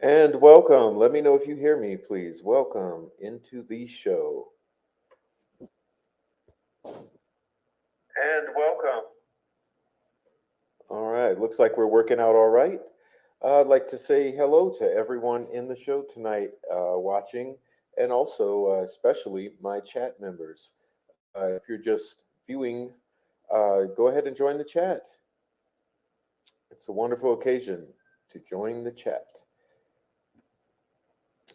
And welcome. Let me know if you hear me, please. Welcome into the show. And welcome. All right. Looks like we're working out all right. I'd like to say hello to everyone in the show tonight watching, and also especially my chat members. If you're just viewing, go ahead and join the chat. It's a wonderful occasion to join the chat.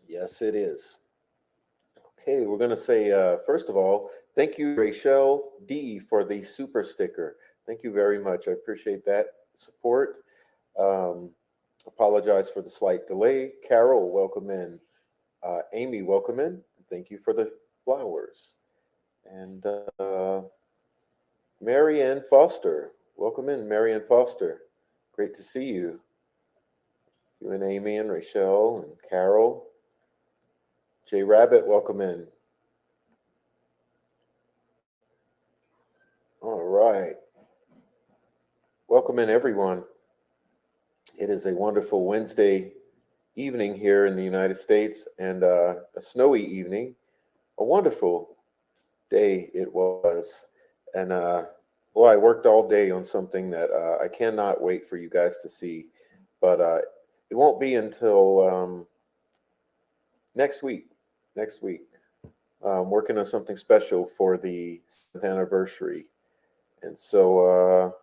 Yes, it is. Okay, we're going to say, first of all, thank you, Rachel D, for the super sticker. Thank you very much. I appreciate that support. Um, Apologize for the slight delay. Carol, welcome in. Amy, welcome in. Thank you for the flowers. And Marianne Foster, welcome in, Marianne Foster. Great to see you. You and Amy and Rachel and Carol. Jay Rabbit, welcome in. All right. Welcome in, everyone. It is a wonderful Wednesday evening here in the United States and a snowy evening. A wonderful day it was. And well, I worked all day on something that I cannot wait for you guys to see. But it won't be until next week. Next week. Working on something special for the 7th anniversary. And so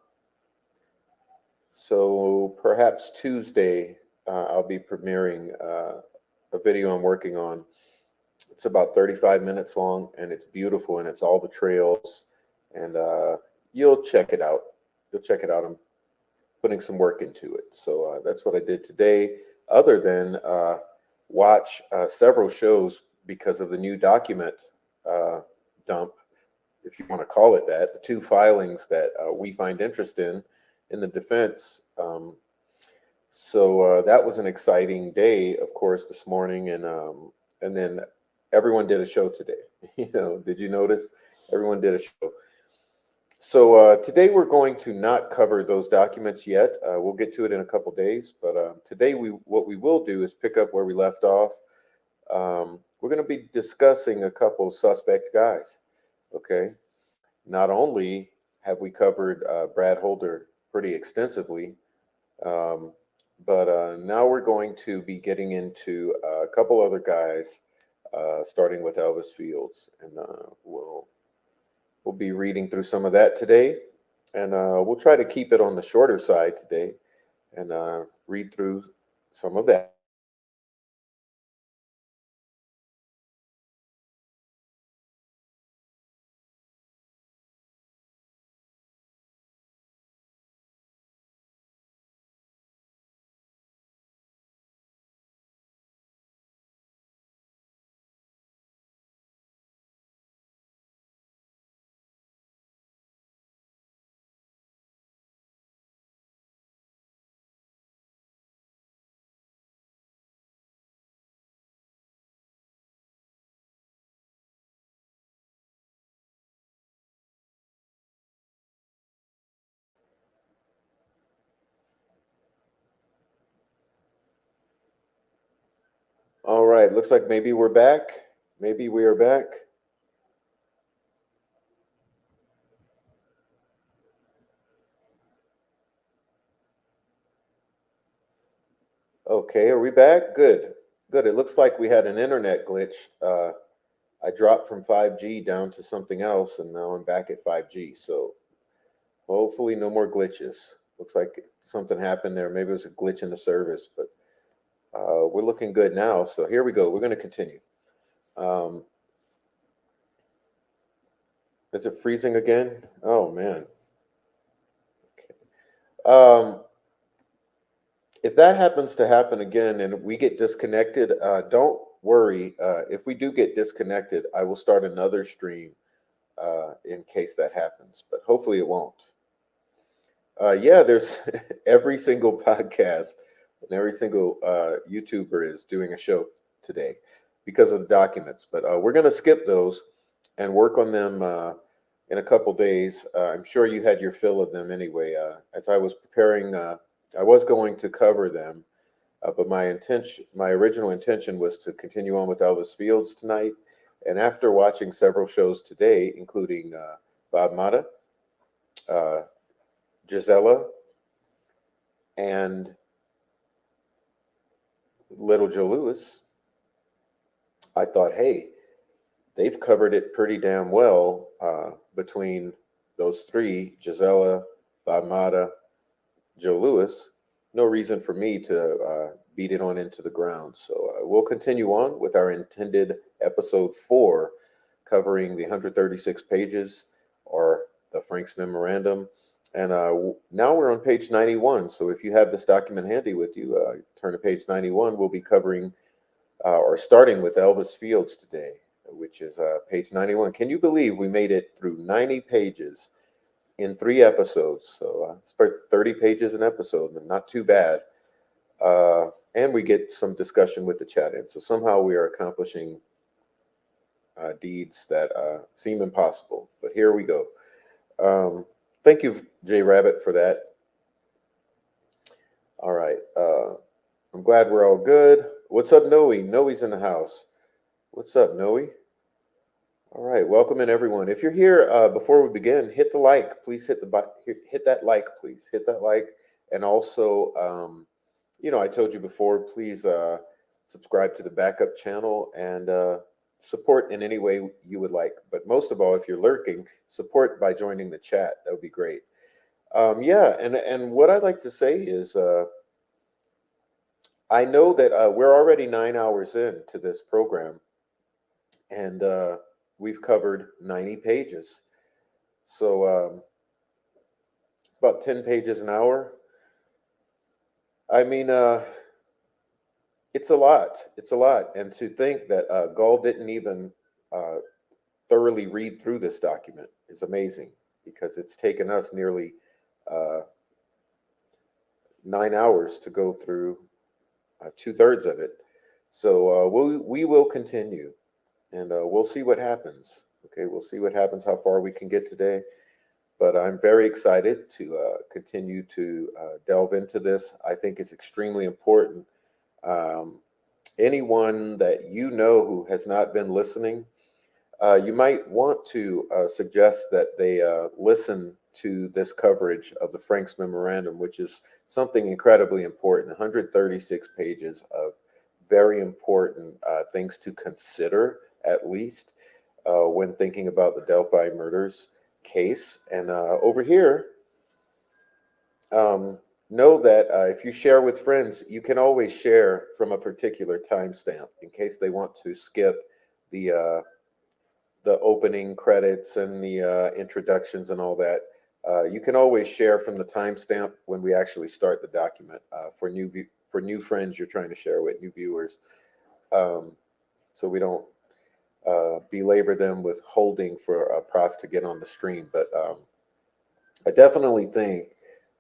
perhaps Tuesday, I'll be premiering a video I'm working on. It's about 35 minutes long, and it's beautiful, and it's all the trails, and you'll check it out. You'll check it out. I'm putting some work into it. So that's what I did today, other than watch several shows because of the new document dump, if you want to call it that, the two filings that we find interest in the defense. So that was an exciting day, of course, this morning, and then everyone did a show today. Did you notice? Everyone did a show. So today we're going to not cover those documents yet. We'll get to it in a couple days, but today what we will do is pick up where we left off. We're going to be discussing a couple suspect guys. Okay. Not only have we covered Brad Holder pretty extensively, but now we're going to be getting into a couple other guys, starting with Elvis Fields, and we'll be reading through some of that today, and we'll try to keep it on the shorter side today, and read through some of that. All right, looks like maybe we're back. Maybe we are back. Okay, are we back? Good. Good. It looks like we had an internet glitch. I dropped from 5G down to something else, and now I'm back at 5G. So hopefully, no more glitches. Looks like something happened there. Maybe it was a glitch in the service, but we're looking good now. So here we go. We're going to continue. Um, is it freezing again? Oh, man. Okay. If that happens to happen again and we get disconnected, don't worry. If we do get disconnected, I will start another stream in case that happens, but hopefully it won't. Yeah, there's every single podcast and every single YouTuber is doing a show today because of the documents, but we're going to skip those and work on them in a couple days. I'm sure you had your fill of them anyway. As I was preparing, I was going to cover them, But my original intention was to continue on with Elvis Fields tonight. And after watching several shows today, including Bob Mata, uh, Gisela, and Little Joe Lewis, I thought, hey, they've covered it pretty damn well between those three, Gisela, Bob Mata, Joe Lewis. No reason for me to beat it on into the ground. So we'll continue on with our intended episode 4, covering the 136 pages or the Frank's Memorandum. And now we're on page 91. So if you have this document handy with you, turn to page 91. We'll be covering or starting with Elvis Fields today, which is page 91. Can you believe we made it through 90 pages in 3 episodes? So it's 30 pages an episode, and not too bad. And we get some discussion with the chat in. So somehow we are accomplishing deeds that seem impossible. But here we go. Thank you, Jay Rabbit, for that. All right. I'm glad we're all good. What's up, Noe? Noe's in the house. What's up, Noe? All right, welcome in, everyone. If you're here, before we begin, hit the like. Please hit that like, please. Hit that like. And also, I told you before, please subscribe to the backup channel and support in any way you would like. But most of all, if you're lurking, support by joining the chat. That would be great. Yeah, and what I'd like to say is I know that we're already 9 hours into this program, and we've covered 90 pages. So about 10 pages an hour. I mean, it's a lot. It's a lot. And to think that Gall didn't even thoroughly read through this document is amazing, because it's taken us nearly 9 hours to go through 2/3 of it. So we will continue, and we'll see what happens. Okay, we'll see what happens, how far we can get today. But I'm very excited to continue to delve into this. I think it's extremely important. Anyone that you know who has not been listening, you might want to suggest that they listen to this coverage of the Frank's Memorandum, which is something incredibly important. 136 pages of very important things to consider, at least, when thinking about the Delphi murders case. And over here, know that if you share with friends, you can always share from a particular timestamp in case they want to skip the opening credits and the introductions and all that. You can always share from the timestamp when we actually start the document for new friends you're trying to share with, new viewers, so we don't belabor them with holding for a prof to get on the stream. But I definitely think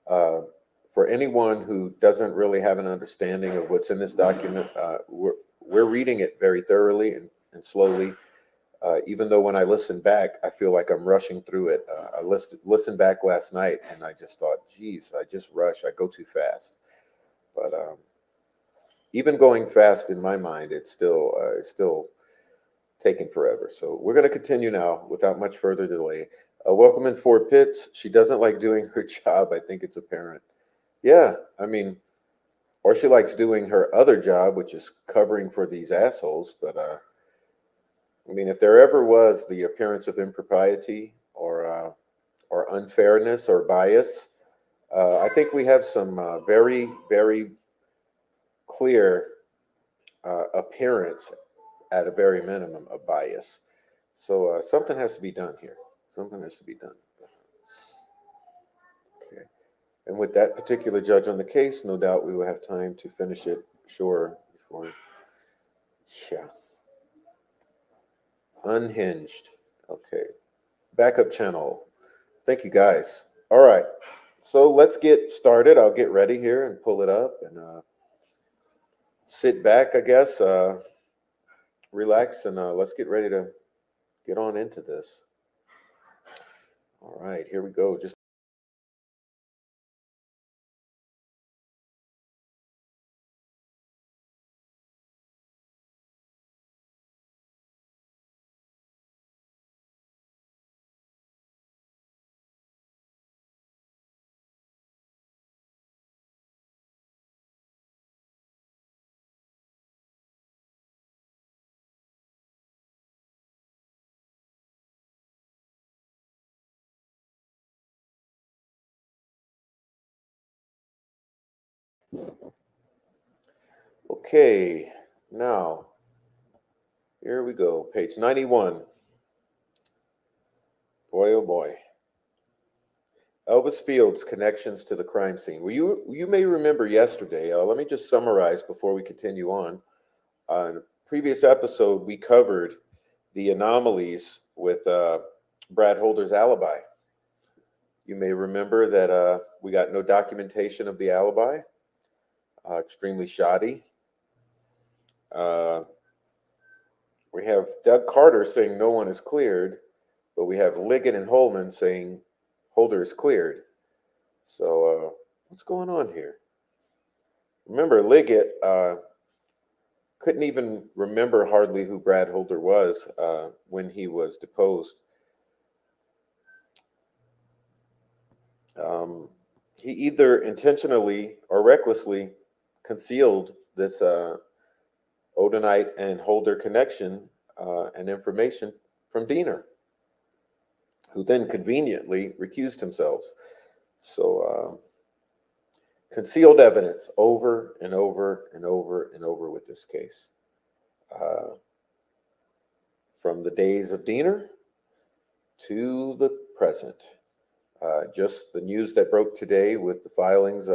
for anyone who doesn't really have an understanding of what's in this document, we're reading it very thoroughly and slowly. Even though when I listen back, I feel like I'm rushing through it. I listened back last night, and I just thought, geez, I just rush. I go too fast. But even going fast in my mind, it's still taking forever. So we're going to continue now without much further delay. Welcome in Fort Pitts. She doesn't like doing her job. I think it's apparent. Yeah, I mean, or she likes doing her other job, which is covering for these assholes. But I mean, if there ever was the appearance of impropriety or unfairness or bias, I think we have some very, very clear appearance, at a very minimum, of bias. So something has to be done here. Something has to be done. Okay. And with that particular judge on the case, no doubt we will have time to finish it, sure, before. Yeah. Unhinged. Okay. Backup channel. Thank you, guys. All right. So let's get started. I'll get ready here and pull it up and sit back, I guess, relax, and let's get ready to get on into this. All right, here we go. Just Okay, now here we go. Page 91. Boy, oh boy. Elvis Fields' connections to the crime scene. Well, you may remember yesterday. Let me just summarize before we continue on. In a previous episode, we covered the anomalies with Brad Holder's alibi. You may remember that we got no documentation of the alibi, extremely shoddy. We have Doug Carter saying no one is cleared, but we have Liggett and Holman saying Holder is cleared. So what's going on here? Remember, Liggett couldn't even remember hardly who Brad Holder was when he was deposed. He either intentionally or recklessly concealed this Odinite and Holder connection and information from Diener, who then conveniently recused himself. So concealed evidence over and over and over and over with this case. From the days of Diener to the present. Just the news that broke today with the filings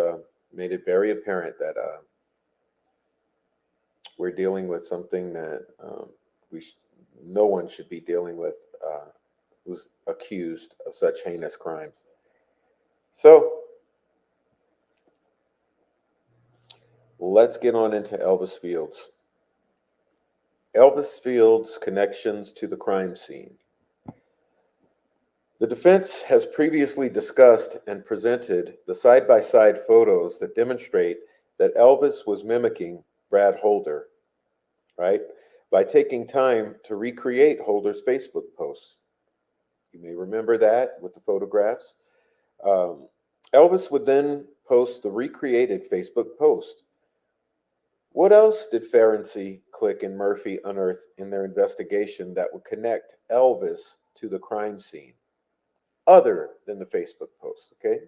made it very apparent that we're dealing with something that no one should be dealing with who's accused of such heinous crimes. So let's get on into Elvis Fields. Elvis Fields' connections to the crime scene. The defense has previously discussed and presented the side-by-side photos that demonstrate that Elvis was mimicking Brad Holder, right, by taking time to recreate Holder's Facebook posts. You may remember that with the photographs. Elvis would then post the recreated Facebook post. What else did Ferenczi, Click, and Murphy unearth in their investigation that would connect Elvis to the crime scene, other than the Facebook post, okay?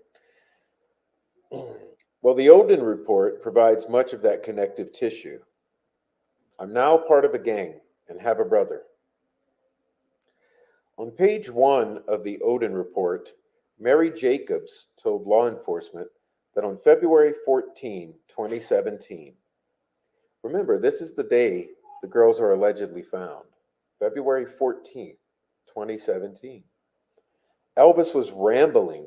Well, the Odin report provides much of that connective tissue. I'm now part of a gang and have a brother. On page 1 of the Odin report, Mary Jacobs told law enforcement that on February 14, 2017, remember, this is the day the girls are allegedly found, February 14th, 2017. Elvis was rambling.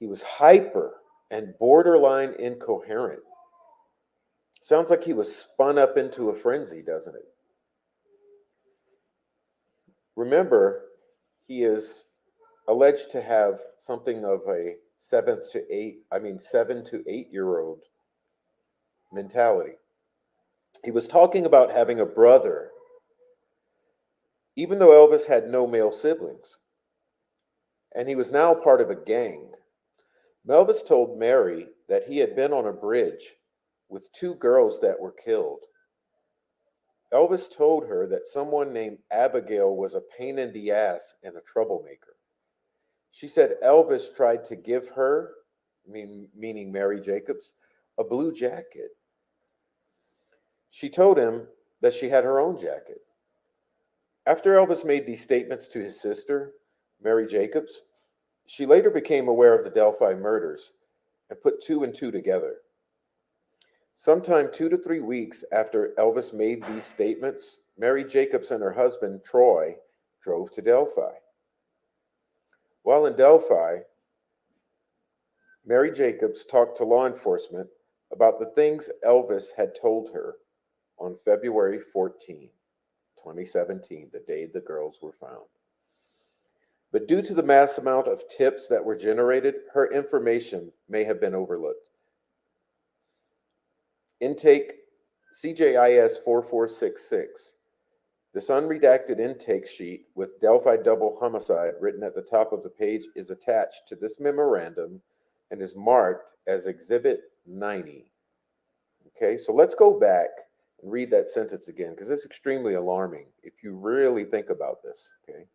He was hyper and borderline incoherent. Sounds like he was spun up into a frenzy, doesn't it? Remember, he is alleged to have something of a 7 to 8-year-old mentality. He was talking about having a brother, even though Elvis had no male siblings. And he was now part of a gang. Elvis told Mary that he had been on a bridge with 2 girls that were killed. Elvis told her that someone named Abigail was a pain in the ass and a troublemaker. She said Elvis tried to give her, meaning Mary Jacobs, a blue jacket. She told him that she had her own jacket. After Elvis made these statements to his sister, Mary Jacobs, she later became aware of the Delphi murders and put 2 and 2 together. Sometime 2 to 3 weeks after Elvis made these statements, Mary Jacobs and her husband, Troy, drove to Delphi. While in Delphi, Mary Jacobs talked to law enforcement about the things Elvis had told her on February 14, 2017, the day the girls were found. But due to the mass amount of tips that were generated, her information may have been overlooked. Intake CJIS 4466. This unredacted intake sheet with Delphi double homicide written at the top of the page is attached to this memorandum and is marked as Exhibit 90. Okay, so let's go back and read that sentence again, because it's extremely alarming if you really think about this, okay?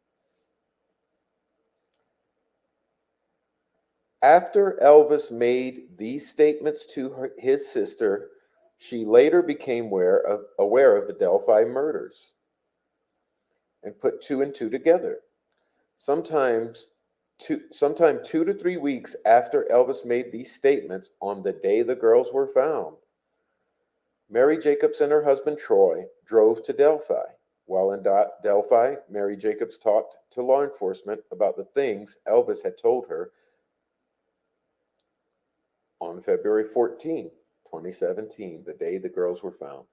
After Elvis made these statements to his sister, she later became aware of the Delphi murders and put two and two together. Sometimes sometime 2 to 3 weeks after Elvis made these statements on the day the girls were found, Mary Jacobs and her husband Troy drove to Delphi. While in Delphi, Mary Jacobs talked to law enforcement about the things Elvis had told her on February 14, 2017, the day the girls were found.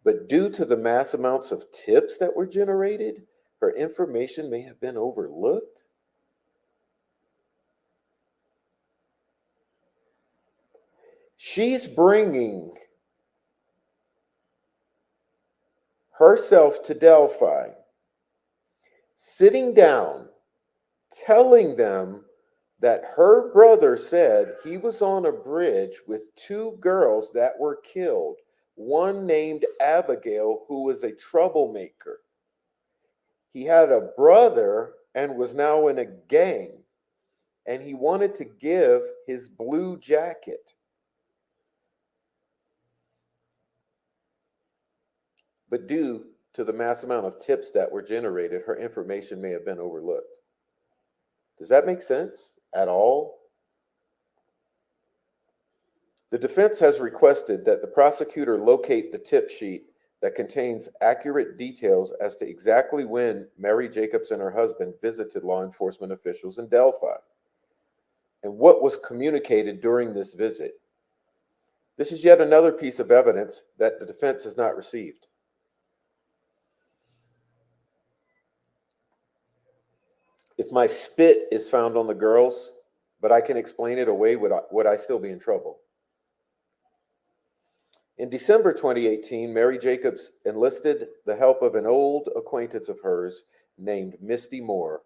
But due to the mass amounts of tips that were generated, her information may have been overlooked. She's bringing herself to Delphi, sitting down, telling them that her brother said he was on a bridge with two girls that were killed, one named Abigail, who was a troublemaker. He had a brother and was now in a gang, and he wanted to give his blue jacket. But due to the mass amount of tips that were generated, her information may have been overlooked. Does that make sense at all? The defense has requested that the prosecutor locate the tip sheet that contains accurate details as to exactly when Mary Jacobs and her husband visited law enforcement officials in Delphi and what was communicated during this visit. This is yet another piece of evidence that the defense has not received. If my spit is found on the girls, but I can explain it away, would I still be in trouble? In December 2018, Mary Jacobs enlisted the help of an old acquaintance of hers named Misty Moore.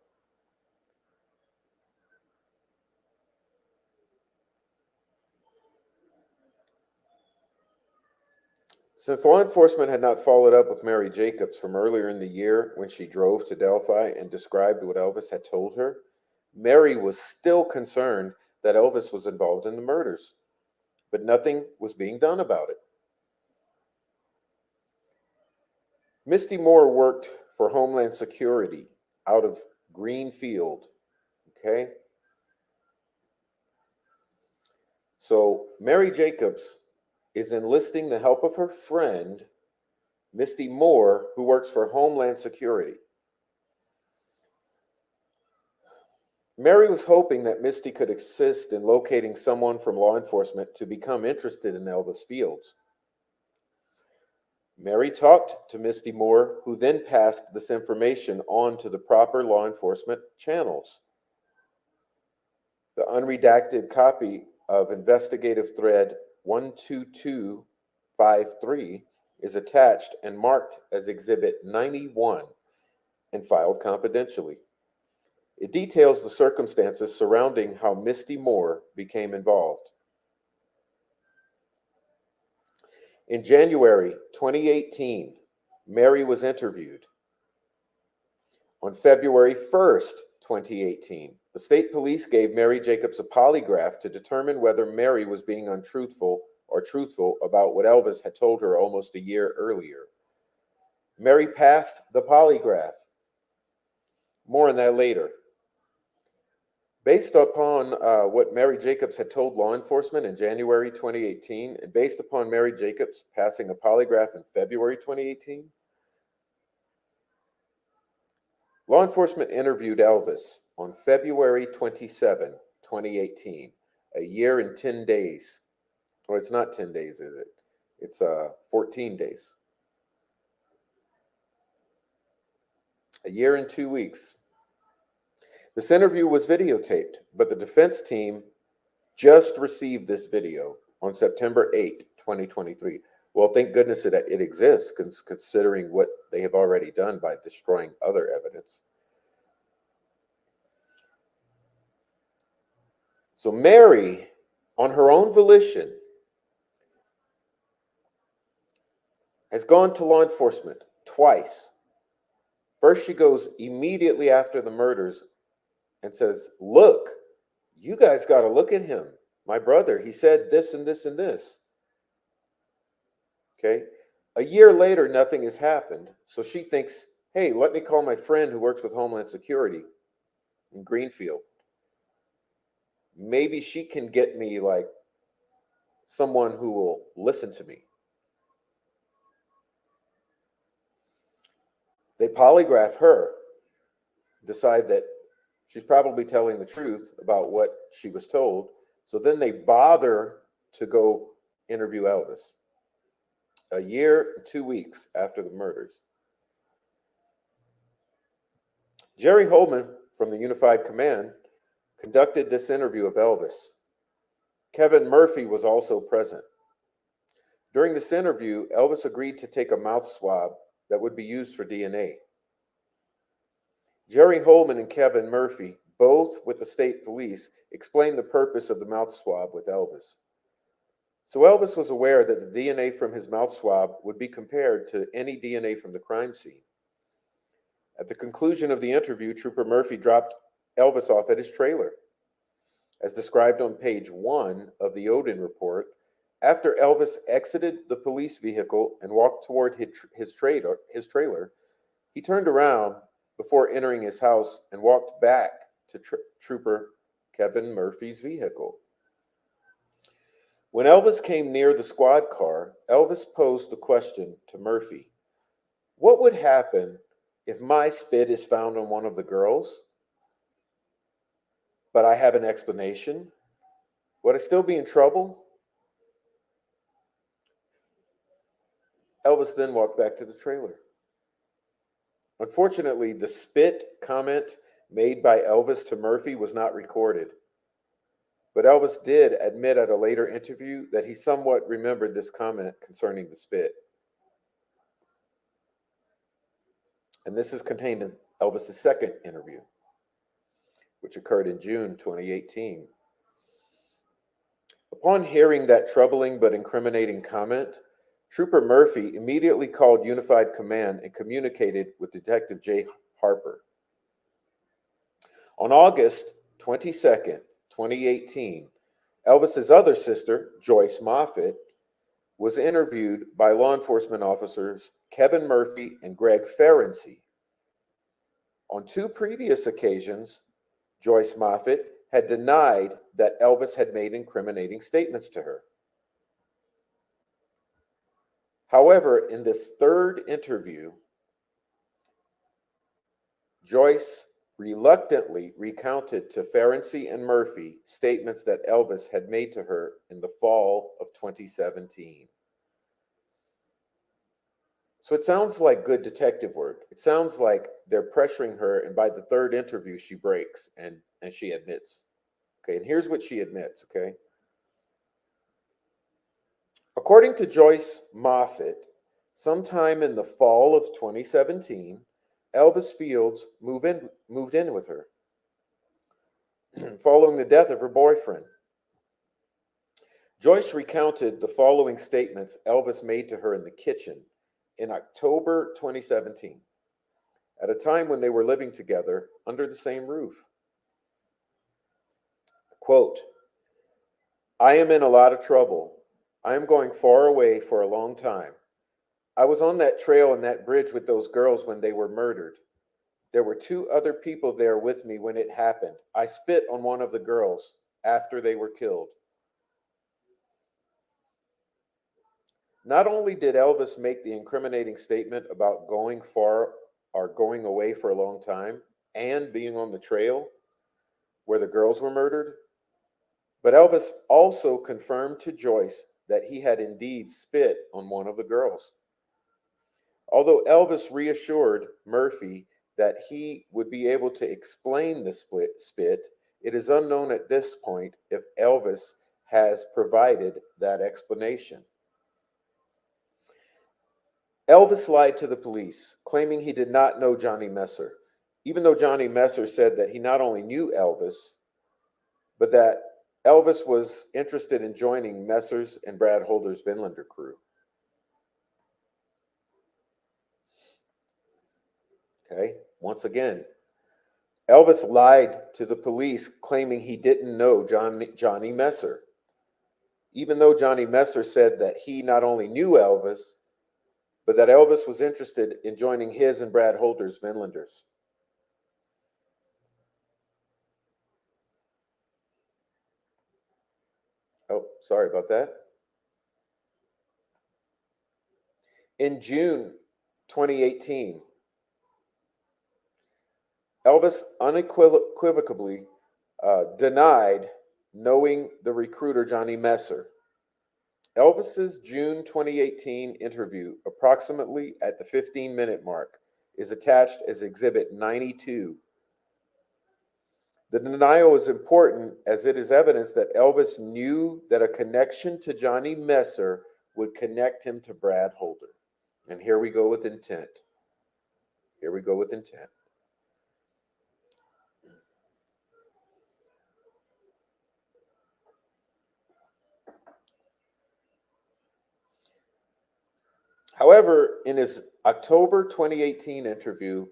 Since law enforcement had not followed up with Mary Jacobs from earlier in the year when she drove to Delphi and described what Elvis had told her, Mary was still concerned that Elvis was involved in the murders, but nothing was being done about it. Misty Moore worked for Homeland Security out of Greenfield, okay? So Mary Jacobs is enlisting the help of her friend, Misty Moore, who works for Homeland Security. Mary was hoping that Misty could assist in locating someone from law enforcement to become interested in Elvis Fields. Mary talked to Misty Moore, who then passed this information on to the proper law enforcement channels. The unredacted copy of investigative thread 12253 is attached and marked as Exhibit 91 and filed confidentially. It details the circumstances surrounding how Misty Moore became involved. In January 2018, Mary was interviewed. On February 1st, 2018, the state police gave Mary Jacobs a polygraph to determine whether Mary was being untruthful or truthful about what Elvis had told her almost a year earlier. Mary passed the polygraph. More on that later. Based upon what Mary Jacobs had told law enforcement in January 2018, and based upon Mary Jacobs passing a polygraph in February 2018, law enforcement interviewed Elvis on February 27, 2018, a year and 10 days. Well, it's not 10 days, is it? It's 14 days. A year and 2 weeks. This interview was videotaped, but the defense team just received this video on September 8, 2023. Well, thank goodness it exists, considering what they have already done by destroying other evidence. So Mary, on her own volition, has gone to law enforcement twice. First, she goes immediately after the murders and says, look, You guys got to look at him. My brother, he said this and this and this. Okay. A year later, nothing has happened. So she thinks, hey, let me call my friend who works with Homeland Security in Greenfield. Maybe she can get me like someone who will listen to me. They polygraph her, decide that she's probably telling the truth about what she was told. So then they bother to go interview Elvis a year and 2 weeks after the murders. Jerry Holman from the Unified Command conducted this interview of Elvis. Kevin Murphy was also present. During this interview, Elvis agreed to take a mouth swab that would be used for DNA. Jerry Holman and Kevin Murphy, both with the state police, explained the purpose of the mouth swab with Elvis. So Elvis was aware that the DNA from his mouth swab would be compared to any DNA from the crime scene. At the conclusion of the interview, Trooper Murphy dropped Elvis off at his trailer. As described on page 1 of the Odin report, after Elvis exited the police vehicle and walked toward his trailer, he turned around before entering his house and walked back to Trooper Kevin Murphy's vehicle. When Elvis came near the squad car, Elvis posed the question to Murphy, what would happen if my spit is found on one of the girls, but I have an explanation? Would I still be in trouble? Elvis then walked back to the trailer. Unfortunately, the spit comment made by Elvis to Murphy was not recorded. But Elvis did admit at a later interview that he somewhat remembered this comment concerning the spit. And this is contained in Elvis's second interview, which occurred in June 2018. Upon hearing that troubling but incriminating comment, Trooper Murphy immediately called Unified Command and communicated with Detective Jay Harper. On August 22nd, 2018, Elvis's other sister, Joyce Moffitt, was interviewed by law enforcement officers Kevin Murphy and Greg Ferenczi. On 2 previous occasions, Joyce Moffitt had denied that Elvis had made incriminating statements to her. However, in this third interview, Joyce reluctantly recounted to Ferenczi and Murphy statements that Elvis had made to her in the fall of 2017. So it sounds like good detective work. It sounds like they're pressuring her, and by the third interview, she breaks and she admits. Okay, and here's what she admits, okay? According to Joyce Moffitt, sometime in the fall of 2017, Elvis Fields moved in with her following the death of her boyfriend. Joyce recounted the following statements Elvis made to her in the kitchen in October 2017, at a time when they were living together under the same roof. Quote, I am in a lot of trouble. I am going far away for a long time. I was on that trail and that bridge with those girls when they were murdered. There were 2 other people there with me when it happened. I spit on one of the girls after they were killed. Not only did Elvis make the incriminating statement about going far or going away for a long time and being on the trail where the girls were murdered, but Elvis also confirmed to Joyce that he had indeed spit on one of the girls. Although Elvis reassured Murphy that he would be able to explain the spit, it is unknown at this point if Elvis has provided that explanation. Elvis lied to the police, claiming he did not know Johnny Messer, even though Johnny Messer said that he not only knew Elvis, but that Elvis was interested in joining Messer's and Brad Holder's Vinlander crew. Okay, once again, Elvis lied to the police, claiming he didn't know Johnny Messer, even though Johnny Messer said that he not only knew Elvis, but that Elvis was interested in joining his and Brad Holder's Vinlanders. Oh, sorry about that. In June 2018, Elvis unequivocally denied knowing the recruiter Johnny Messer. Elvis's June 2018 interview, approximately at the 15-minute mark, is attached as Exhibit 92. The denial is important as it is evidence that Elvis knew that a connection to Johnny Messer would connect him to Brad Holder. And here we go with intent. Here we go with intent. However, in his October 2018 interview,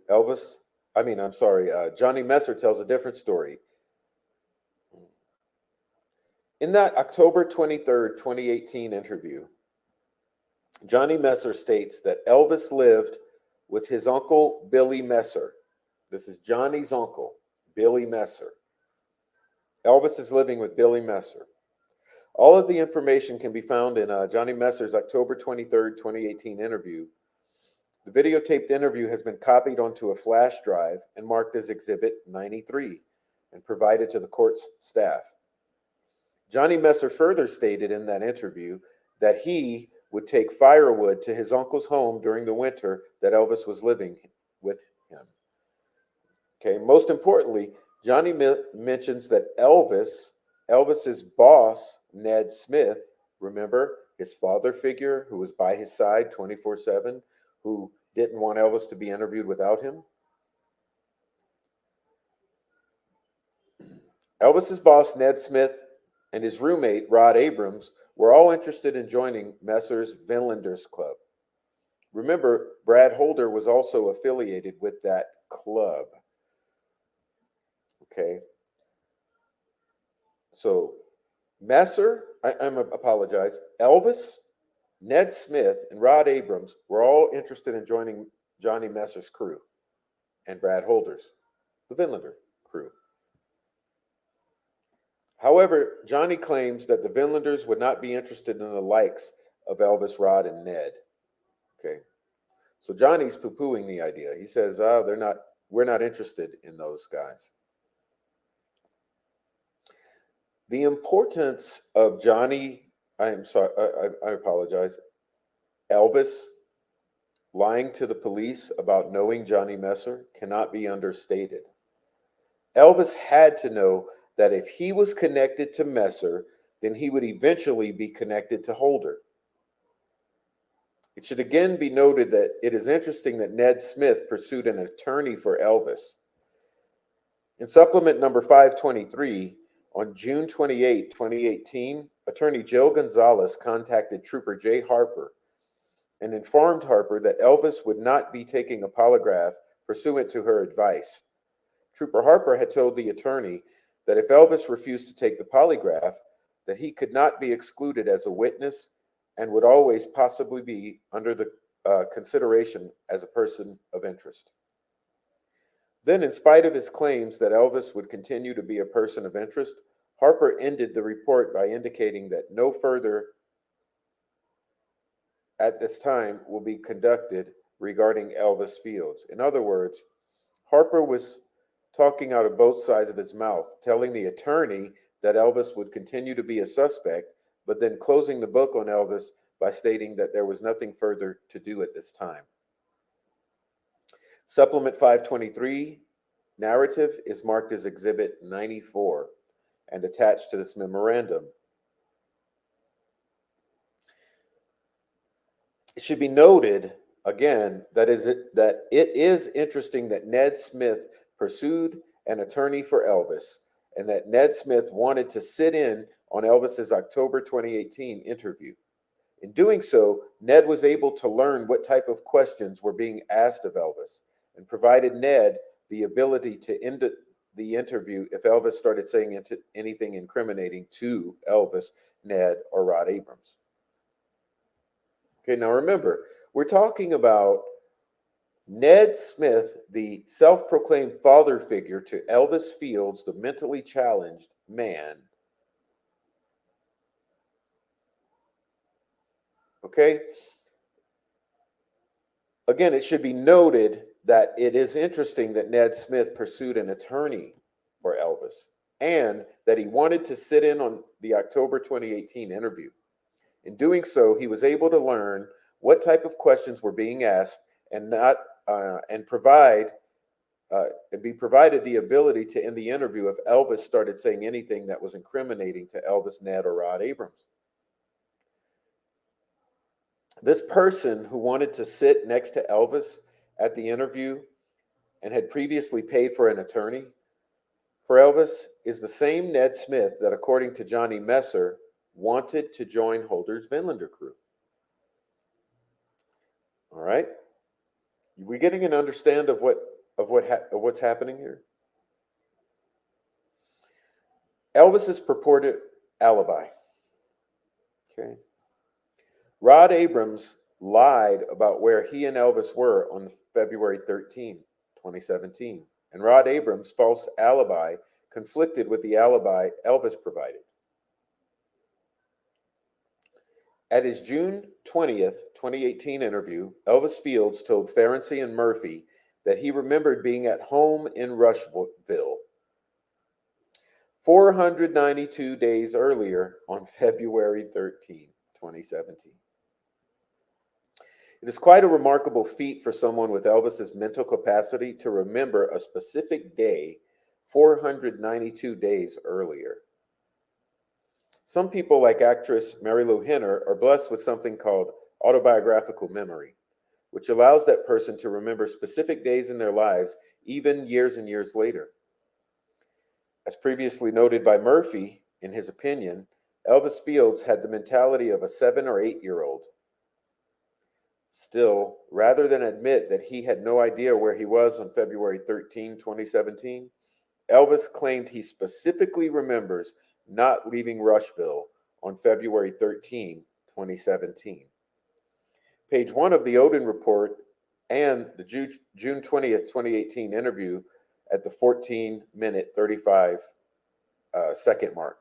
Johnny Messer tells a different story. In that October 23rd, 2018 interview, Johnny Messer states that Elvis lived with his uncle, Billy Messer. This is Johnny's uncle, Billy Messer. Elvis is living with Billy Messer. All of the information can be found in Johnny Messer's October 23rd, 2018 interview. The videotaped interview has been copied onto a flash drive and marked as Exhibit 93 and provided to the court's staff. Johnny Messer further stated in that interview that he would take firewood to his uncle's home during the winter that Elvis was living with him. Okay, most importantly, Johnny mentions that Elvis's boss, Ned Smith, remember his father figure who was by his side 24/7, who didn't want Elvis to be interviewed without him? Elvis's boss, Ned Smith, and his roommate, Rod Abrams, were all interested in joining Messer's Vinlanders Club. Remember, Brad Holder was also affiliated with that club. Okay. So Messer, I apologize, Elvis, Ned Smith, and Rod Abrams were all interested in joining Johnny Messer's crew and Brad Holder's, the Vinlander crew. However, Johnny claims that the Vinlanders would not be interested in the likes of Elvis, Rod, and Ned. Okay. So Johnny's poo-pooing the idea. He says, we're not interested in those guys. The importance of Johnny, I apologize, Elvis lying to the police about knowing Johnny Messer cannot be understated. Elvis had to know that if he was connected to Messer, then he would eventually be connected to Holder. It should again be noted that it is interesting that Ned Smith pursued an attorney for Elvis. In supplement number 523, on June 28, 2018, attorney Joe Gonzalez contacted Trooper Jay Harper and informed Harper that Elvis would not be taking a polygraph pursuant to her advice. Trooper Harper had told the attorney that if Elvis refused to take the polygraph, that he could not be excluded as a witness and would always possibly be under the consideration as a person of interest. Then, in spite of his claims that Elvis would continue to be a person of interest, Harper ended the report by indicating that no further at this time will be conducted regarding Elvis Fields. In other words, Harper was talking out of both sides of his mouth, telling the attorney that Elvis would continue to be a suspect, but then closing the book on Elvis by stating that there was nothing further to do at this time. Supplement 523 narrative is marked as Exhibit 94 and attached to this memorandum. It should be noted, again, that it is interesting that Ned Smith pursued an attorney for Elvis and that Ned Smith wanted to sit in on Elvis's October 2018 interview. In doing so, Ned was able to learn what type of questions were being asked of Elvis and provided Ned the ability to the interview if Elvis started saying anything incriminating to Elvis, Ned, or Rod Abrams. Okay, now remember, we're talking about Ned Smith, the self proclaimed father figure to Elvis Fields, the mentally challenged man. Okay? Again, it should be noted that it is interesting that Ned Smith pursued an attorney for Elvis and that he wanted to sit in on the October 2018 interview. In doing so, he was able to learn what type of questions were being asked and be provided the ability to end the interview if Elvis started saying anything that was incriminating to Elvis, Ned, or Rod Abrams. This person who wanted to sit next to Elvis at the interview and had previously paid for an attorney for Elvis is the same Ned Smith that, according to Johnny Messer, wanted to join Holder's Vinlander crew. All right? Are we getting an understand of what's happening here? Elvis's purported alibi. Okay. Rod Abrams lied about where he and Elvis were on February 13, 2017, and Rod Abrams' false alibi conflicted with the alibi Elvis provided. At his June 20th, 2018 interview, Elvis Fields told Ferenczi and Murphy that he remembered being at home in Rushville 492 days earlier on February 13, 2017. It is quite a remarkable feat for someone with Elvis's mental capacity to remember a specific day 492 days earlier. Some people, like actress Mary Lou Henner, are blessed with something called autobiographical memory, which allows that person to remember specific days in their lives even years and years later. As previously noted by Murphy, in his opinion, Elvis Fields had the mentality of a 7 or 8-year-old. Still, rather than admit that he had no idea where he was on February 13, 2017, Elvis claimed he specifically remembers not leaving Rushville on February 13, 2017. Page 1 of the Odin report and the June 20th, 2018 interview at the 14-minute, 35-second mark.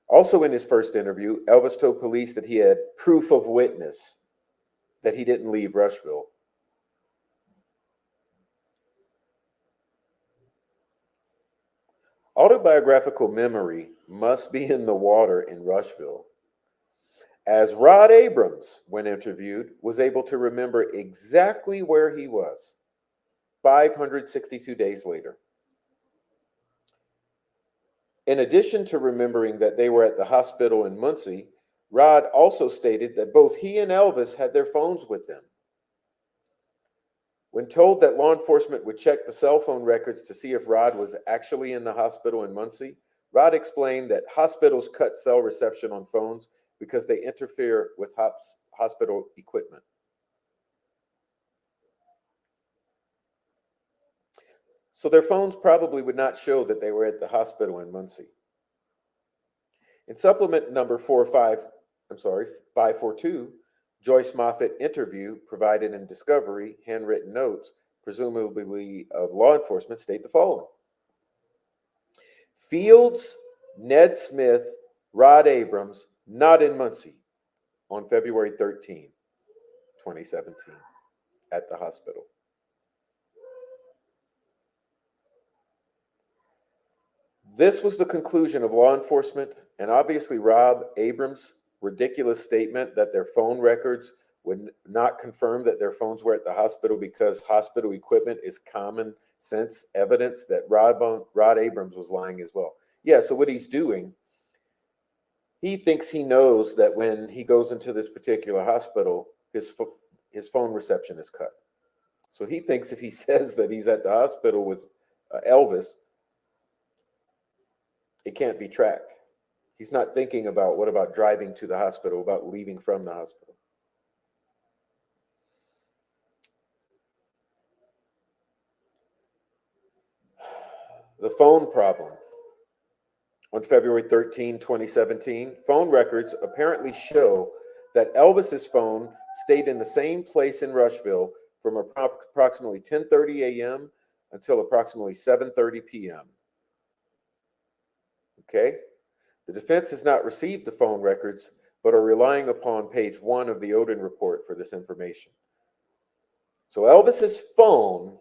Also in his first interview, Elvis told police that he had proof of witness that he didn't leave Rushville. Autobiographical memory must be in the water in Rushville, as Rod Abrams, when interviewed, was able to remember exactly where he was 562 days later. In addition to remembering that they were at the hospital in Muncie, Rod also stated that both he and Elvis had their phones with them. When told that law enforcement would check the cell phone records to see if Rod was actually in the hospital in Muncie, Rod explained that hospitals cut cell reception on phones because they interfere with hospital equipment. So their phones probably would not show that they were at the hospital in Muncie. In supplement number 542, Joyce Moffett interview provided in Discovery, handwritten notes, presumably of law enforcement, state the following. Fields, Ned Smith, Rod Abrams, not in Muncie on February 13, 2017, at the hospital. This was the conclusion of law enforcement, and obviously Rod Abrams' ridiculous statement that their phone records would not confirm that their phones were at the hospital because hospital equipment is common sense evidence that Rod Abrams was lying as well. Yeah, so what he's doing, he thinks he knows that when he goes into this particular hospital, his phone reception is cut. So he thinks if he says that he's at the hospital with Elvis, it can't be tracked. He's not thinking about what about driving to the hospital, about leaving from the hospital. The phone problem. On February 13, 2017, phone records apparently show that Elvis's phone stayed in the same place in Rushville from approximately 10:30 a.m. until approximately 7:30 p.m. Okay? The defense has not received the phone records, but are relying upon page 1 of the Odin report for this information. So Elvis's phone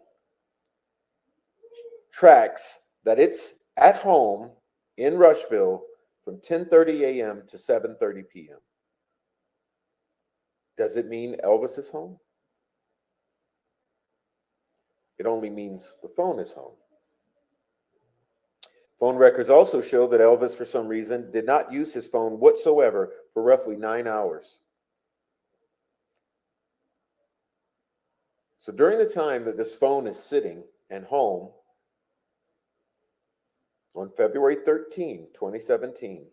tracks that it's at home in Rushville from 10:30 a.m. to 7:30 p.m. Does it mean Elvis is home? It only means the phone is home. Phone records also show that Elvis, for some reason, did not use his phone whatsoever for roughly 9 hours. So during the time that this phone is sitting and home, on February 13, 2017,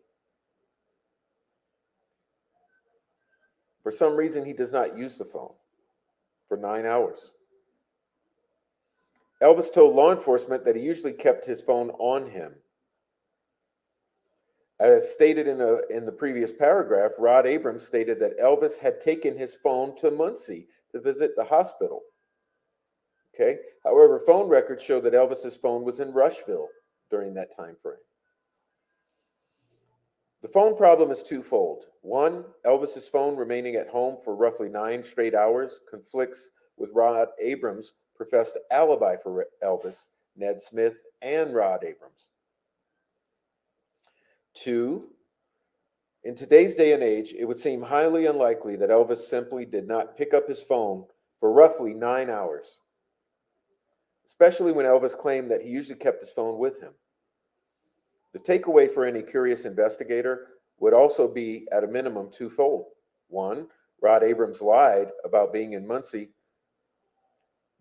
for some reason, he does not use the phone for 9 hours. Elvis told law enforcement that he usually kept his phone on him. As stated in the previous paragraph, Rod Abrams stated that Elvis had taken his phone to Muncie to visit the hospital. Okay. However, phone records show that Elvis's phone was in Rushville during that time frame. The phone problem is twofold. One, Elvis's phone remaining at home for roughly 9 straight hours conflicts with Rod Abrams' professed alibi for Elvis, Ned Smith, and Rod Abrams. Two, in today's day and age, it would seem highly unlikely that Elvis simply did not pick up his phone for roughly 9 hours, especially when Elvis claimed that he usually kept his phone with him. The takeaway for any curious investigator would also be, at a minimum, twofold. One, Rod Abrams lied about being in Muncie,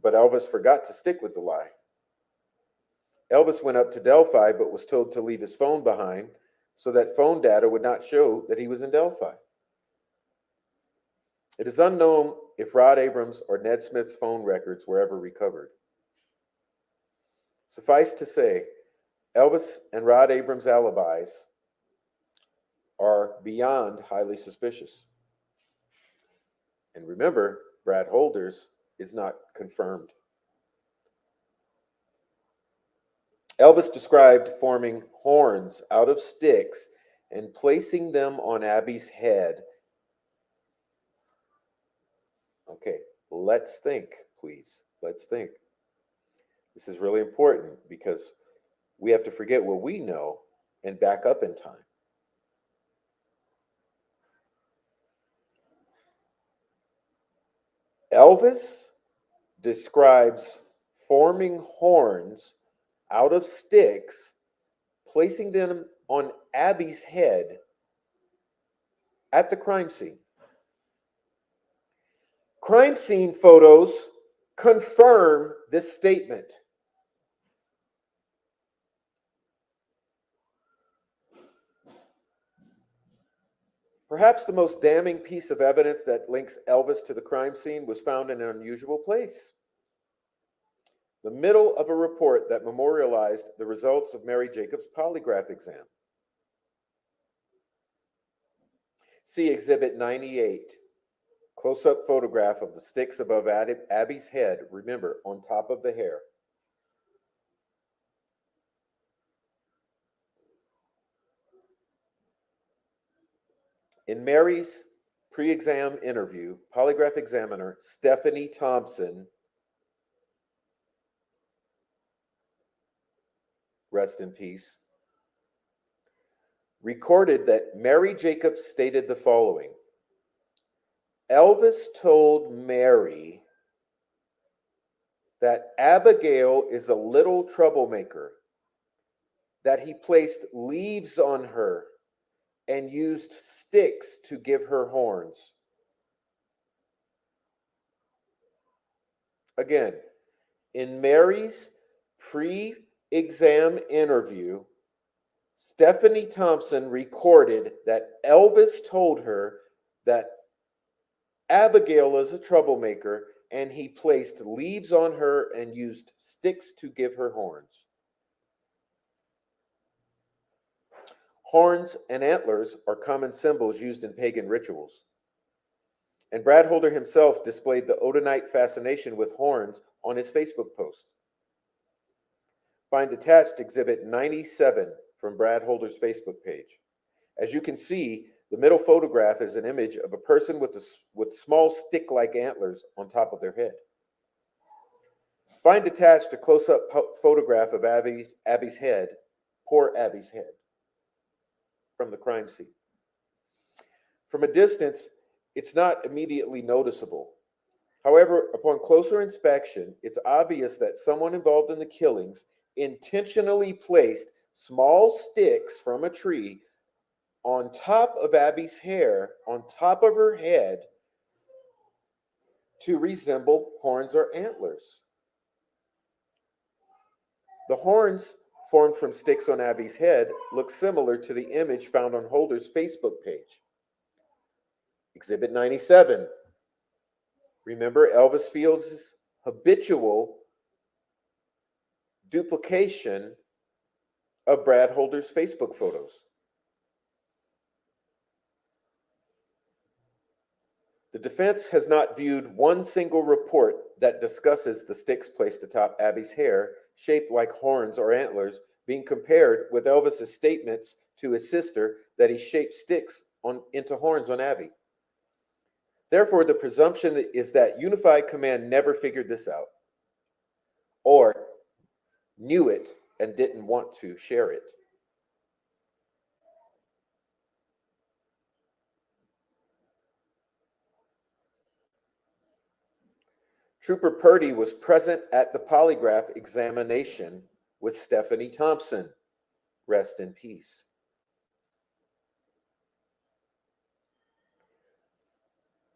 but Elvis forgot to stick with the lie. Elvis went up to Delphi but was told to leave his phone behind so that phone data would not show that he was in Delphi. It is unknown if Rod Abrams or Ned Smith's phone records were ever recovered. Suffice to say, Elvis and Rod Abrams' alibis are beyond highly suspicious. And remember, Brad Holder's is not confirmed. Elvis described forming horns out of sticks and placing them on Abby's head. Okay, let's think, please. Let's think. This is really important because we have to forget what we know and back up in time. Elvis describes forming horns out of sticks, placing them on Abby's head at the crime scene. Crime scene photos confirm this statement. Perhaps the most damning piece of evidence that links Elvis to the crime scene was found in an unusual place. The middle of a report that memorialized the results of Mary Jacobs' polygraph exam. See Exhibit 98, close-up photograph of the sticks above Abby's head, remember, on top of the hair. In Mary's pre-exam interview, polygraph examiner Stephanie Thompson, rest in peace, recorded that Mary Jacobs stated the following: Elvis told Mary that Abigail is a little troublemaker, that he placed leaves on her and used sticks to give her horns. Again, in Mary's pre-exam interview, Stephanie Thompson recorded that Elvis told her that Abigail is a troublemaker and he placed leaves on her and used sticks to give her horns. Horns and antlers are common symbols used in pagan rituals. And Brad Holder himself displayed the Odinite fascination with horns on his Facebook post. Find attached Exhibit 97 from Brad Holder's Facebook page. As you can see, the middle photograph is an image of a person with small stick-like antlers on top of their head. Find attached a close-up photograph of Abby's head, poor Abby's head, from the crime scene. From a distance, it's not immediately noticeable. However, upon closer inspection, it's obvious that someone involved in the killings intentionally placed small sticks from a tree on top of Abby's hair, on top of her head, to resemble horns or antlers. The horns formed from sticks on Abby's head look similar to the image found on Holder's Facebook page. Exhibit 97. Remember Elvis Fields' habitual duplication of Brad Holder's Facebook photos. The defense has not viewed one single report that discusses the sticks placed atop Abby's hair, shaped like horns or antlers, being compared with Elvis's statements to his sister that he shaped sticks into horns on Abby. Therefore, the presumption is that Unified Command never figured this out, or knew it and didn't want to share it. Trooper Purdy was present at the polygraph examination with Stephanie Thompson. Rest in peace.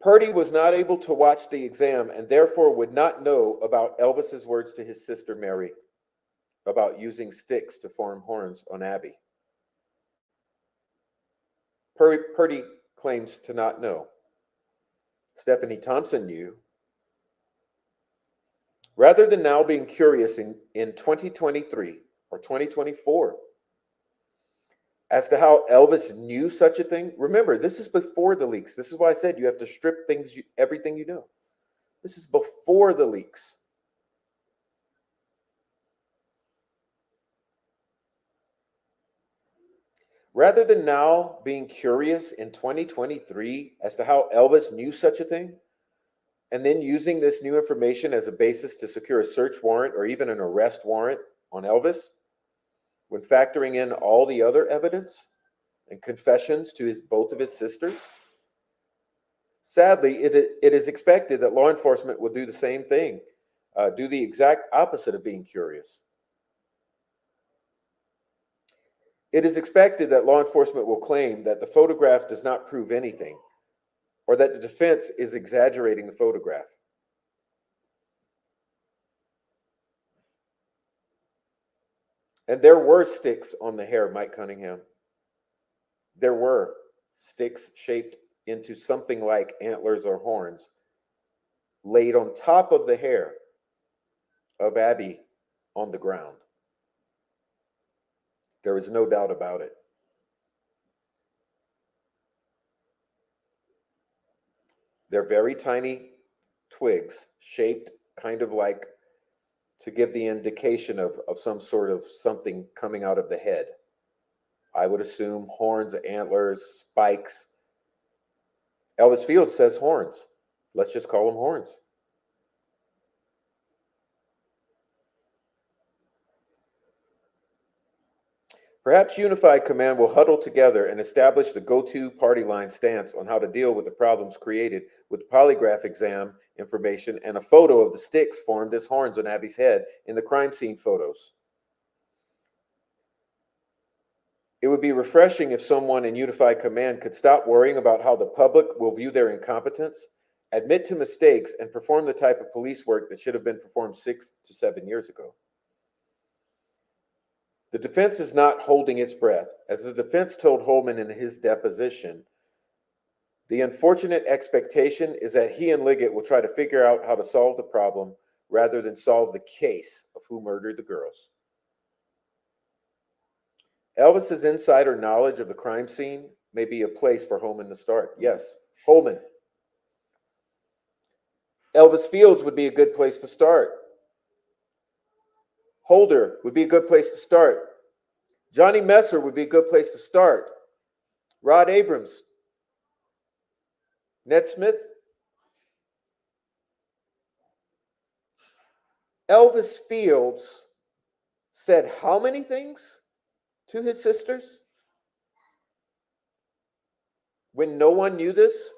Purdy was not able to watch the exam and therefore would not know about Elvis's words to his sister Mary about using sticks to form horns on Abby. Purdy claims to not know. Stephanie Thompson knew. Rather than now being curious in 2023 or 2024 as to how Elvis knew such a thing, remember, this is before the leaks. This is why I said you have to strip everything you know. This is before the leaks. Rather than now being curious in 2023 as to how Elvis knew such a thing, and then using this new information as a basis to secure a search warrant or even an arrest warrant on Elvis, when factoring in all the other evidence and confessions to both of his sisters, sadly, it is expected that law enforcement will do the same thing, do the exact opposite of being curious. It is expected that law enforcement will claim that the photograph does not prove anything, or that the defense is exaggerating the photograph. And there were sticks on the hair, Mike Cunningham. There were sticks shaped into something like antlers or horns laid on top of the hair of Abby on the ground. There is no doubt about it. They're very tiny twigs, shaped kind of like to give the indication of some sort of something coming out of the head. I would assume horns, antlers, spikes. Elvis Fields says horns. Let's just call them horns. Perhaps Unified Command will huddle together and establish the go-to party line stance on how to deal with the problems created with polygraph exam information and a photo of the sticks formed as horns on Abby's head in the crime scene photos. It would be refreshing if someone in Unified Command could stop worrying about how the public will view their incompetence, admit to mistakes, and perform the type of police work that should have been performed 6 to 7 years ago. The defense is not holding its breath. As the defense told Holman in his deposition, the unfortunate expectation is that he and Liggett will try to figure out how to solve the problem rather than solve the case of who murdered the girls. Elvis's insider knowledge of the crime scene may be a place for Holman to start. Yes, Holman. Elvis Fields would be a good place to start. Holder would be a good place to start. Johnny Messer would be a good place to start. Rod Abrams. Ned Smith. Elvis Fields said how many things to his sisters when no one knew this?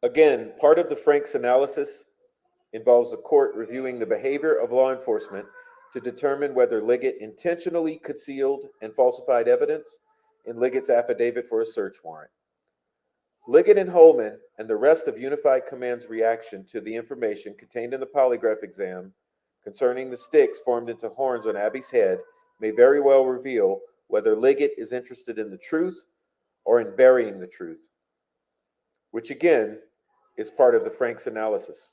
Again, part of the Franks analysis involves the court reviewing the behavior of law enforcement to determine whether Liggett intentionally concealed and falsified evidence in Liggett's affidavit for a search warrant. Liggett and Holman and the rest of Unified Command's reaction to the information contained in the polygraph exam concerning the sticks formed into horns on Abby's head may very well reveal whether Liggett is interested in the truth or in burying the truth, which again is part of the Franks analysis.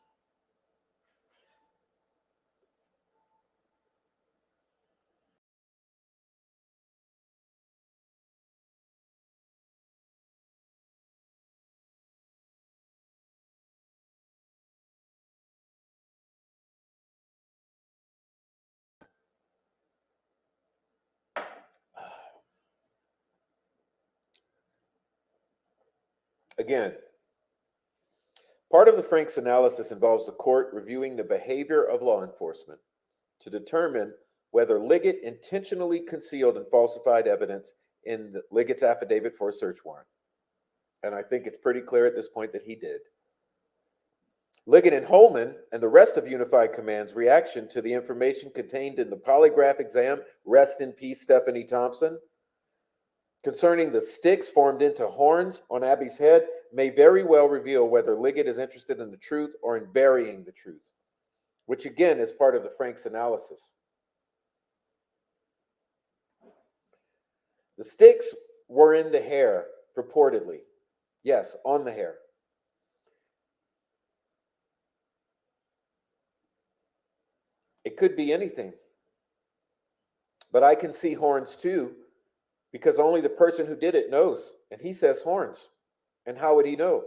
Again, part of the Franks analysis involves the court reviewing the behavior of law enforcement to determine whether Liggett intentionally concealed and falsified evidence in Liggett's affidavit for a search warrant. And I think it's pretty clear at this point that he did. Liggett and Holman and the rest of Unified Command's reaction to the information contained in the polygraph exam, rest in peace, Stephanie Thompson, concerning the sticks formed into horns on Abby's head may very well reveal whether Liggett is interested in the truth or in burying the truth, which again is part of the Franks analysis. The sticks were in the hair, purportedly. Yes, on the hair. It could be anything. But I can see horns too, because only the person who did it knows. And he says horns. And how would he know?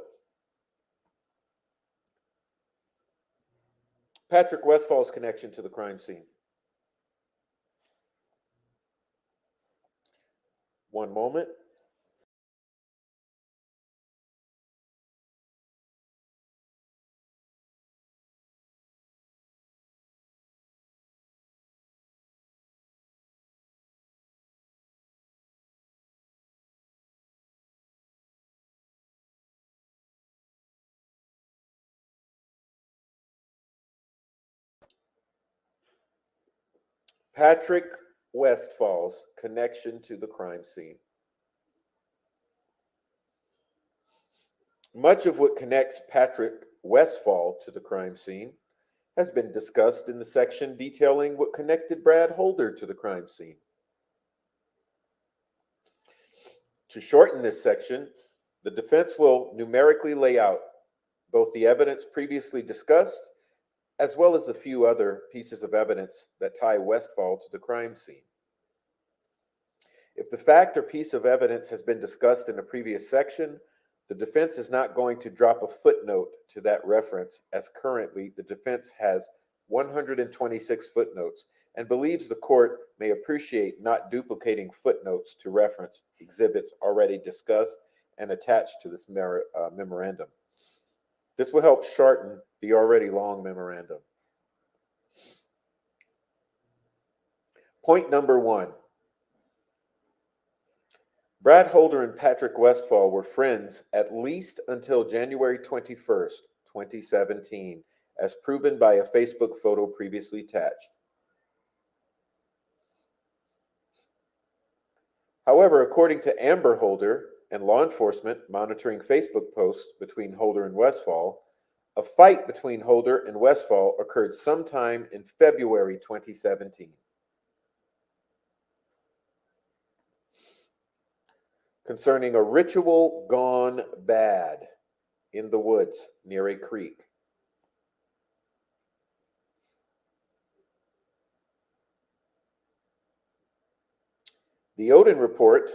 Patrick Westfall's connection to the crime scene. One moment. Patrick Westfall's connection to the crime scene. Much of what connects Patrick Westfall to the crime scene has been discussed in the section detailing what connected Brad Holder to the crime scene. To shorten this section, the defense will numerically lay out both the evidence previously discussed as well as the few other pieces of evidence that tie Westfall to the crime scene. If the fact or piece of evidence has been discussed in a previous section, the defense is not going to drop a footnote to that reference, as currently the defense has 126 footnotes and believes the court may appreciate not duplicating footnotes to reference exhibits already discussed and attached to this memorandum. This will help shorten the already long memorandum. Point number one. Brad Holder and Patrick Westfall were friends at least until January 21st, 2017, as proven by a Facebook photo previously attached. However, according to Amber Holder and law enforcement monitoring Facebook posts between Holder and Westfall, a fight between Holder and Westfall occurred sometime in February 2017. concerning a ritual gone bad in the woods near a creek. The Odin report.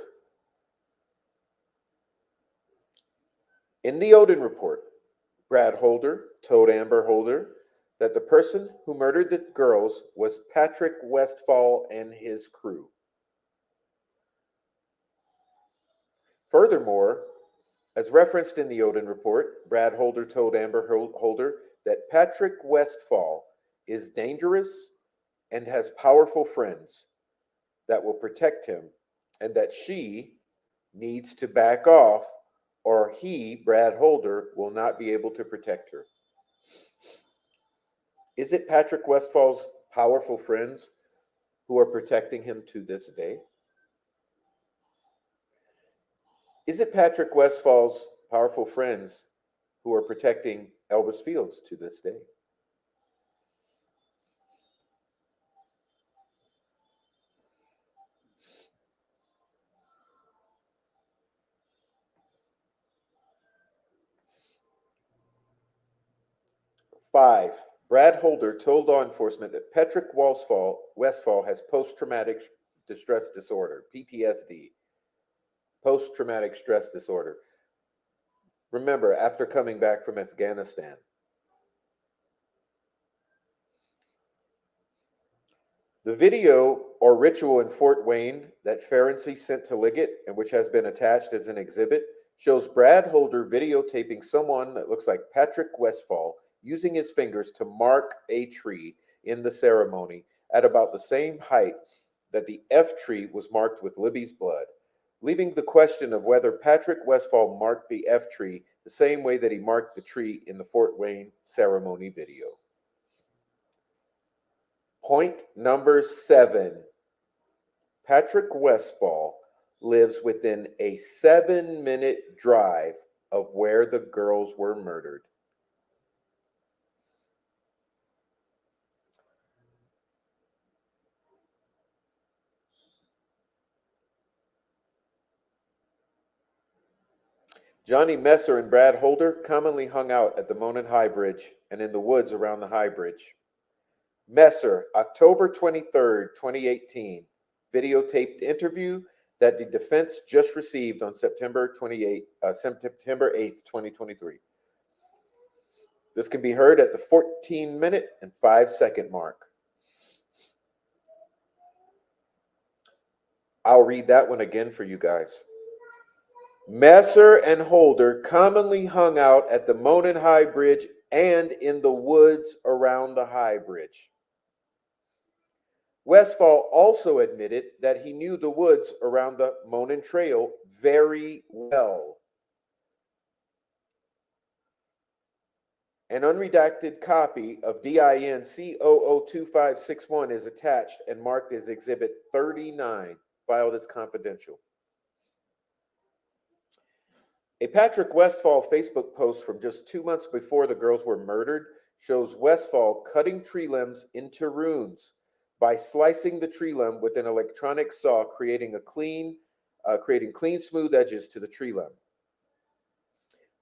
In the Odin report, Brad Holder told Amber Holder that the person who murdered the girls was Patrick Westfall and his crew. Furthermore, as referenced in the Odin report, Brad Holder told Amber Holder that Patrick Westfall is dangerous and has powerful friends that will protect him, and that she needs to back off or he, Brad Holder, will not be able to protect her. Is it Patrick Westfall's powerful friends who are protecting him to this day? Is it Patrick Westfall's powerful friends who are protecting Elvis Fields to this day? Five, Brad Holder told law enforcement that Patrick Westfall has post-traumatic distress disorder, PTSD, post-traumatic stress disorder. Remember, after coming back from Afghanistan. The video or ritual in Fort Wayne that Ferenczi sent to Liggett and which has been attached as an exhibit shows Brad Holder videotaping someone that looks like Patrick Westfall using his fingers to mark a tree in the ceremony at about the same height that the F tree was marked with Libby's blood, leaving the question of whether Patrick Westfall marked the F tree the same way that he marked the tree in the Fort Wayne ceremony video. Point number 7. Patrick Westfall lives within a 7-minute drive of where the girls were murdered. Johnny Messer and Brad Holder commonly hung out at the Monon High Bridge and in the woods around the High Bridge. Messer, October 23rd, 2018, videotaped interview that the defense just received on September 8th, 2023. This can be heard at the 14-minute and 5-second mark. I'll read that one again for you guys. Messer and Holder commonly hung out at the Monon High Bridge and in the woods around the High Bridge. Westfall also admitted that he knew the woods around the Monon Trail very well. An unredacted copy of DIN C002561 is attached and marked as Exhibit 39, filed as confidential. A Patrick Westfall Facebook post from just 2 months before the girls were murdered shows Westfall cutting tree limbs into runes by slicing the tree limb with an electronic saw, creating clean, smooth edges to the tree limb.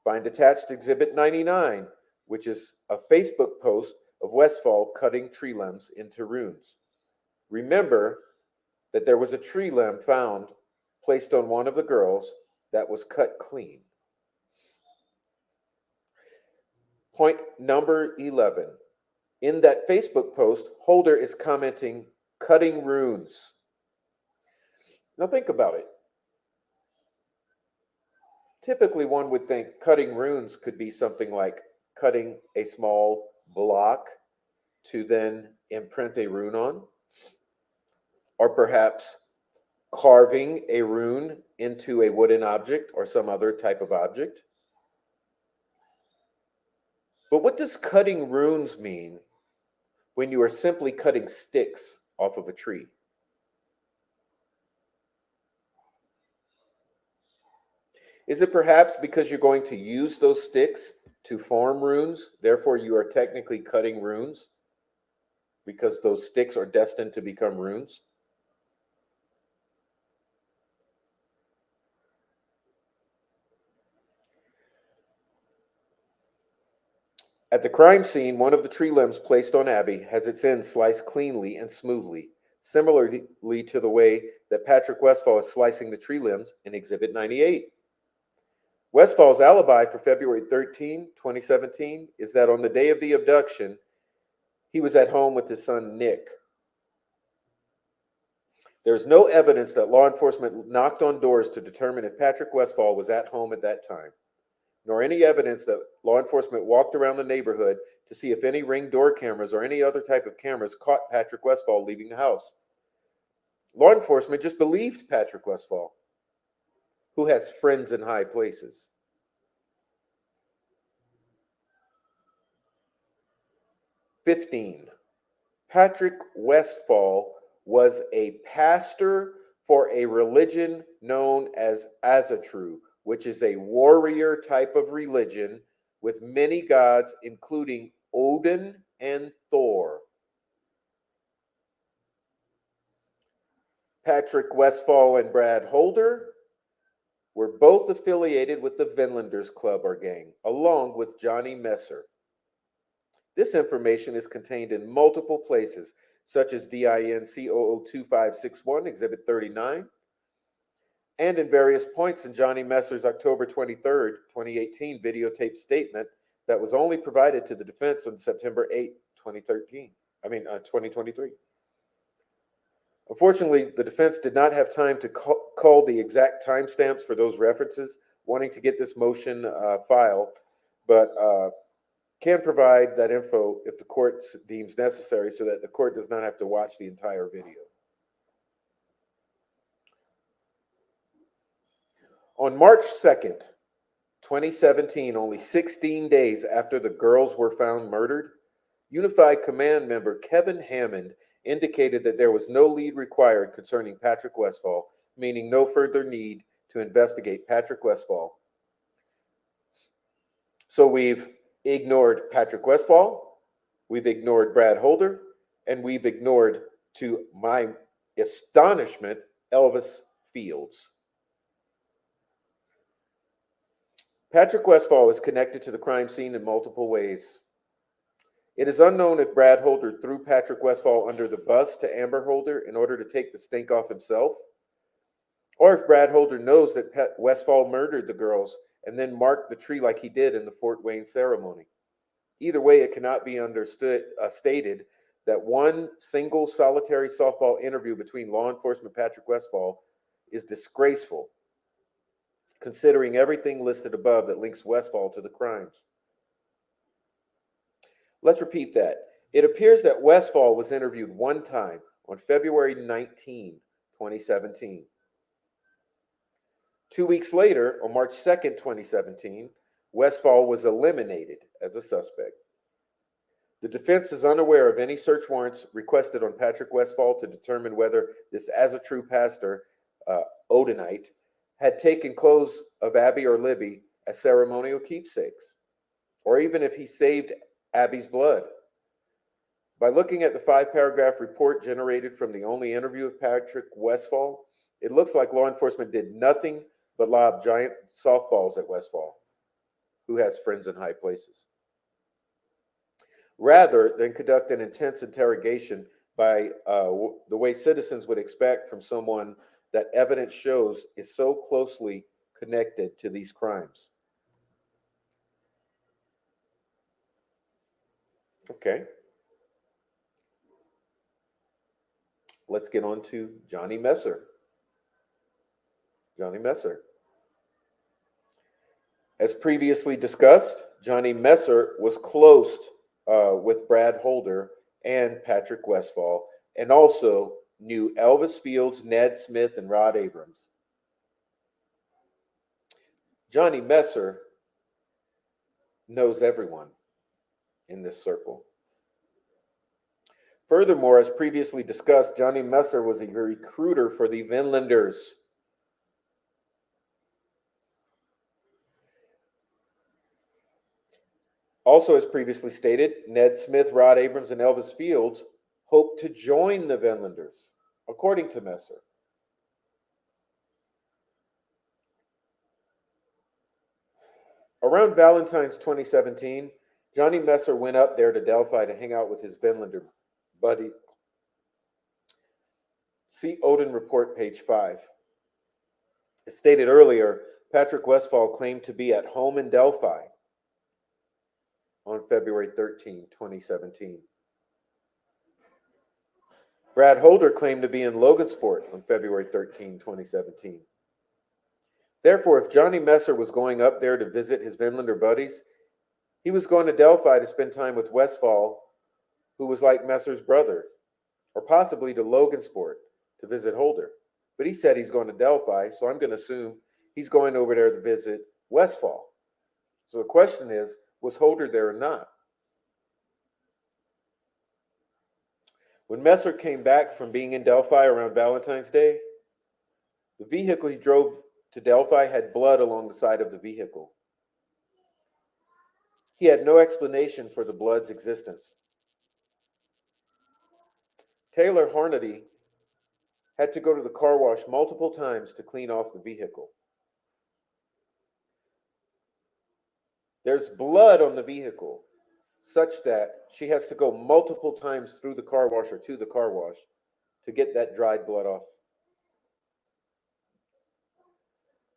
Find attached Exhibit 99, which is a Facebook post of Westfall cutting tree limbs into runes. Remember that there was a tree limb found placed on one of the girls that was cut clean. Point number 11. In that Facebook post, Holder is commenting, cutting runes. Now think about it. Typically, one would think cutting runes could be something like cutting a small block to then imprint a rune on, or perhaps carving a rune into a wooden object or some other type of object. But what does cutting runes mean when you are simply cutting sticks off of a tree? Is it perhaps because you're going to use those sticks to form runes, therefore you are technically cutting runes because those sticks are destined to become runes? At the crime scene, one of the tree limbs placed on Abby has its end sliced cleanly and smoothly, similarly to the way that Patrick Westfall is slicing the tree limbs in Exhibit 98. Westfall's alibi for February 13, 2017, is that on the day of the abduction, he was at home with his son Nick. There is no evidence that law enforcement knocked on doors to determine if Patrick Westfall was at home at that time, nor any evidence that law enforcement walked around the neighborhood to see if any Ring door cameras or any other type of cameras caught Patrick Westfall leaving the house. Law enforcement just believed Patrick Westfall, who has friends in high places. "15. Patrick Westfall was a pastor for a religion known as Azatru, which is a warrior type of religion with many gods, including Odin and Thor. Patrick Westfall and Brad Holder were both affiliated with the Vinlanders Club or gang, along with Johnny Messer. This information is contained in multiple places, such as DIN C002561, Exhibit 39, and in various points in Johnny Messer's October 23rd, 2018 videotape statement that was only provided to the defense on September 8, 2023. Unfortunately, the defense did not have time to call the exact timestamps for those references, wanting to get this motion filed, but can provide that info if the court deems necessary so that the court does not have to watch the entire video. On March 2nd, 2017, only 16 days after the girls were found murdered, Unified Command member Kevin Hammond indicated that there was no lead required concerning Patrick Westfall, meaning no further need to investigate Patrick Westfall. So we've ignored Patrick Westfall, we've ignored Brad Holder, and we've ignored, to my astonishment, Elvis Fields. Patrick Westfall is connected to the crime scene in multiple ways. It is unknown if Brad Holder threw Patrick Westfall under the bus to Amber Holder in order to take the stink off himself, or if Brad Holder knows that Westfall murdered the girls and then marked the tree like he did in the Fort Wayne ceremony. Either way, it cannot be stated that one single solitary softball interview between law enforcement and Patrick Westfall is disgraceful, considering everything listed above that links Westfall to the crimes. Let's repeat that. It appears that Westfall was interviewed one time on February 19, 2017. 2 weeks later, on March 2nd, 2017, Westfall was eliminated as a suspect. The defense is unaware of any search warrants requested on Patrick Westfall to determine whether this Azatru pastor, Odinite, had taken clothes of Abby or Libby as ceremonial keepsakes, or even if he saved Abby's blood. By looking at the 5-paragraph report generated from the only interview of Patrick Westfall, it looks like law enforcement did nothing but lob giant softballs at Westfall, who has friends in high places, rather than conduct an intense interrogation by the way citizens would expect from someone that evidence shows is so closely connected to these crimes. Okay. Let's get on to Johnny Messer. Johnny Messer. As previously discussed, Johnny Messer was close with Brad Holder and Patrick Westfall, and also knew Elvis Fields, Ned Smith, and Rod Abrams. Johnny Messer knows everyone in this circle. Furthermore, as previously discussed, Johnny Messer was a recruiter for the Vinlanders. Also, as previously stated, Ned Smith, Rod Abrams, and Elvis Fields hoped to join the Vinlanders, according to Messer. Around Valentine's 2017, Johnny Messer went up there to Delphi to hang out with his Vinlander buddy. See Odin Report, page 5. As stated earlier, Patrick Westfall claimed to be at home in Delphi on February 13, 2017. Brad Holder claimed to be in Logansport on February 13, 2017. Therefore, if Johnny Messer was going up there to visit his Vinlander buddies, he was going to Delphi to spend time with Westfall, who was like Messer's brother, or possibly to Logansport to visit Holder. But he said he's going to Delphi, so I'm going to assume he's going over there to visit Westfall. So the question is, was Holder there or not? When Messer came back from being in Delphi around Valentine's Day, the vehicle he drove to Delphi had blood along the side of the vehicle. He had no explanation for the blood's existence. Taylor Hornady had to go to the car wash multiple times to clean off the vehicle. There's blood on the vehicle such that she has to go multiple times through the car wash or to the car wash to get that dried blood off.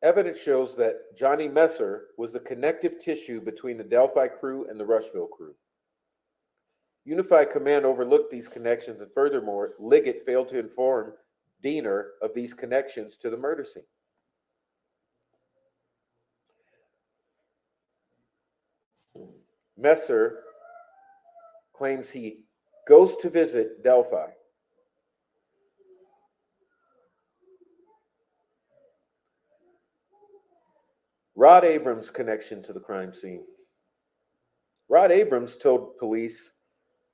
Evidence shows that Johnny Messer was the connective tissue between the Delphi crew and the Rushville crew. Unified Command overlooked these connections, and furthermore, Liggett failed to inform Diener of these connections to the murder scene. Messer claims he goes to visit Delphi. Rod Abrams' connection to the crime scene. Rod Abrams told police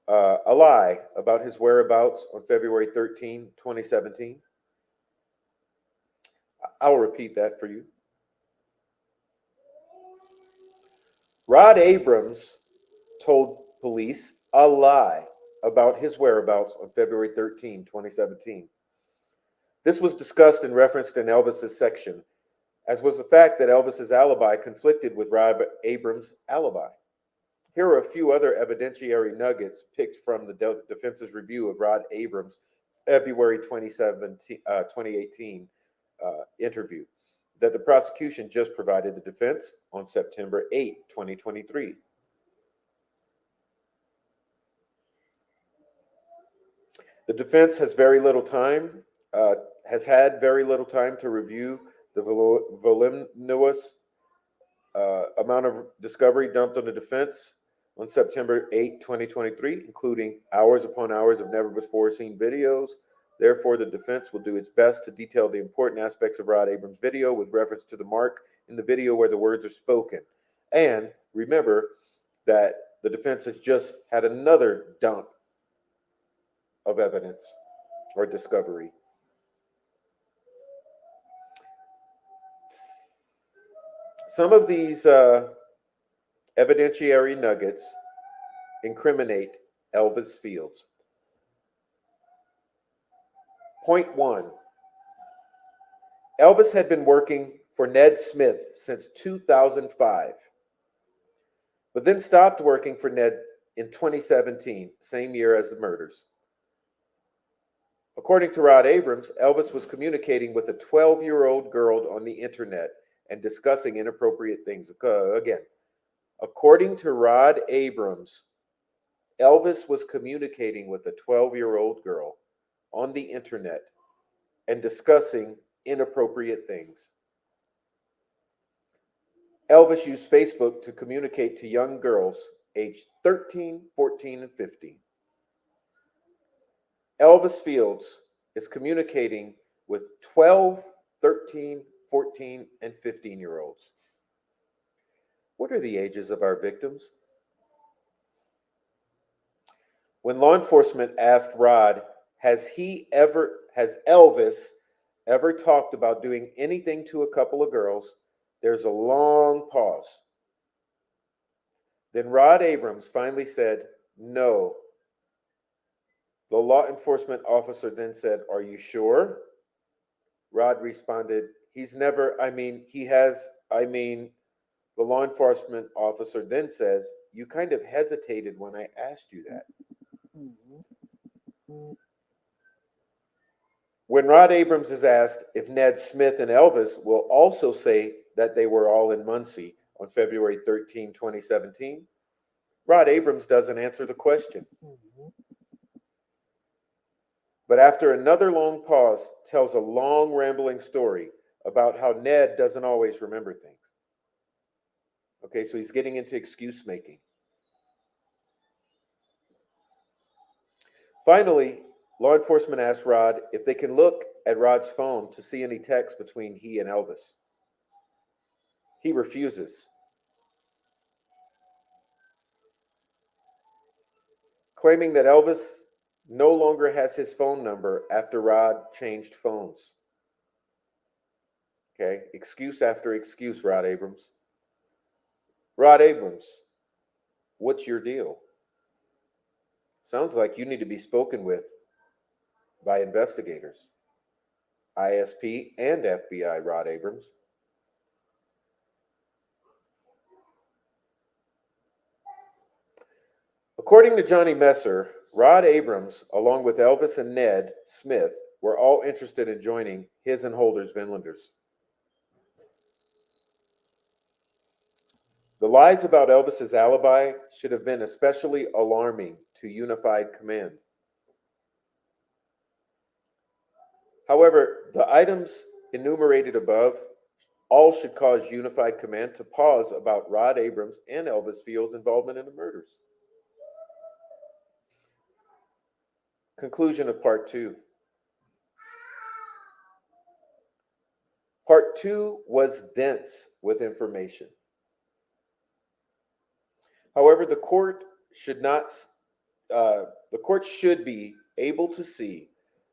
a lie about his whereabouts on February 13, 2017. I'll repeat that for you. Rod Abrams told police a lie about his whereabouts on February 13, 2017. This was discussed and referenced in Elvis's section, as was the fact that Elvis's alibi conflicted with Rod Abrams' alibi. Here are a few other evidentiary nuggets picked from the defense's review of Rod Abrams' February 2018 interview that the prosecution just provided the defense on September 8, 2023. The defense has very little time, has had very little time to review the voluminous amount of discovery dumped on the defense on September 8, 2023, including hours upon hours of never-before-seen videos. Therefore, the defense will do its best to detail the important aspects of Rod Abrams' video with reference to the mark in the video where the words are spoken. And remember that the defense has just had another dump of evidence or discovery. Some of these evidentiary nuggets incriminate Elvis Fields. Point 1. Elvis had been working for Ned Smith since 2005, but then stopped working for Ned in 2017, same year as the murders. According to Rod Abrams, Elvis was communicating with a 12-year-old girl on the internet and discussing inappropriate things. Again, according to Rod Abrams, Elvis was communicating with a 12-year-old girl on the internet and discussing inappropriate things. Elvis used Facebook to communicate to young girls aged 13, 14, and 15. Elvis Fields is communicating with 12, 13, 14, and 15-year-olds. What are the ages of our victims? When law enforcement asked Rod, has Elvis ever talked about doing anything to a couple of girls, there's a long pause. Then Rod Abrams finally said, no. The law enforcement officer then said, are you sure? Rod responded, he has, The law enforcement officer then says, "You kind of hesitated when I asked you that." When Rod Abrams is asked if Ned Smith and Elvis will also say that they were all in Muncie on February 13, 2017, Rod Abrams doesn't answer the question. But after another long pause, tells a long rambling story about how Ned doesn't always remember things. Okay, so he's getting into excuse making. Finally, law enforcement asks Rod if they can look at Rod's phone to see any text between he and Elvis. He refuses, claiming that Elvis no longer has his phone number after Rod changed phones. Okay, excuse after excuse, Rod Abrams. Rod Abrams, what's your deal? Sounds like you need to be spoken with by investigators, ISP and FBI, Rod Abrams. According to Johnny Messer, Rod Abrams, along with Elvis and Ned Smith, were all interested in joining his and Holder's Vinlanders. The lies about Elvis's alibi should have been especially alarming to Unified Command. However, the items enumerated above all should cause Unified Command to pause about Rod Abrams and Elvis Fields' involvement in the murders. Conclusion of Part 2. Part 2 was dense with information. However, the court should be able to see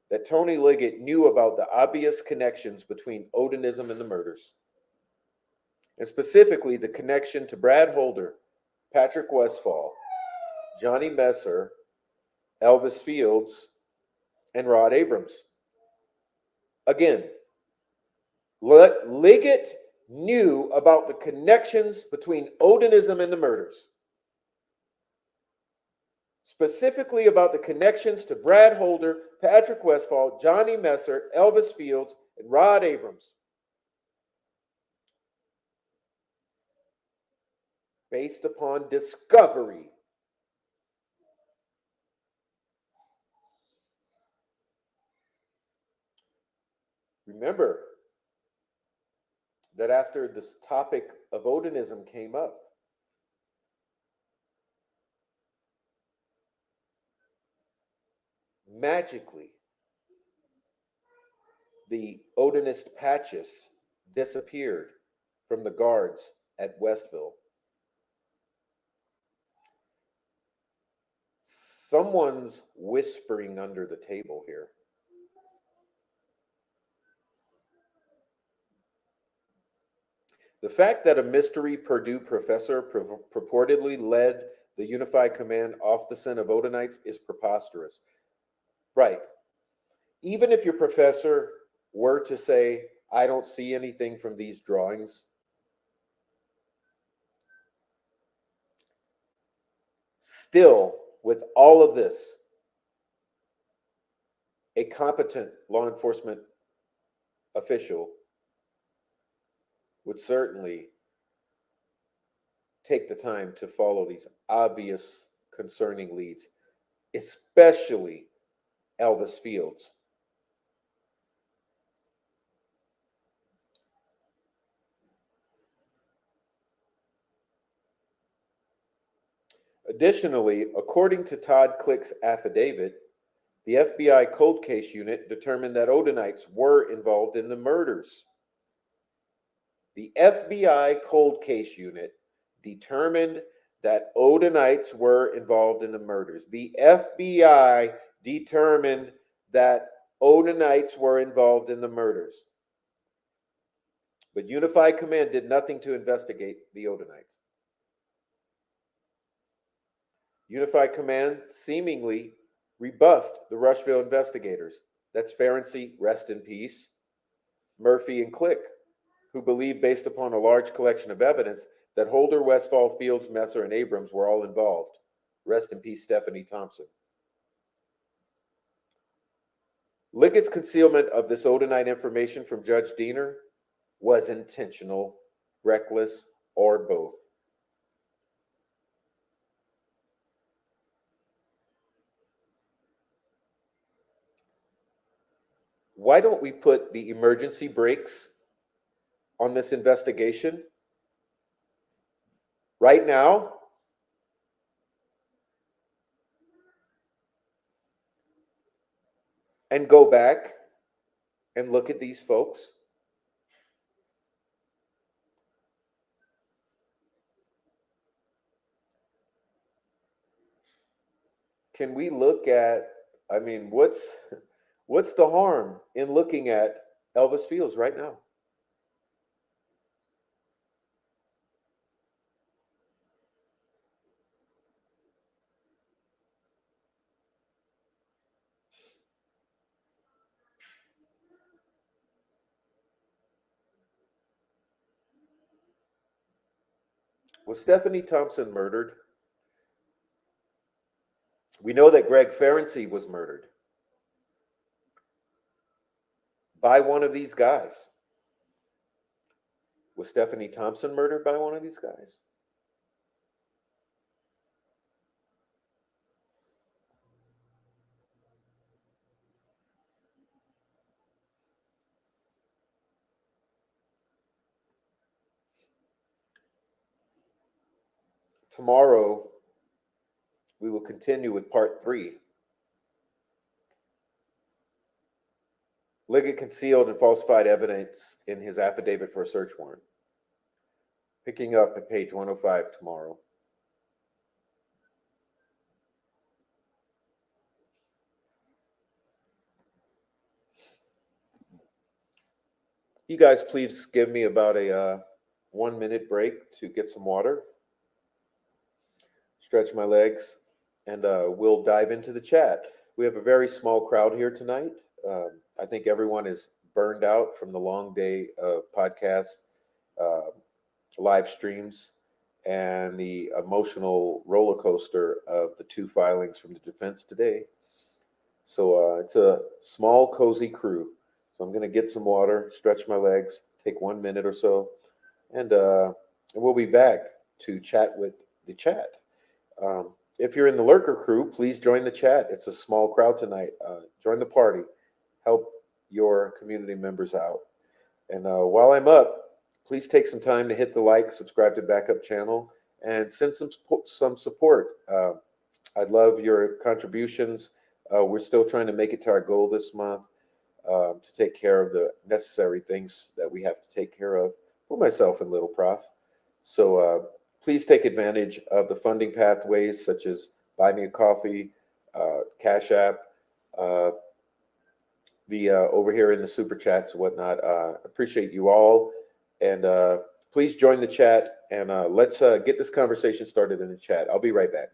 that Tony Liggett knew about the obvious connections between Odinism and the murders, and specifically the connection to Brad Holder, Patrick Westfall, Johnny Messer, Elvis Fields, and Rod Abrams. Again, Liggett knew about the connections between Odinism and the murders, specifically about the connections to Brad Holder, Patrick Westfall, Johnny Messer, Elvis Fields, and Rod Abrams, based upon discovery. Remember that after this topic of Odinism came up, magically, the Odinist patches disappeared from the guards at Westville. Someone's whispering under the table here. The fact that a mystery Purdue professor purportedly led the Unified Command off the scent of Odinites is preposterous. Right. Even if your professor were to say, "I don't see anything from these drawings," still, with all of this, a competent law enforcement official would certainly take the time to follow these obvious concerning leads, especially Elvis Fields. Additionally, according to Todd Click's affidavit, the FBI Cold Case Unit determined that Odinites were involved in the murders. The FBI Cold Case Unit determined that Odinites were involved in the murders. The FBI determined that Odinites were involved in the murders. But Unified Command did nothing to investigate the Odinites. Unified Command seemingly rebuffed the Rushville investigators. That's Ferenczi, rest in peace, Murphy, and Click. who believed, based upon a large collection of evidence, that Holder, Westfall, Fields, Messer, and Abrams were all involved. Rest in peace, Stephanie Thompson. Liggett's concealment of this Odinite information from Judge Diener was intentional, reckless, or both. Why don't we put the emergency brakes on this investigation right now? And go back and look at these folks? Can we look at, I mean, what's the harm in looking at Elvis Fields right now? Was Stephanie Thompson murdered? We know that Greg Ferenczi was murdered by one of these guys. Was Stephanie Thompson murdered by one of these guys? Tomorrow, we will continue with part 3. Liggett concealed and falsified evidence in his affidavit for a search warrant. Picking up at page 105 tomorrow. You guys please give me about a 1-minute break to get some water, stretch my legs, and we'll dive into the chat. We have a very small crowd here tonight. I think everyone is burned out from the long day of podcast, live streams, and the emotional roller coaster of the 2 filings from the defense today. So it's a small, cozy crew. So I'm going to get some water, stretch my legs, take 1 minute or so, and we'll be back to chat with the chat. If you're in the lurker crew, please join the chat. It's a small crowd tonight. Join the party. Help your community members out. And while I'm up, please take some time to hit the like, subscribe to backup channel, and send some support. I'd love your contributions. We're still trying to make it to our goal this month, to take care of the necessary things that we have to take care of for myself and Little Prof. So please take advantage of the funding pathways such as Buy Me a Coffee, Cash App, the over here in the super chats and whatnot. Appreciate you all, and please join the chat, and let's get this conversation started in the chat. I'll be right back.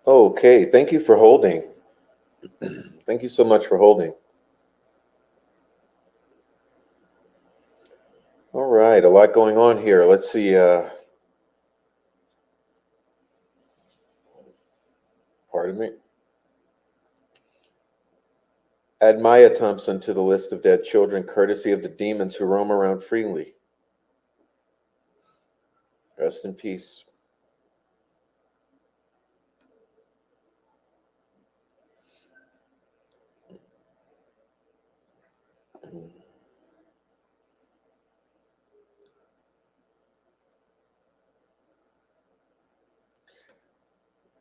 Okay, thank you for holding. Thank you so much for holding. All right, a lot going on here. Let's see. Pardon me. Add Maya Thompson to the list of dead children, courtesy of the demons who roam around freely. Rest in peace.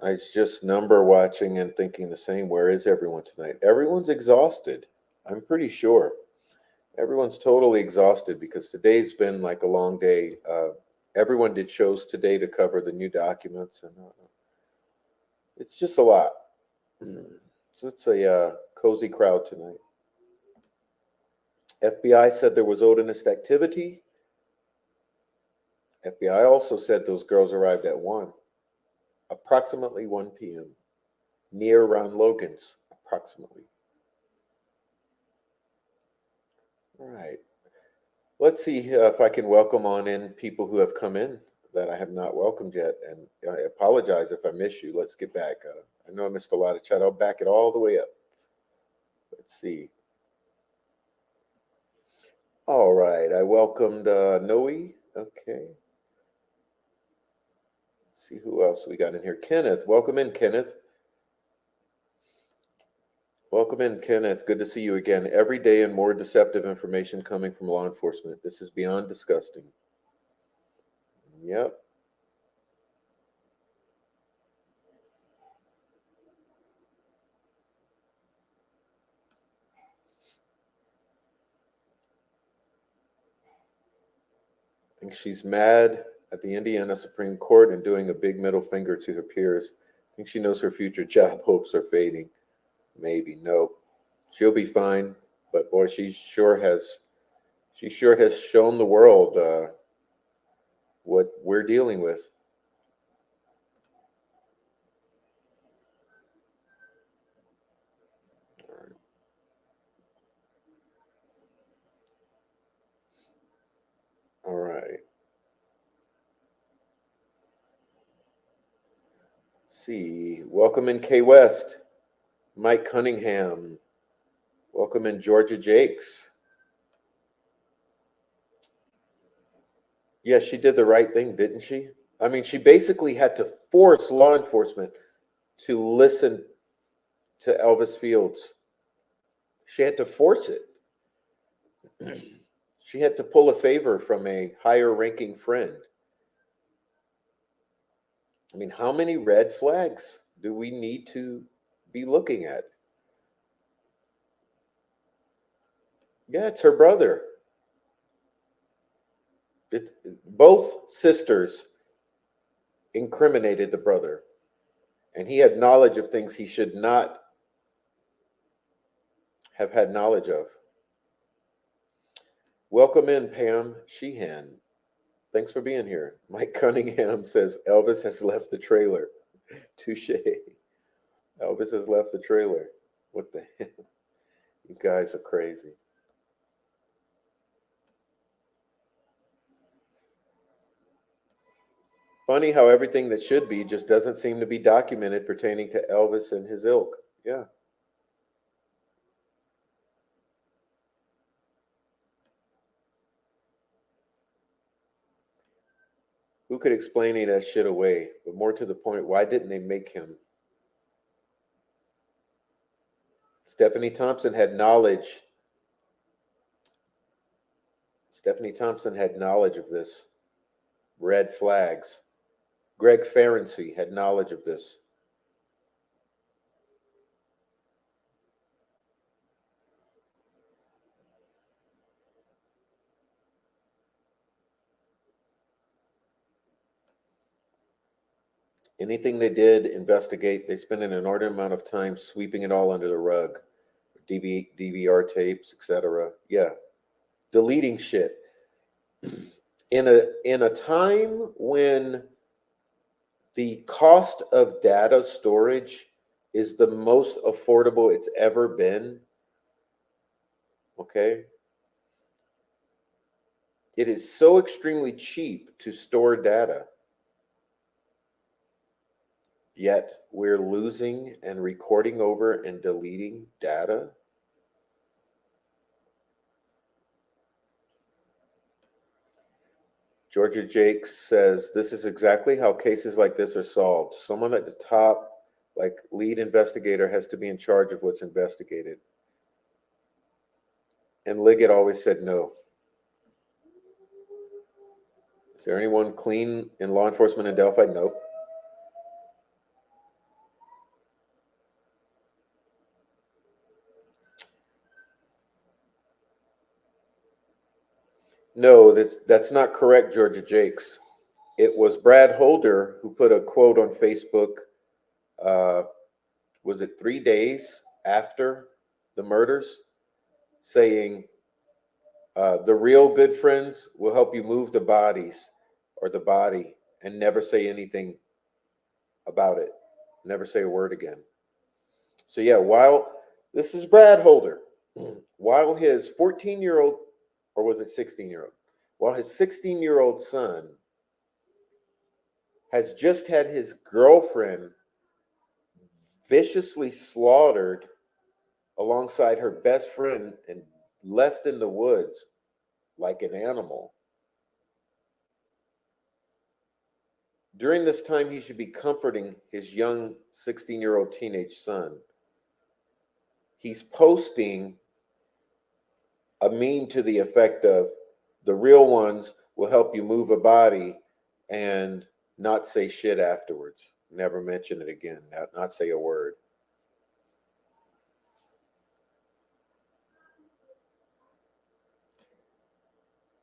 I was just number watching and thinking the same. Where is everyone tonight? Everyone's exhausted. I'm pretty sure. Everyone's totally exhausted because today's been like a long day. Everyone did shows today to cover the new documents, and it's just a lot. So it's a cozy crowd tonight. FBI said there was Odinist activity. FBI also said those girls arrived at 1, approximately 1 p.m., near Ron Logan's, approximately. All right. Let's see if I can welcome on in people who have come in that I have not welcomed yet. And I apologize if I miss you. Let's get back. I know I missed a lot of chat. I'll back it all the way up. Let's see. All right. I welcomed Noe. Okay. Let's see who else we got in here. Kenneth. Welcome in, Kenneth. Welcome in, Kenneth. Good to see you again. Every day and more deceptive information coming from law enforcement. This is beyond disgusting. Yep. I think she's mad at the Indiana Supreme Court and doing a big middle finger to her peers. I think she knows her future job hopes are fading. Maybe. No. She'll be fine. But boy, she sure has shown the world what we're dealing with. All right. Let's see. Welcome in K West. Mike Cunningham. Welcome in Georgia Jakes. Yeah, she did the right thing, didn't she? I mean, she basically had to force law enforcement to listen to Elvis Fields. She had to force it. She had to pull a favor from a higher ranking friend. I mean, how many red flags do we need to be looking at? Yeah, it's her brother. Both sisters incriminated the brother, and he had knowledge of things he should not have had knowledge of. Welcome in, Pam Sheehan. Thanks for being here. Mike Cunningham says Elvis has left the trailer. Touche. Elvis has left the trailer. What the hell? You guys are crazy. Funny how everything that should be just doesn't seem to be documented pertaining to Elvis and his ilk. Yeah. Who could explain any of that shit away? But more to the point, why didn't they make him? Stephanie Thompson had knowledge. Stephanie Thompson had knowledge of this. Red flags. Greg Ferenczi had knowledge of this. Anything they did investigate, they spent an inordinate amount of time sweeping it all under the rug. DVR tapes, etc. Yeah. Deleting shit. In a time when The cost of data storage is the most affordable it's ever been. Okay. It is so extremely cheap to store data, yet we're losing and recording over and deleting data. Georgia Jakes says, this is exactly how cases like this are solved. Someone at the top, like lead investigator, has to be in charge of what's investigated. And Liggett always said no. Is there anyone clean in law enforcement in Delphi? Nope. No, that's not correct, Georgia Jakes. It was Brad Holder who put a quote on Facebook. Was it 3 days after the murders, saying, the real good friends will help you move the bodies or the body and never say anything about it. Never say a word again. So, yeah, while this is Brad Holder, while his 14-year-old, or was it 16-year-old? While his 16-year-old son has just had his girlfriend viciously slaughtered alongside her best friend and left in the woods like an animal. During this time, he should be comforting his young 16-year-old teenage son. He's posting a meme to the effect of, the real ones will help you move a body and not say shit afterwards. Never mention it again, not say a word.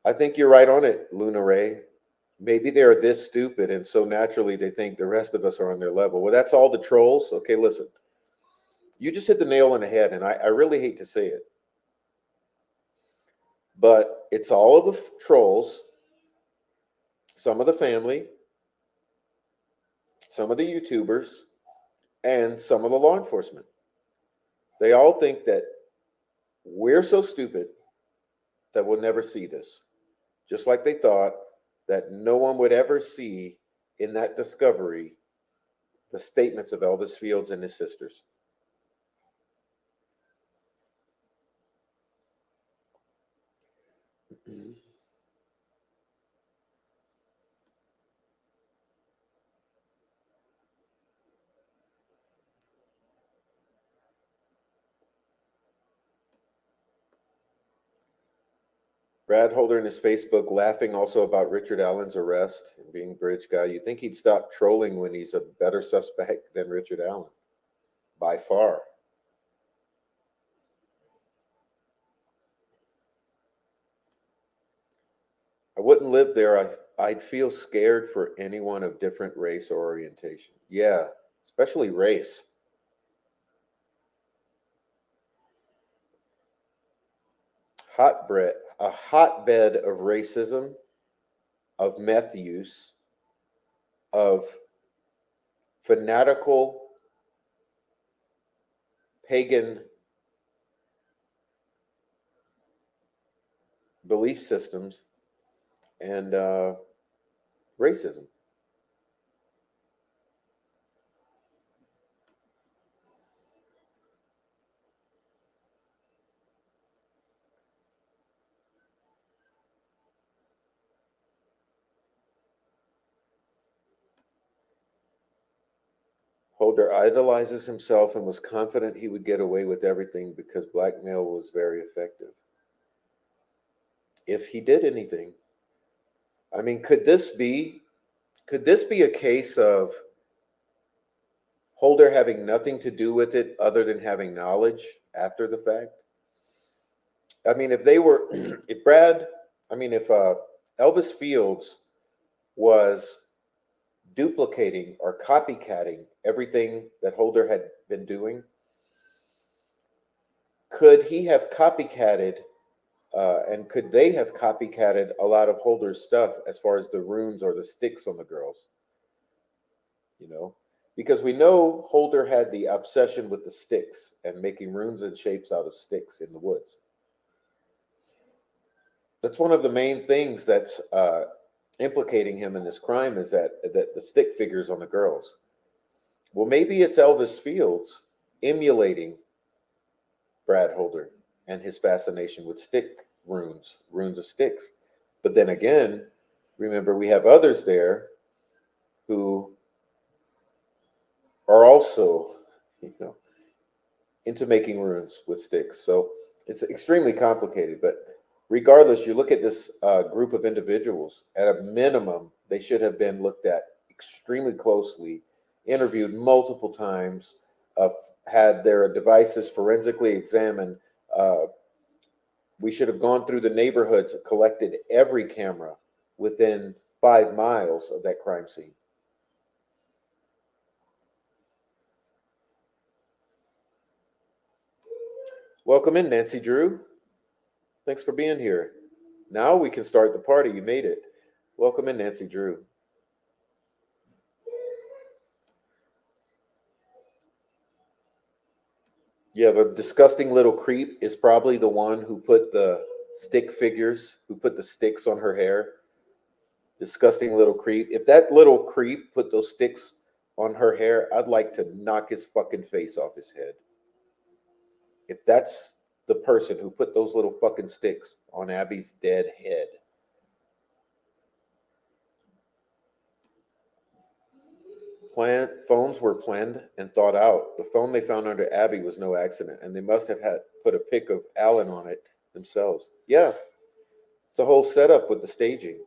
I think you're right on it, Luna Ray. Maybe they're this stupid, and so naturally they think the rest of us are on their level. Well, that's all the trolls. Okay, listen. You just hit the nail on the head, and I really hate to say it. But it's all of the trolls, some of the family, some of the YouTubers, and some of the law enforcement. They all think that we're so stupid that we'll never see this. Just like they thought that no one would ever see in that discovery the statements of Elvis Fields and his sisters. Brad Holder in his Facebook laughing also about Richard Allen's arrest and being bridge guy. You'd think he'd stop trolling when he's a better suspect than Richard Allen, by far. I wouldn't live there. I'd feel scared for anyone of different race or orientation. Yeah, especially race. A hotbed of racism, of meth use, of fanatical pagan belief systems, and racism. Holder idolizes himself and was confident he would get away with everything because blackmail was very effective. If he did anything, I mean, could this be a case of Holder having nothing to do with it other than having knowledge after the fact? I mean, if they were, if Brad, I mean, if Elvis Fields was duplicating or copycatting everything that Holder had been doing, could he have copycatted and could they have copycatted a lot of Holder's stuff as far as the runes or the sticks on the girls? you know, because we know Holder had the obsession with the sticks and making runes and shapes out of sticks in the woods. That's one of the main things that's implicating him in this crime is that the stick figures on the girls. Well, maybe it's Elvis Fields emulating Brad Holder and his fascination with stick runes, runes of sticks. But then again, remember we have others there who are also, you know, into making runes with sticks. So it's extremely complicated. But regardless, you look at this group of individuals, at a minimum, they should have been looked at extremely closely, interviewed multiple times, had their devices forensically examined. Uh, we should have gone through the neighborhoods, collected every camera within 5 miles of that crime scene. Welcome in, Nancy Drew. Thanks for being here. Now we can start the party. You made it. Welcome in, Nancy Drew. Yeah, the disgusting little creep is probably the one who put the stick figures, who put the sticks on her hair. Disgusting little creep. If that little creep put those sticks on her hair, I'd like to knock his fucking face off his head. If that's the person who put those little fucking sticks on Abby's dead head. Phones were planned and thought out. The phone they found under Abby was no accident, and they must have had put a pic of Alan on it themselves. Yeah, it's a whole setup with the staging.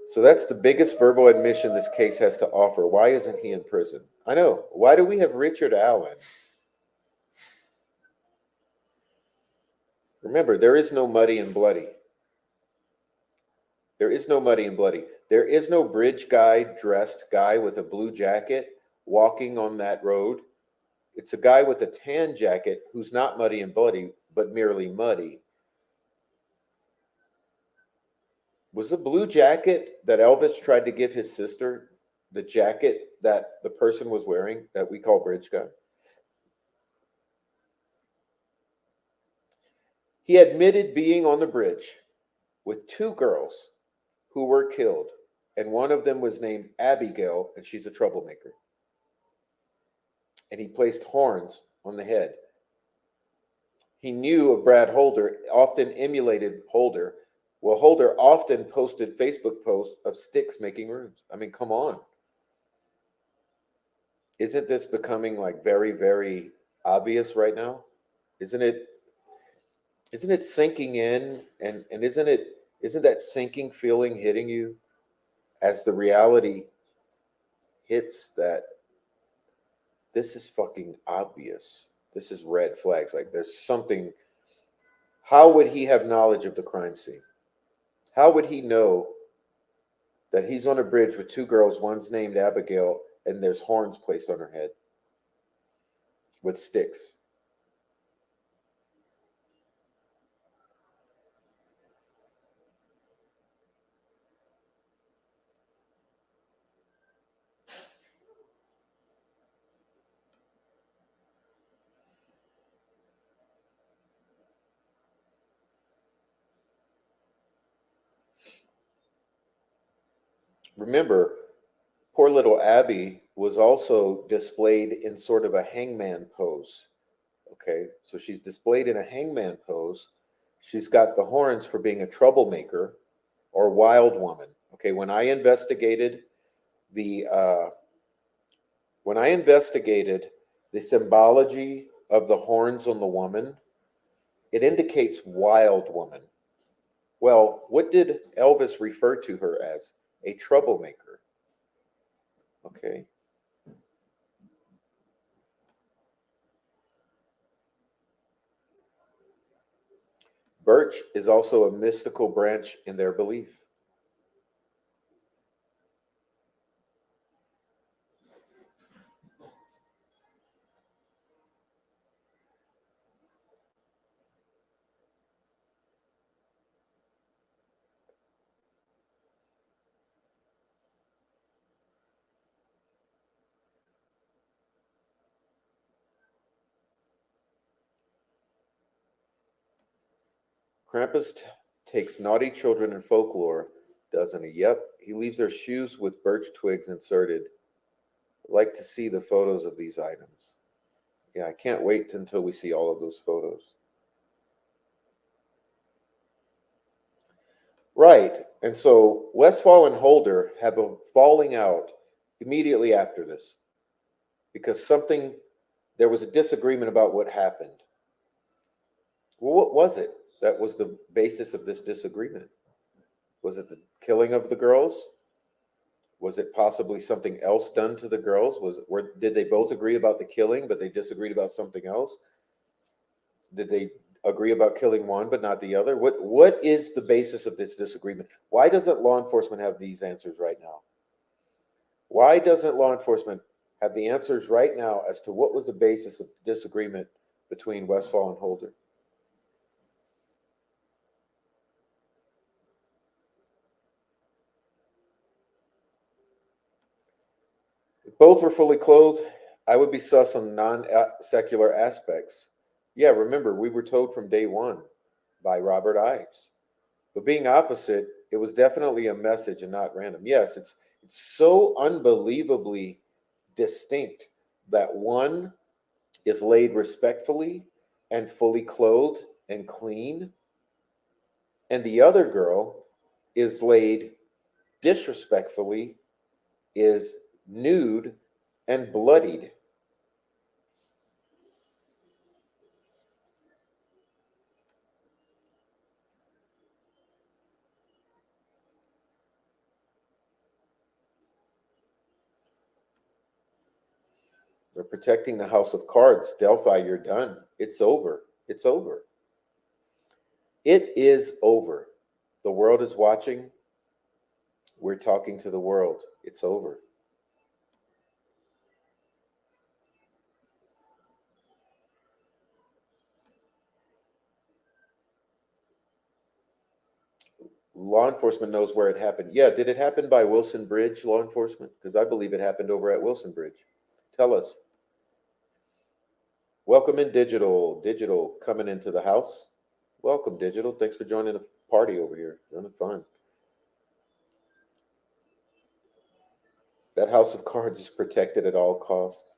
So that's the biggest verbal admission this case has to offer. Why isn't he in prison? I know. Why do we have Richard Allen? Remember, there is no muddy and bloody. There is no muddy and bloody. There is no bridge guy dressed guy with a blue jacket walking on that road. It's a guy with a tan jacket who's not muddy and bloody, but merely muddy. Was the blue jacket that Elvis tried to give his sister the jacket that the person was wearing that we call bridge guy? He admitted being on the bridge with two girls who were killed, and one of them was named Abigail, and she's a troublemaker. And he placed horns on the head. He knew of Brad Holder, often emulated Holder. Well, Holder often posted Facebook posts of sticks making runes. I mean, come on. Isn't this becoming like very, very obvious right now? Isn't it? Isn't it sinking in? And isn't that sinking feeling hitting you as the reality hits that this is fucking obvious? This is red flags. Like there's something. How would he have knowledge of the crime scene? How would he know that he's on a bridge with two girls, one's named Abigail, and there's horns placed on her head with sticks? Remember, poor little Abby was also displayed in sort of a hangman pose. Okay, so she's displayed in a hangman pose. She's got the horns for being a troublemaker or wild woman. Okay, the when I investigated the symbology of the horns on the woman, it indicates wild woman. Well, what did Elvis refer to her as? A troublemaker. Okay. Birch is also a mystical branch in their belief. Krampus takes naughty children in folklore, doesn't he? Yep, he leaves their shoes with birch twigs inserted. I'd like to see the photos of these items. Yeah, I can't wait until we see all of those photos. Right. And so Westfall and Holder have a falling out immediately after this because there was a disagreement about what happened. Well, what was it that was the basis of this disagreement? Was it the killing of the girls? Was it possibly something else done to the girls? Did they both agree about the killing, but they disagreed about something else? Did they agree about killing one but not the other? What is the basis of this disagreement? Why doesn't law enforcement have these answers right now? Why doesn't law enforcement have the answers right now as to what was the basis of disagreement between Westfall and Holder? If both were fully clothed, I would be sus on non-secular aspects. Yeah, remember, we were told from day one by Robert Ives. But being opposite, it was definitely a message and not random. Yes, it's so unbelievably distinct that one is laid respectfully and fully clothed and clean, and the other girl is laid disrespectfully, is nude and bloodied. They're protecting the house of cards. Delphi, you're done. It's over. It's over. It is over. The world is watching. We're talking to the world. It's over. Law enforcement knows where it happened. Yeah, did it happen by Wilson Bridge, law enforcement? Because I believe it happened over at Wilson Bridge. Tell us. Welcome in Digital. Digital coming into the house. Welcome, Digital. Thanks for joining the party over here. Having fun. That house of cards is protected at all costs.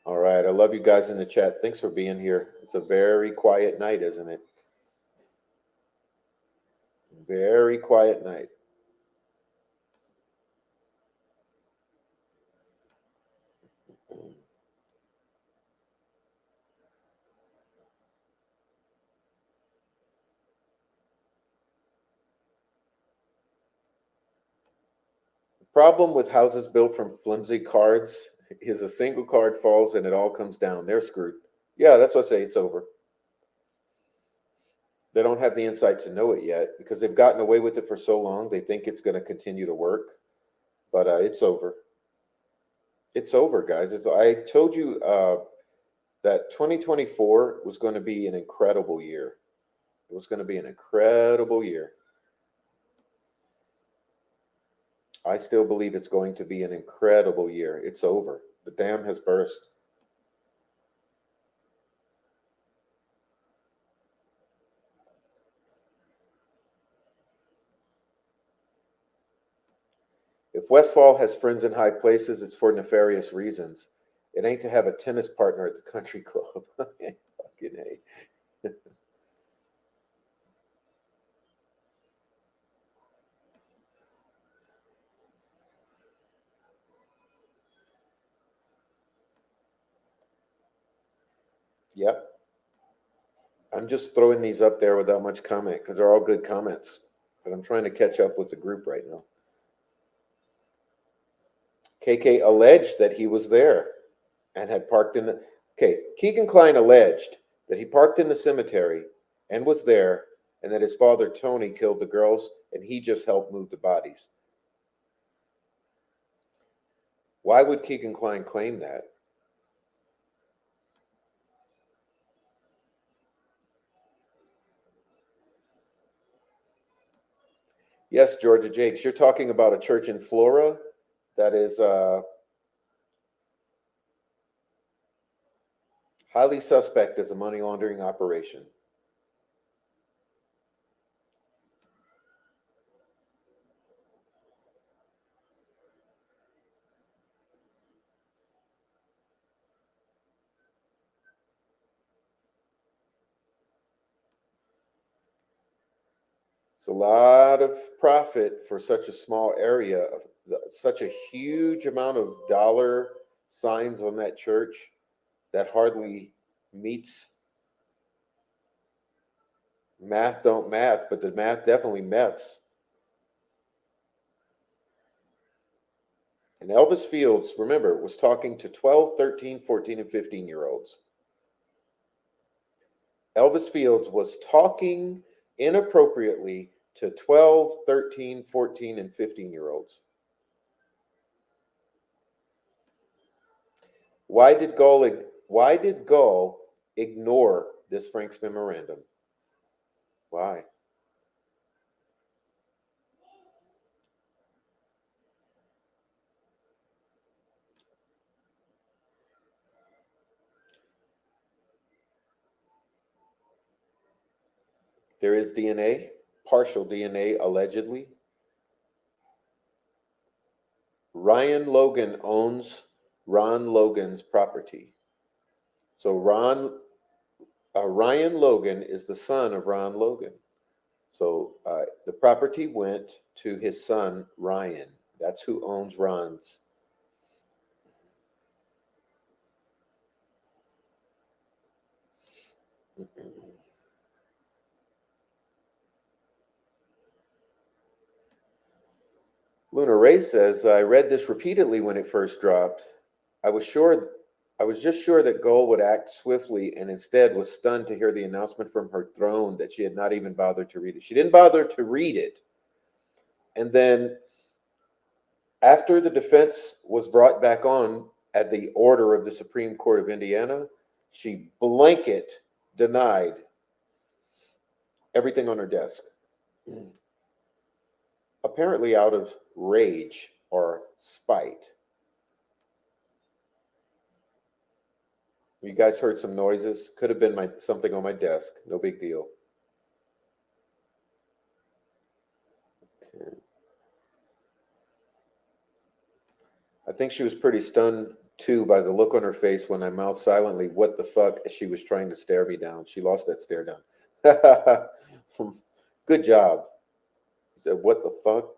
All right. I love you guys in the chat. Thanks for being here. It's a very quiet night, isn't it? Very quiet night. Problem with houses built from flimsy cards is a single card falls and it all comes down. They're screwed. Yeah, that's what I say. It's over. They don't have the insight to know it yet because they've gotten away with it for so long. They think it's going to continue to work, but it's over. It's over, guys. I told you that 2024 was going to be an incredible year. It was going to be an incredible year. I still believe it's going to be an incredible year. It's over. The dam has burst. If Westfall has friends in high places, it's for nefarious reasons. It ain't to have a tennis partner at the country club. Fucking A. Yep. I'm just throwing these up there without much comment because they're all good comments. But I'm trying to catch up with the group right now. KK alleged that he was there and had parked in the. Okay, Keegan Klein alleged that he parked in the cemetery and was there, and that his father Tony killed the girls and he just helped move the bodies. Why would Keegan Klein claim that? Yes, Georgia Jakes, you're talking about a church in Florida that is highly suspect as a money laundering operation. It's a lot of profit for such a small area, such a huge amount of dollar signs on that church that hardly meets math. Don't math, but the math definitely meths. And Elvis Fields, remember, was talking to 12, 13, 14, and 15-year-olds. Elvis Fields was talking inappropriately to 12, 13, 14, and 15-year-olds. Why did Gull ignore this Frank's memorandum? Why? There is DNA, partial DNA, allegedly. Ryan Logan owns Ron Logan's property. So Ryan Logan is the son of Ron Logan. So the property went to his son, Ryan. That's who owns Ron's. Luna Ray says, I read this repeatedly when it first dropped. I was just sure that Gull would act swiftly, and instead was stunned to hear the announcement from her throne that she had not even bothered to read it. She didn't bother to read it. And then after the defense was brought back on at the order of the Supreme Court of Indiana, she blanket denied everything on her desk. Apparently out of rage or spite. You guys heard some noises? Could have been something on my desk. No big deal. Okay. I think she was pretty stunned too by the look on her face when I mouthed silently, "What the fuck?" as she was trying to stare me down. She lost that stare down. Good job. He said, "What the fuck?"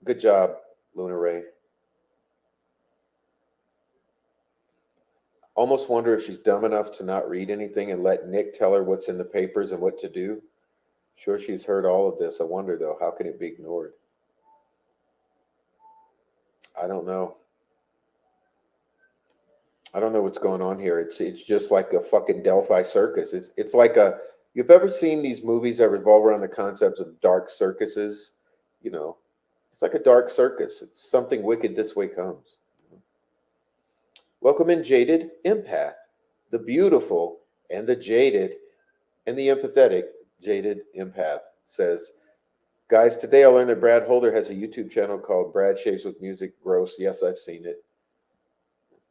Good job, Luna Ray. Almost wonder if she's dumb enough to not read anything and let Nick tell her what's in the papers and what to do. Sure, she's heard all of this. I wonder, though, how can it be ignored? I don't know. I don't know what's going on here. It's just like a fucking Delphi circus. It's like a, you've ever seen these movies that revolve around the concepts of dark circuses? You know, it's like a dark circus. It's something wicked this way comes. Welcome in, Jaded Empath, the beautiful and the jaded and the empathetic Jaded Empath says, guys, today I learned that Brad Holder has a YouTube channel called Brad Shaves with Music. Gross. Yes, I've seen it.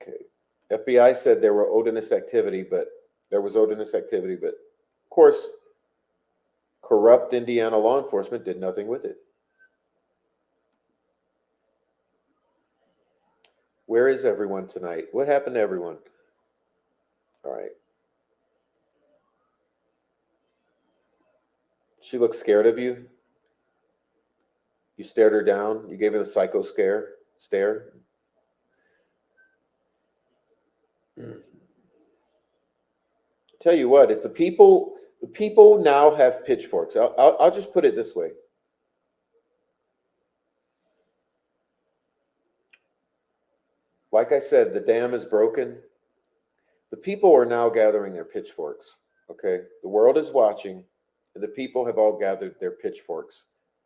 Okay. FBI said there was odorous activity, but of course, corrupt Indiana law enforcement did nothing with it. Where is everyone tonight? What happened to everyone? All right. She looked scared of you. You stared her down. You gave her the psycho stare. Tell you what, if the people now have pitchforks. I'll just put it this way. Like I said, the dam is broken. The people are now gathering their pitchforks. Okay, the world is watching, and the people have all gathered their pitchforks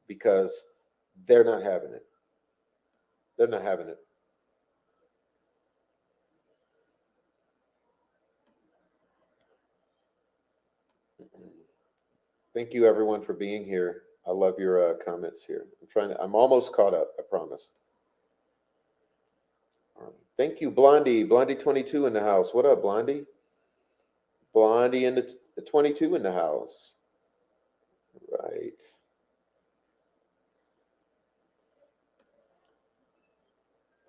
because they're not having it. They're not having it. Thank you, everyone, for being here. I love your comments here. I'm almost caught up, I promise. All right. Thank you, Blondie. Blondie 22 in the house. What up, Blondie? Blondie in the 22 in the house. Right.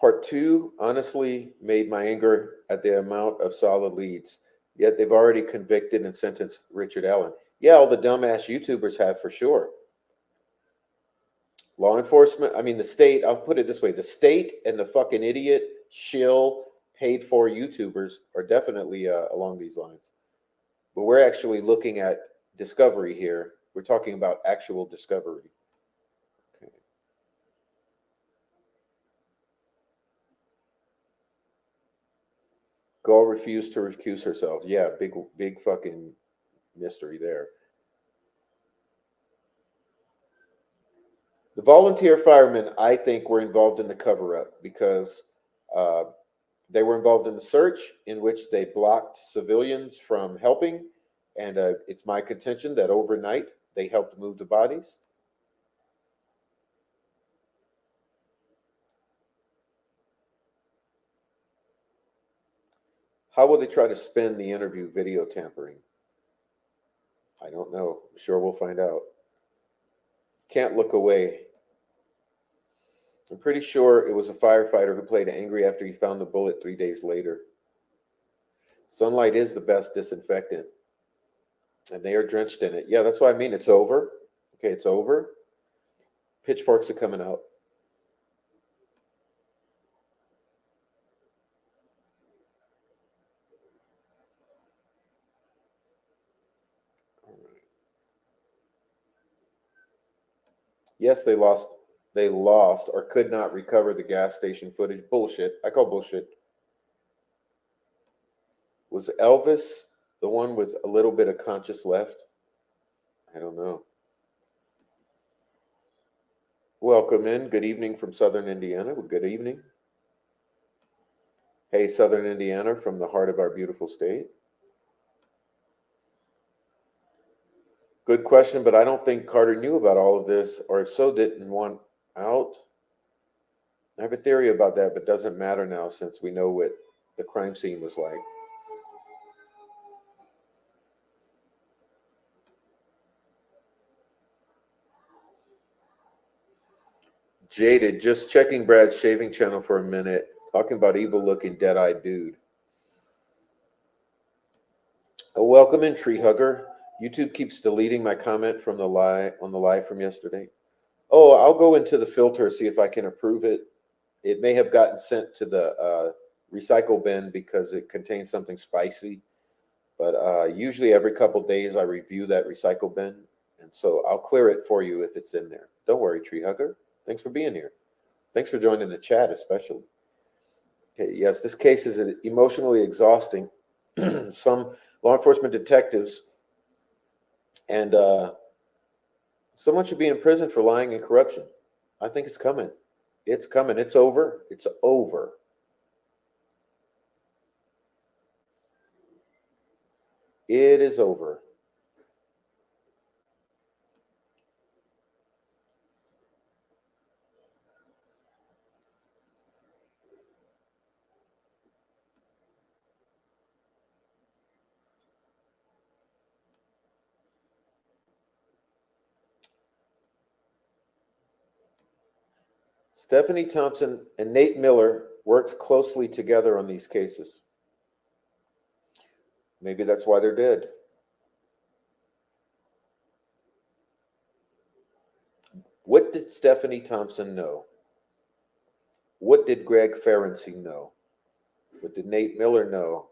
Part 2 honestly made my anger at the amount of solid leads. Yet they've already convicted and sentenced Richard Allen. Yeah, all the dumbass YouTubers have for sure. Law enforcement, I mean, the state, I'll put it this way, the state and the fucking idiot, shill, paid for YouTubers are definitely along these lines. But we're actually looking at discovery here. We're talking about actual discovery. Okay. Gaul refused to recuse herself. Yeah, big fucking mystery there. The volunteer firemen, I think, were involved in the cover up because uh, they were involved in the search in which they blocked civilians from helping. And it's my contention that overnight they helped move the bodies. How will they try to spin the interview video tampering? I don't know. I'm sure we'll find out. Can't look away. I'm pretty sure it was a firefighter who played angry after he found the bullet 3 days later. Sunlight is the best disinfectant, and they are drenched in it. Yeah, that's what I mean. It's over. Okay, it's over. Pitchforks are coming out. All right. Yes, they lost. They lost or could not recover the gas station footage. Bullshit. I call bullshit. Was Elvis the one with a little bit of conscious left? I don't know. Welcome in. Good evening from Southern Indiana. Well, good evening. Hey, Southern Indiana, from the heart of our beautiful state. Good question, but I don't think Carter knew about all of this, or if so, didn't want out. I have a theory about that, but doesn't matter now since we know what the crime scene was like. Jaded, just checking Brad's shaving channel for a minute, talking about evil looking dead eyed dude. Oh, welcome in, Tree Hugger. YouTube keeps deleting my comment from the live on the live from yesterday. Oh, I'll go into the filter, see if I can approve it. It may have gotten sent to the recycle bin because it contains something spicy. But usually every couple days I review that recycle bin. And so I'll clear it for you if it's in there. Don't worry, Tree Hugger. Thanks for being here. Thanks for joining the chat, especially. Okay, yes, this case is emotionally exhausting. Some law enforcement detectives and someone should be in prison for lying and corruption. I think it's coming. It's coming. It's over. It's over. It is over. Stephanie Thompson and Nate Miller worked closely together on these cases. Maybe that's why they're dead. What did Stephanie Thompson know? What did Greg Ferenczi know? What did Nate Miller know?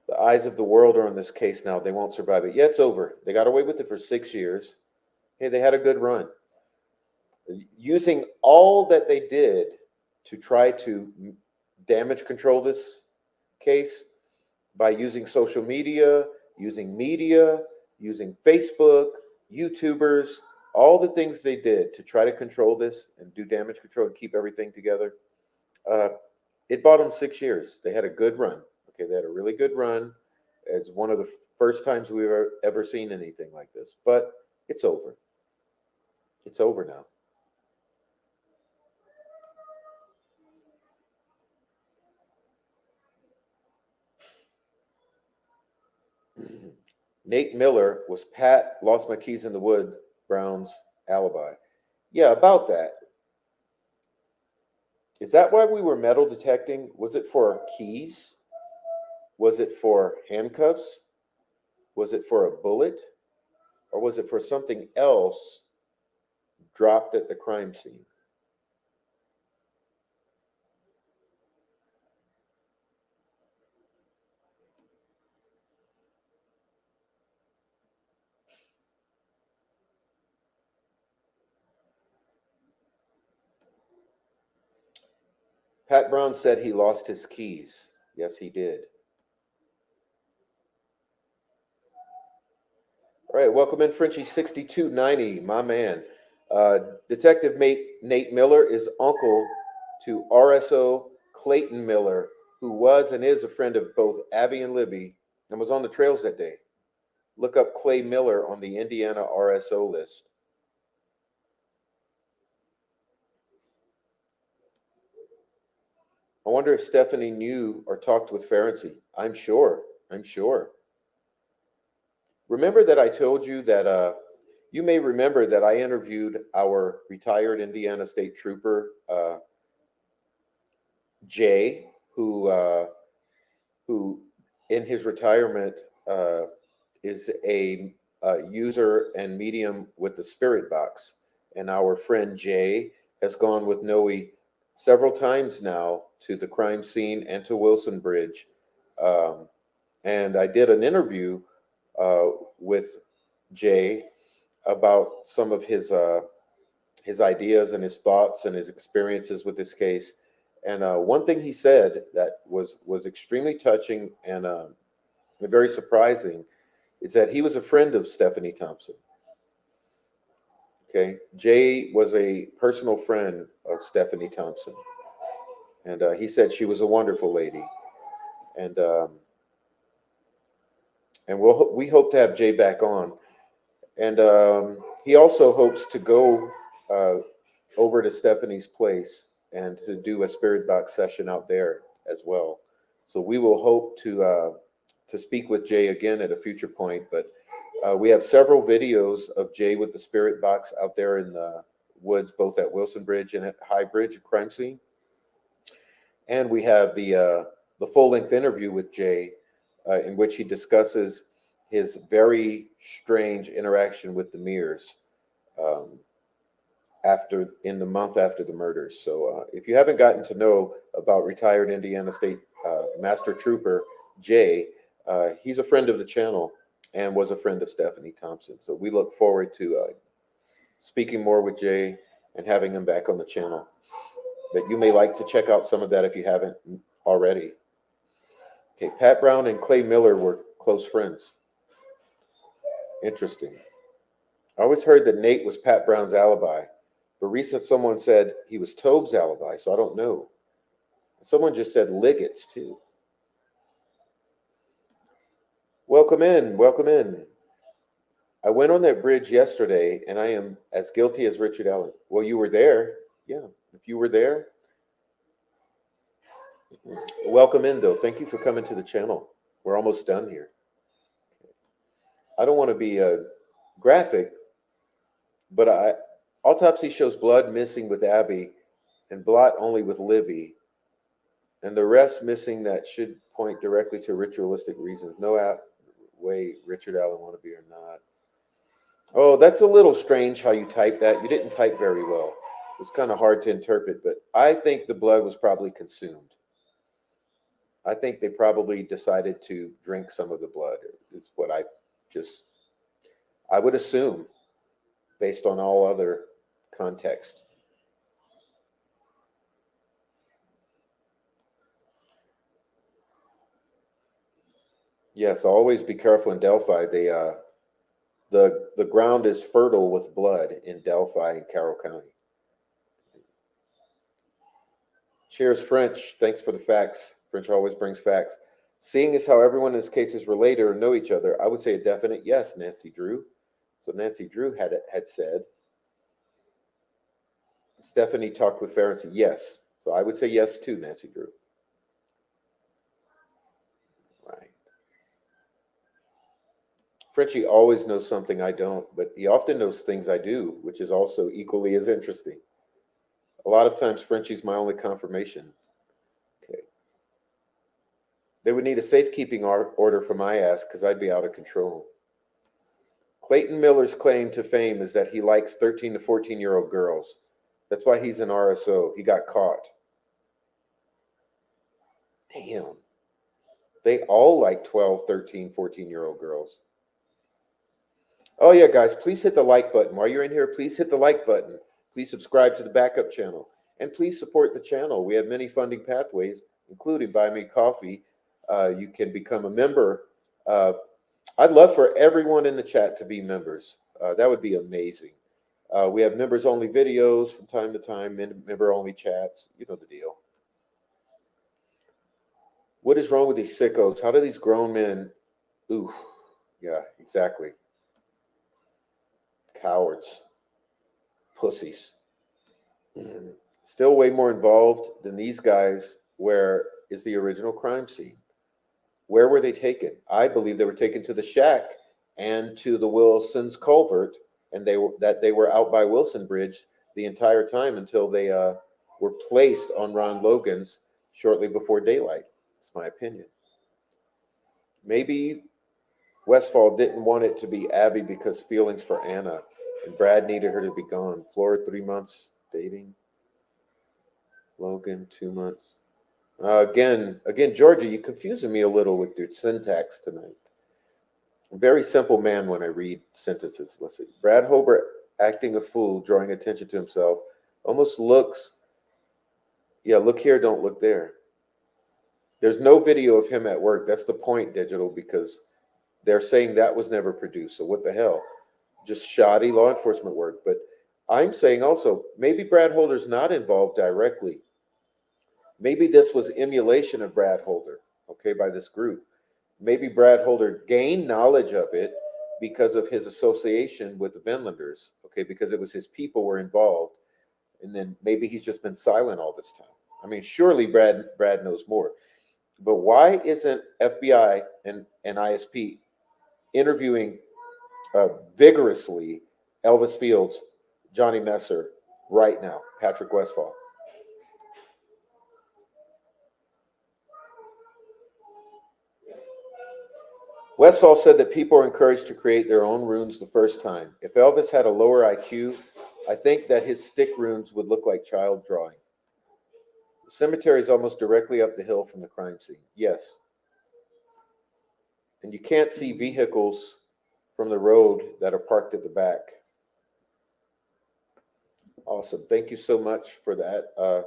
The eyes of the world are on this case now. They won't survive it. Yeah, it's over. They got away with it for 6 years. Hey, they had a good run. Using all that they did to try to damage control this case by using social media, using Facebook, YouTubers, all the things they did to try to control this and do damage control and keep everything together. It bought them 6 years. They had a good run. Okay, they had a really good run. It's one of the first times we've ever seen anything like this, but it's over. It's over now. Nate Miller was Pat Lost My Keys in the Wood Brown's alibi. Yeah, about that. Is that why we were metal detecting? Was it for keys? Was it for handcuffs? Was it for a bullet? Or was it for something else dropped at the crime scene? Pat Brown said he lost his keys. Yes, he did. All right, welcome in Frenchie 6290, my man. Detective Nate Miller is uncle to RSO Clayton Miller, who was and is a friend of both Abby and Libby and was on the trails that day. Look up Clay Miller on the Indiana RSO list. I wonder if Stephanie knew or talked with Ferenczi. I'm sure. I'm sure. Remember that I told you that you may remember that I interviewed our retired Indiana State Trooper, Jay, who in his retirement is a user and medium with the Spirit Box. And our friend Jay has gone with Noe several times now to the crime scene and to Wilson Bridge. Um, and I did an interview uh, with Jay about some of his ideas and his thoughts and his experiences with this case. And one thing he said that was extremely touching and very surprising is that he was a friend of Stephanie Thompson. Okay, Jay was a personal friend of Stephanie Thompson, and he said she was a wonderful lady, and we hope to have Jay back on, and he also hopes to go uh, over to Stephanie's place and to do a spirit box session out there as well. So we will hope to speak with Jay again at a future point. But we have several videos of Jay with the spirit box out there in the woods, both at Wilson Bridge and at High Bridge crime scene. And we have the full length interview with Jay, in which he discusses his very strange interaction with the mirrors. Um, after in the month after the murders. So if you haven't gotten to know about retired Indiana State Master Trooper Jay, he's a friend of the channel and was a friend of Stephanie Thompson. So we look forward to speaking more with Jay and having him back on the channel. But you may like to check out some of that if you haven't already. Okay, Pat Brown and Clay Miller were close friends. Interesting. I always heard that Nate was Pat Brown's alibi. But recent someone said he was Tobe's alibi, so I don't know. Someone just said Liggett's too. Welcome in, welcome in. I went on that bridge yesterday and I am as guilty as Richard Allen. Well, you were there. Yeah, if you were there. Welcome in, though. Thank you for coming to the channel. We're almost done here. I don't want to be graphic, but autopsy shows blood missing with Abby and blot only with Libby, and the rest missing that should point directly to ritualistic reasons. No way Richard Allen want to be or not. Oh, that's a little strange how you type that. You didn't type very well. It's kind of hard to interpret, but I think the blood was probably consumed. I think they probably decided to drink some of the blood. Is what I would assume based on all other context. Yes, always be careful in Delphi. The ground is fertile with blood in Delphi and Carroll County. Cheers, French. Thanks for the facts. French always brings facts. Seeing as how everyone in this case is related or know each other, I would say a definite yes, Nancy Drew. So Nancy Drew had said. Stephanie talked with Ferenczi. Yes. So I would say yes too, Nancy Drew. Right. Frenchie always knows something I don't, but he often knows things I do, which is also equally as interesting. A lot of times Frenchie's my only confirmation. Okay. They would need a safekeeping order for my ass because I'd be out of control. Clayton Miller's claim to fame is that he likes 13 to 14-year-old girls. That's why he's an RSO. He got caught. Damn. They all like 12, 13, 14-year-old girls. Oh, yeah, guys, please hit the like button. While you're in here, please hit the like button. Please subscribe to the backup channel. And please support the channel. We have many funding pathways, including Buy Me Coffee. You can become a member. I'd love for everyone in the chat to be members. That would be amazing. We have members-only videos from time to time, member-only chats. You know the deal. What is wrong with these sickos? How do these grown men... Ooh, yeah, exactly. Cowards. Pussies. Still way more involved than these guys. Where is the original crime scene? Where were they taken? I believe they were taken to the shack and to the Wilson's culvert, and they were out by Wilson Bridge the entire time until they were placed on Ron Logan's shortly before daylight. That's my opinion. Maybe Westfall didn't want it to be Abby because feelings for Anna, and Brad needed her to be gone. Flora 3 months dating. Logan 2 months. Again, Georgia, you're confusing me a little with your syntax tonight. I'm a very simple man when I read sentences. Let's see. Brad Hobart acting a fool, drawing attention to himself, almost looks, yeah, look here, don't look there. There's no video of him at work. That's the point, Digital, because they're saying that was never produced. So what the hell? Just shoddy law enforcement work. But I'm saying also, maybe Brad Holder's not involved directly. Maybe this was emulation of Brad Holder, okay, by this group. Maybe Brad Holder gained knowledge of it because of his association with the Vinlanders, okay, because it was his people were involved. And then maybe he's just been silent all this time. I mean, surely Brad knows more. But why isn't FBI and ISP interviewing vigorously Elvis Fields, Johnny Messer right now, Patrick Westfall? Westfall said that people are encouraged to create their own runes the first time. If Elvis had a lower IQ, I think that his stick runes would look like child drawing. The cemetery is almost directly up the hill from the crime scene. Yes. And you can't see vehicles from the road that are parked at the back. Awesome. Thank you so much for that.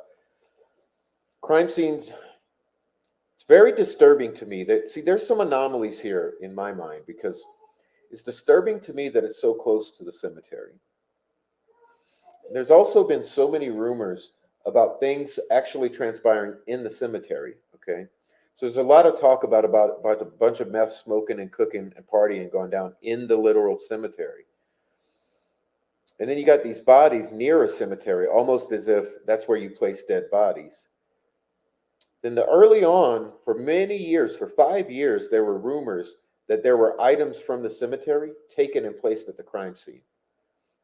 Crime scenes, it's very disturbing to me that, see, there's some anomalies here in my mind because it's disturbing to me that it's so close to the cemetery. There's also been so many rumors about things actually transpiring in the cemetery, okay? So there's a lot of talk about a bunch of meth smoking and cooking and partying going down in the literal cemetery. And then you got these bodies near a cemetery, almost as if that's where you place dead bodies. Then early on, for many years, for 5 years, there were rumors that there were items from the cemetery taken and placed at the crime scene.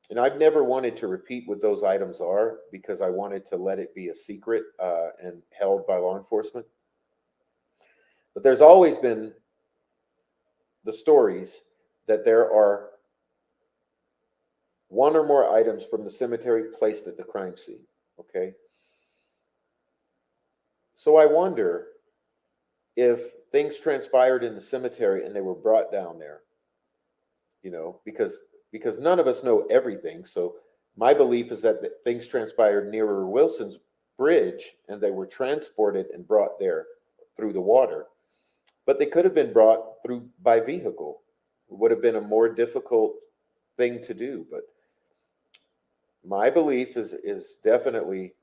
And I've never wanted to repeat what those items are because I wanted to let it be a secret and held by law enforcement. But there's always been the stories that there are one or more items from the cemetery placed at the crime scene, okay? So I wonder if things transpired in the cemetery and they were brought down there, you know, because none of us know everything. So my belief is that things transpired nearer Wilson's Bridge and they were transported and brought there through the water. But they could have been brought through by vehicle. It would have been a more difficult thing to do. But my belief is definitely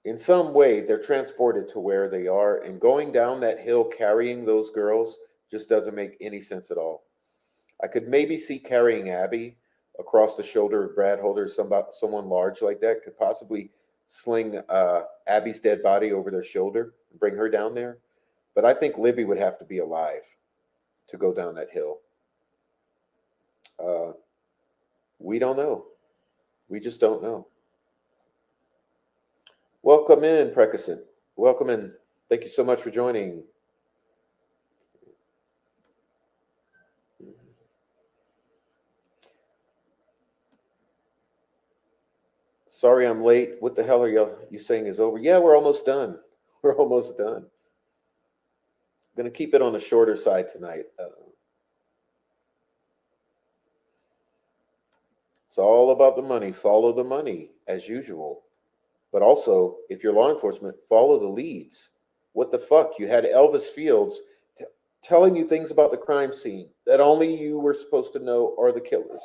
in some way they're transported to where they are, and going down that hill carrying those girls just doesn't make any sense at all. I could maybe see carrying Abby across the shoulder of Brad Holder, someone large like that could possibly sling Abby's dead body over their shoulder and bring her down there. But I think Libby would have to be alive to go down that hill. We don't know. We just don't know. Welcome in, Precascent. Welcome in. Thank you so much for joining. Sorry I'm late. What the hell are you saying is over? Yeah, we're almost done. We're almost done. I'm going to keep it on the shorter side tonight. It's all about the money. Follow the money as usual. But also, if you're law enforcement, follow the leads. What the fuck? You had Elvis Fields telling you things about the crime scene that only you were supposed to know are the killers.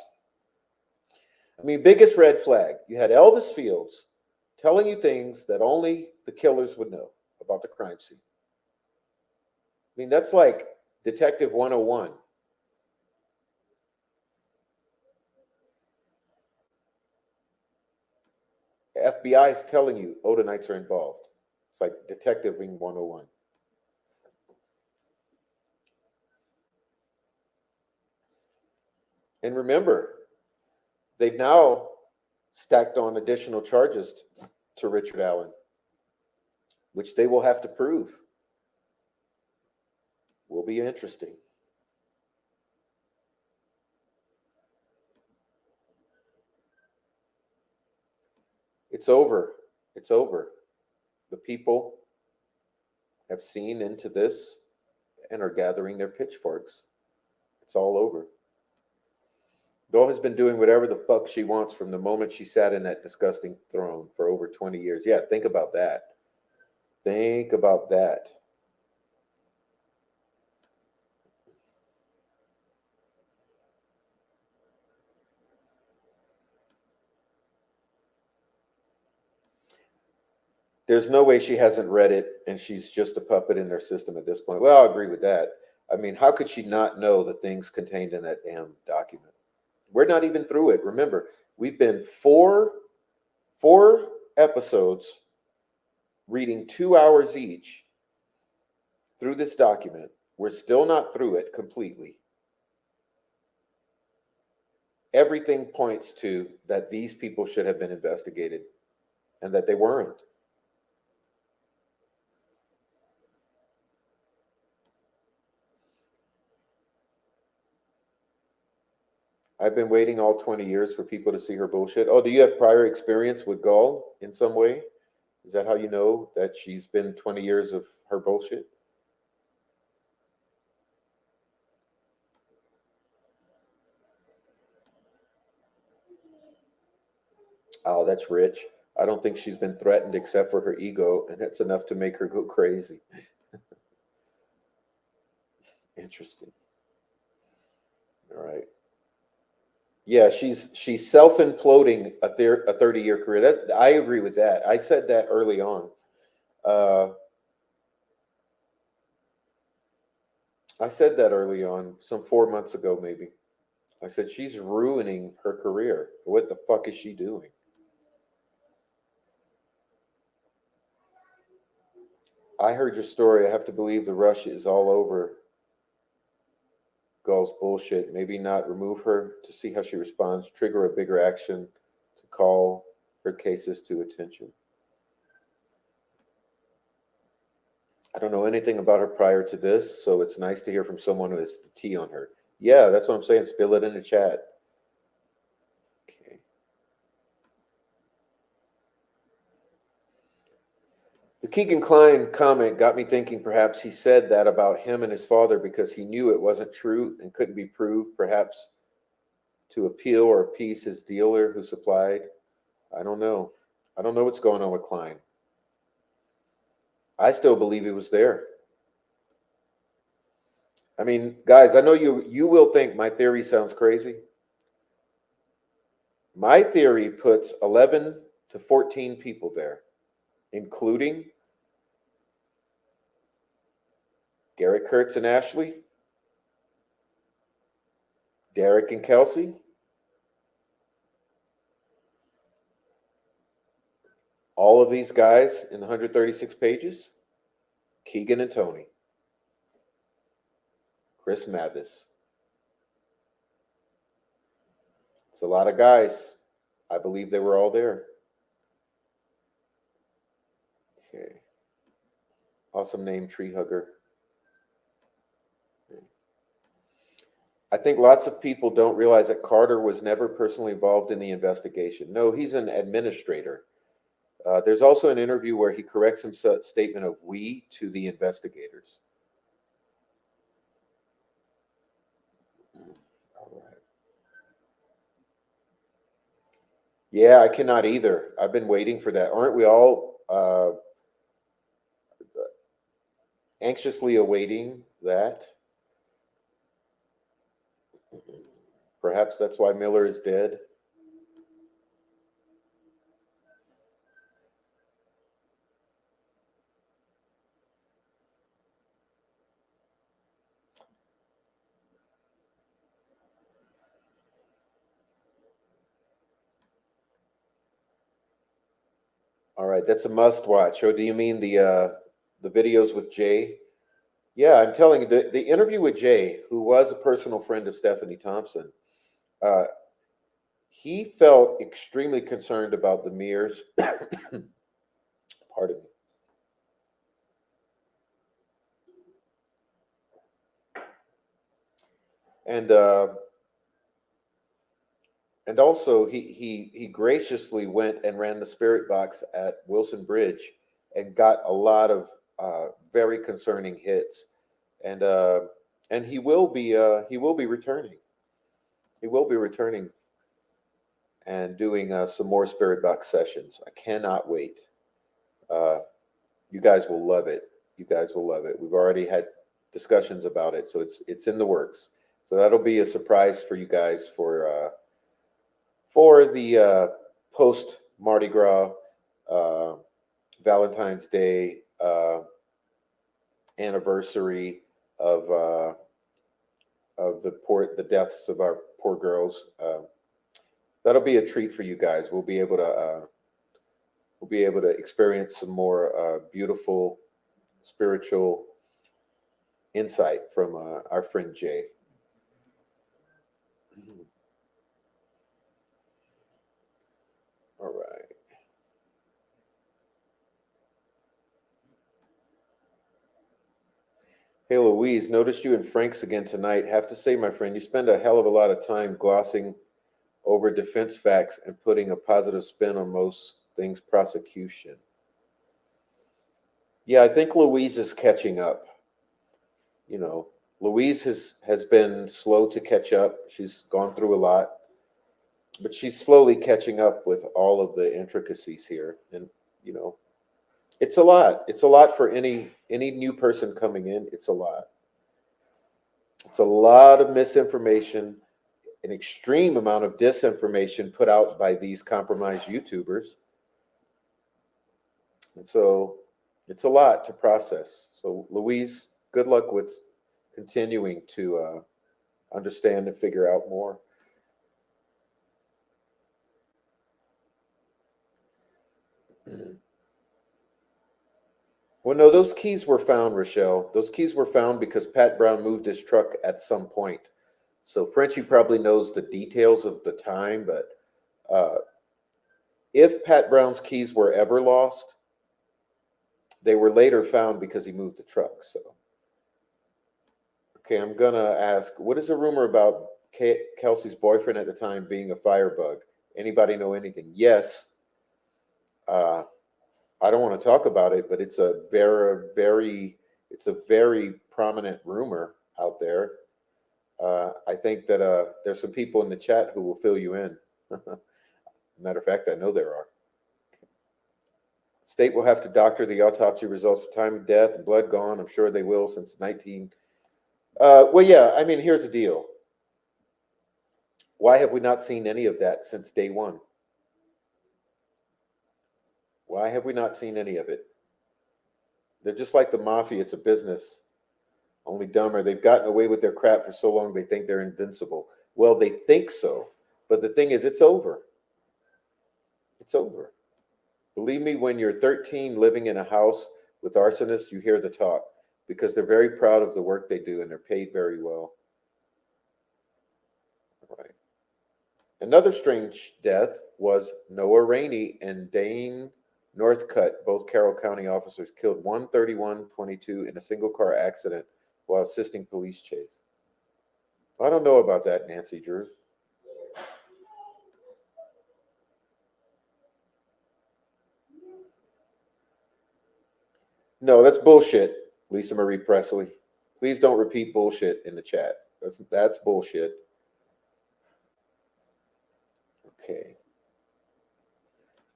I mean, biggest red flag. You had Elvis Fields telling you things that only the killers would know about the crime scene. I mean, that's like Detective 101. The FBI is telling you Odinites are involved. It's like Detectiving 101. And remember, they've now stacked on additional charges to Richard Allen, which they will have to prove. Will be interesting. It's over. It's over. The people have seen into this and are gathering their pitchforks. It's all over. Doe has been doing whatever the fuck she wants from the moment she sat in that disgusting throne for over 20 years. Yeah, think about that. Think about that. There's no way she hasn't read it and she's just a puppet in their system at this point. Well, I agree with that. I mean, how could she not know the things contained in that damn document? We're not even through it. Remember, we've been four episodes reading 2 hours each through this document. We're still not through it completely. Everything points to that these people should have been investigated and that they weren't. I've been waiting all 20 years for people to see her bullshit. Oh, do you have prior experience with Gull in some way? Is that how you know that she's been 20 years of her bullshit? Oh, that's rich. I don't think she's been threatened except for her ego, and that's enough to make her go crazy. Interesting. All right. Yeah, she's self imploding a 30-year career. That I agree with that. I said that early on. Uh, I said that early on, some 4 months ago, maybe. I said she's ruining her career. What the fuck is she doing? I heard your story. I have to believe the rush is all over. Gull's bullshit. Maybe not remove her to see how she responds, trigger a bigger action to call her cases to attention. I don't know anything about her prior to this, so it's nice to hear from someone who has the tea on her. Yeah, that's what I'm saying. Spill it in the chat. Okay. The Keegan Klein comment got me thinking perhaps he said that about him and his father because he knew it wasn't true and couldn't be proved, perhaps to appeal or appease his dealer who supplied. I don't know. I don't know what's going on with Klein. I still believe he was there. I mean, guys, I know you will think my theory sounds crazy. My theory puts 11 to 14 people there, including Garrett Kurtz and Ashley, Derek and Kelsey, all of these guys in the 136 pages, Keegan and Tony, Chris Mathis. It's a lot of guys. I believe they were all there. Okay. Awesome name, Tree Hugger. I think lots of people don't realize that Carter was never personally involved in the investigation. No, he's an administrator. There's also an interview where he corrects himself statement of "we" to the investigators. All right. Yeah, I cannot either. I've been waiting for that. Aren't we all anxiously awaiting that? Perhaps that's why Miller is dead. All right, that's a must watch. Oh, do you mean the videos with Jay? Yeah, I'm telling you, the interview with Jay, who was a personal friend of Stephanie Thompson, uh, he felt extremely concerned about the mirrors. Pardon me. And and also he graciously went and ran the spirit box at Wilson Bridge and got a lot of very concerning hits. And he will be returning. He will be returning and doing some more spirit box sessions. I cannot wait. Uh, you guys will love it. You guys will love it. We've already had discussions about it, so it's in the works. So that'll be a surprise for you guys for the post Mardi Gras, uh, Valentine's Day anniversary of the deaths of our poor girls. That'll be a treat for you guys. We'll be able to experience some more beautiful spiritual insight from our friend Jay. All right. Hey, Louise, noticed you and Frank's again tonight. Have to say, my friend, you spend a hell of a lot of time glossing over defense facts and putting a positive spin on most things prosecution. Yeah, I think Louise is catching up. You know, Louise has been slow to catch up. She's gone through a lot, but she's slowly catching up with all of the intricacies here. And you know, it's a lot. It's a lot for any new person coming in. It's a lot. It's a lot of misinformation, an extreme amount of disinformation put out by these compromised YouTubers. And so it's a lot to process. So, Louise, good luck with continuing to understand and figure out more. Well, no, those keys were found, Rochelle. Those keys were found because Pat Brown moved his truck at some point. So Frenchie probably knows the details of the time, but uh, if Pat Brown's keys were ever lost, they were later found because he moved the truck. So, okay, I'm gonna ask, what is the rumor about Kelsey's boyfriend at the time being a firebug? Anybody know anything? Yes. Uh, I don't want to talk about it, but it's a very prominent rumor out there. I think that there's some people in the chat who will fill you in. Matter of fact, I know there are. State will have to doctor the autopsy results for time of death and blood gone. I'm sure they will since 19. Well, yeah, I mean, here's the deal. Why have we not seen any of that since day one? Why have we not seen any of it? They're just like the mafia. It's a business, only dumber. They've gotten away with their crap for so long they think they're invincible. Well, they think so, but the thing is, it's over. It's over. Believe me, when you're 13 living in a house with arsonists, you hear the talk because they're very proud of the work they do and they're paid very well. All right. Another strange death was Noah Rainey and Dane Northcutt, both Carroll County officers killed 13122 in a single car accident while assisting police chase. I don't know about that, Nancy Drew. No, that's bullshit, Lisa Marie Presley. Please don't repeat bullshit in the chat. That's bullshit. Okay.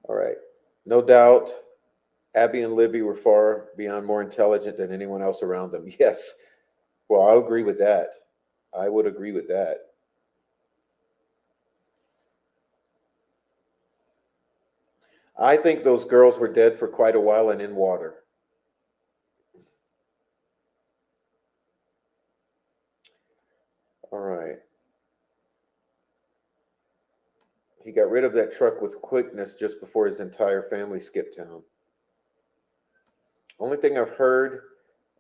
All right. No doubt, Abby and Libby were far beyond more intelligent than anyone else around them. Yes. Well, I agree with that. I would agree with that. I think those girls were dead for quite a while and in water. All right. He got rid of that truck with quickness just before his entire family skipped town. Only thing I've heard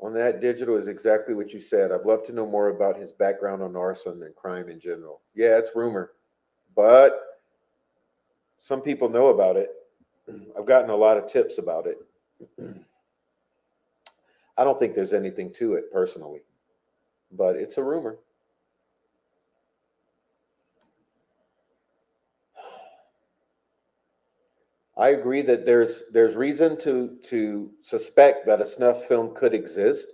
on that digital is exactly what you said. I'd love to know more about his background on arson and crime in general. Yeah, it's rumor, but some people know about it. I've gotten a lot of tips about it. I don't think there's anything to it personally, but it's a rumor. I agree that there's reason to suspect that a snuff film could exist.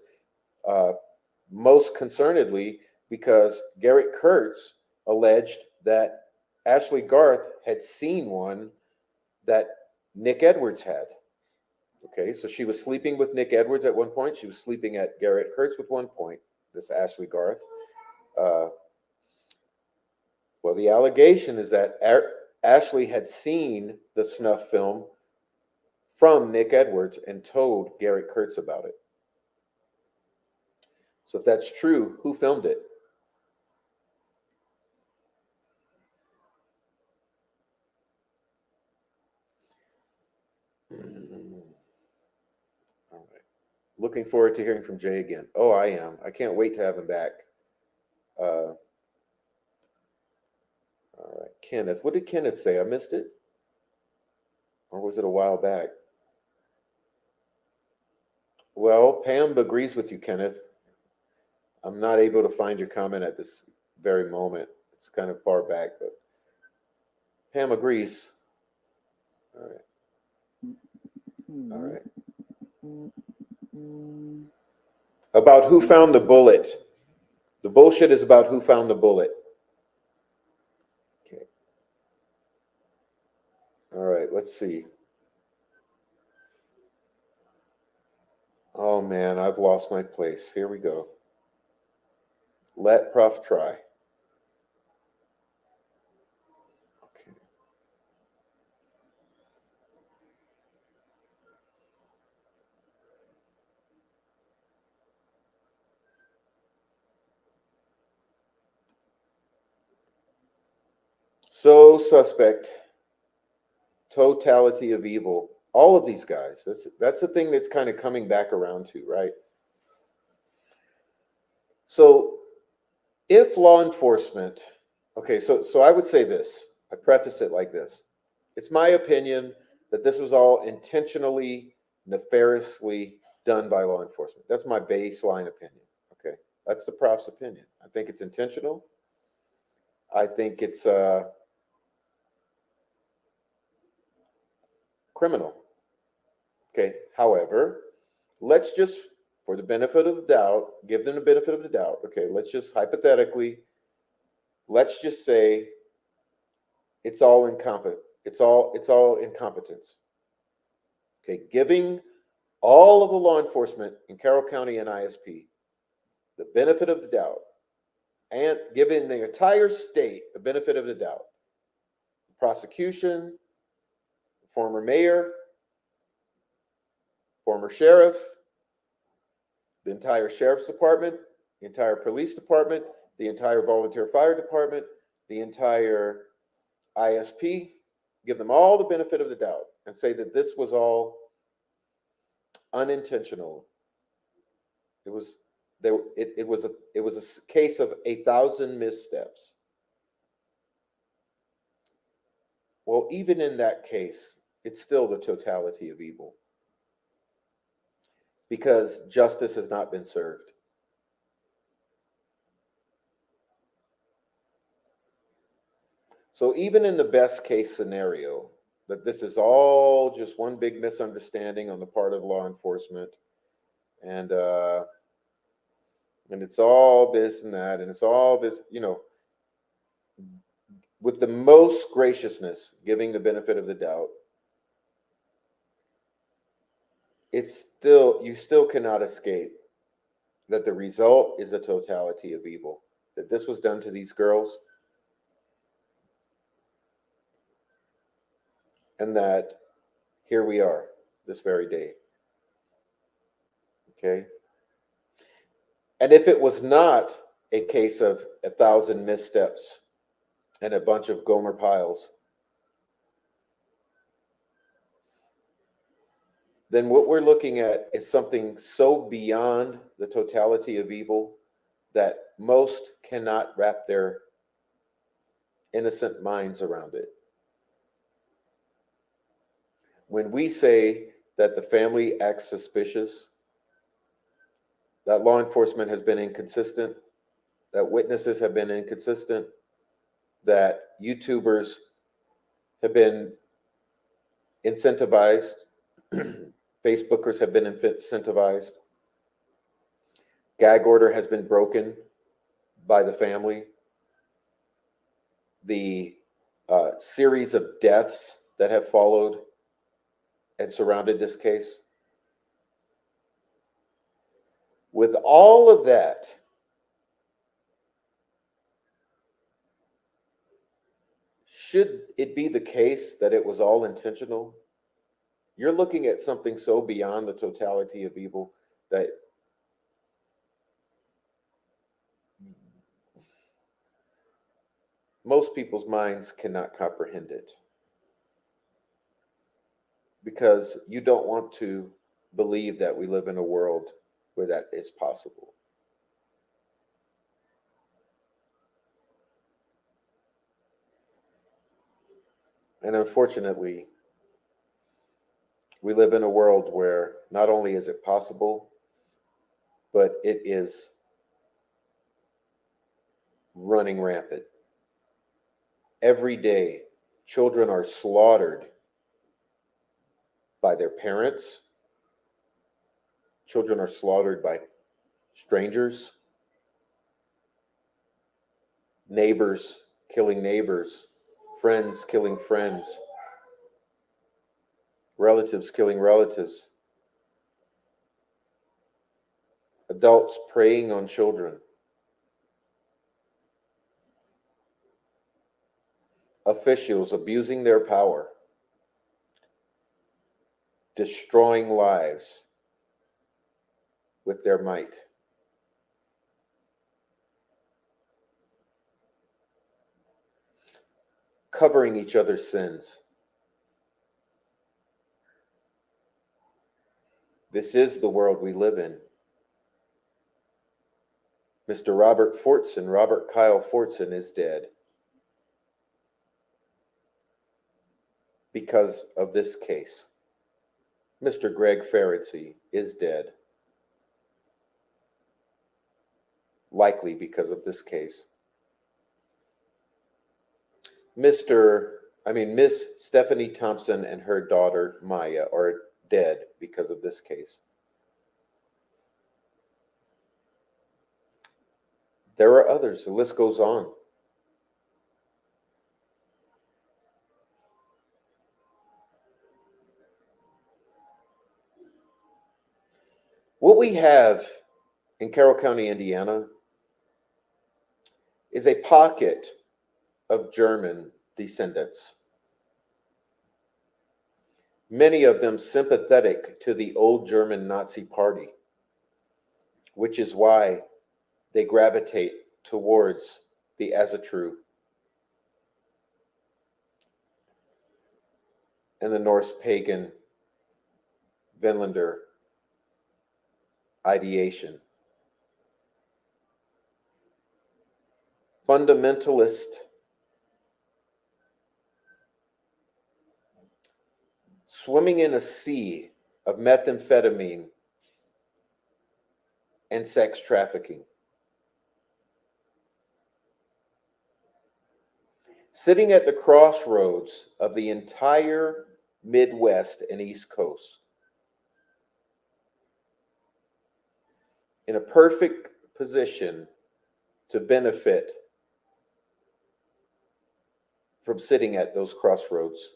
Most concernedly, because Garrett Kurtz alleged that Ashley Garth had seen one that Nick Edwards had. Okay, so she was sleeping with Nick Edwards at one point. She was sleeping at Garrett Kurtz at one point, this Ashley Garth. Well, the allegation is that Ashley had seen the snuff film from Nick Edwards and told Garrett Kurtz about it. So if that's true, who filmed it? All right. Looking forward to hearing from Jay again. Oh, I am. I can't wait to have him back. All right. Kenneth. What did Kenneth say? I missed it? Or was it a while back? Well, Pam agrees with you, Kenneth. I'm not able to find your comment at this very moment. It's kind of far back, but Pam agrees. All right. All right. About who found the bullet. The bullshit is about who found the bullet. Okay. All right, let's see. Oh man, I've lost my place. Here we go. Let Prof try. Okay. So suspect. Totality of evil. All of these guys. That's the thing that's kind of coming back around to, right? So if law enforcement, okay, so I would say this. I preface it like this. It's my opinion that this was all intentionally, nefariously done by law enforcement. That's my baseline opinion. Okay, that's the prof's opinion. I think it's intentional. I think it's criminal. Okay, however, let's just, for the benefit of the doubt, give them the benefit of the doubt. Okay, let's just hypothetically, let's just say it's all incompetent. It's all incompetence. Okay, giving all of the law enforcement in Carroll County and ISP the benefit of the doubt, and giving the entire state the benefit of the doubt. The prosecution, the former mayor, former sheriff, the entire sheriff's department, the entire police department, the entire volunteer fire department, the entire ISP, give them all the benefit of the doubt and say that this was all unintentional. It was a case of 1,000 missteps. Well, even in that case, it's still the totality of evil because justice has not been served. So even in the best case scenario, that this is all just one big misunderstanding on the part of law enforcement, and uh, and it's all this and that, and it's all this, with the most graciousness, giving the benefit of the doubt, you still cannot escape that the result is a totality of evil. That this was done to these girls, and that here we are this very day. Okay? And if it was not a case of 1,000 missteps and a bunch of Gomer piles, then what we're looking at is something so beyond the totality of evil that most cannot wrap their innocent minds around it. When we say that the family acts suspicious, that law enforcement has been inconsistent, that witnesses have been inconsistent, that YouTubers have been incentivized, Facebookers have been incentivized, gag order has been broken by the family, the series of deaths that have followed and surrounded this case. With all of that, should it be the case that it was all intentional? You're looking at something so beyond the totality of evil that most people's minds cannot comprehend it, because you don't want to believe that we live in a world where that is possible. And unfortunately, we live in a world where not only is it possible, but it is running rampant. Every day, children are slaughtered by their parents. Children are slaughtered by strangers. Neighbors killing neighbors. Friends killing friends. Relatives killing relatives. Adults preying on children. Officials abusing their power. Destroying lives with their might. Covering each other's sins. This is the world we live in. Mr. Robert Kyle Fortson is dead because of this case. Mr. Greg Ferenczi is dead, likely because of this case. Miss Stephanie Thompson and her daughter Maya are dead because of this case. There are others. The list goes on. What we have in Carroll County, Indiana, is a pocket of German descendants, many of them sympathetic to the old German Nazi Party, which is why they gravitate towards the Asatru and the Norse pagan Vinlander ideation. Fundamentalist swimming in a sea of methamphetamine and sex trafficking. Sitting at the crossroads of the entire Midwest and East Coast, in a perfect position to benefit from sitting at those crossroads.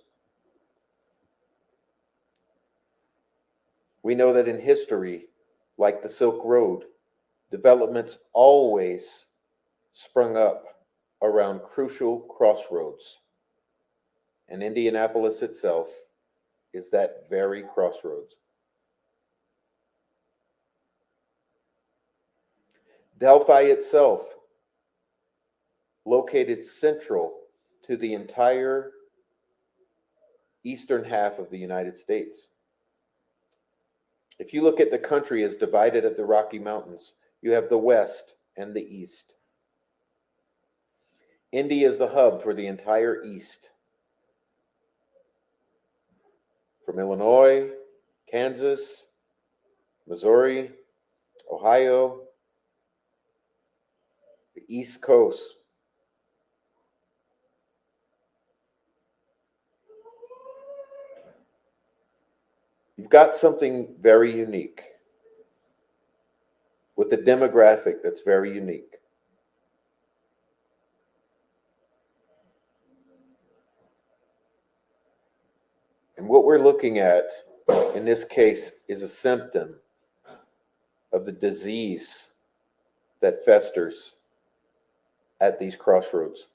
We know that in history, like the Silk Road, developments always sprung up around crucial crossroads. And Indianapolis itself is that very crossroads. Delphi itself, located central to the entire eastern half of the United States. If you look at the country as divided at the Rocky Mountains, you have the West and the East. Indy is the hub for the entire East. From Illinois, Kansas, Missouri, Ohio, the East Coast. You've got something very unique with a demographic that's very unique. And what we're looking at in this case is a symptom of the disease that festers at these crossroads.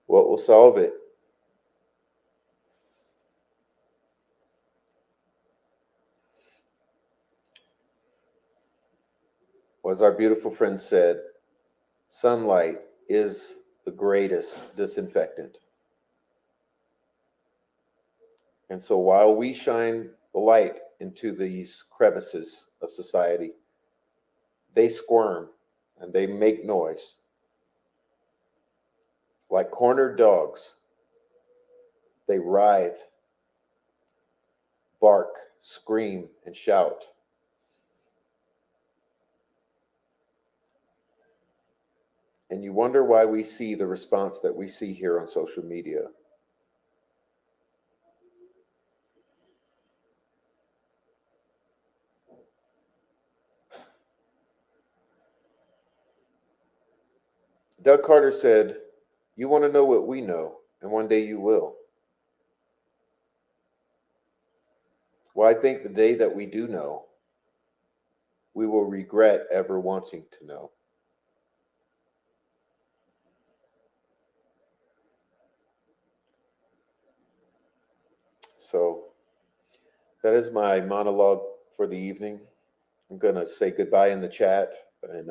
What will solve it? Well, as our beautiful friend said, sunlight is the greatest disinfectant. And so while we shine the light into these crevices of society, they squirm and they make noise. Like cornered dogs, they writhe, bark, scream, and shout. And you wonder why we see the response that we see here on social media. Doug Carter said, "You want to know what we know, and one day you will." Well, I think the day that we do know, we will regret ever wanting to know. So that is my monologue for the evening. I'm going to say goodbye in the chat, and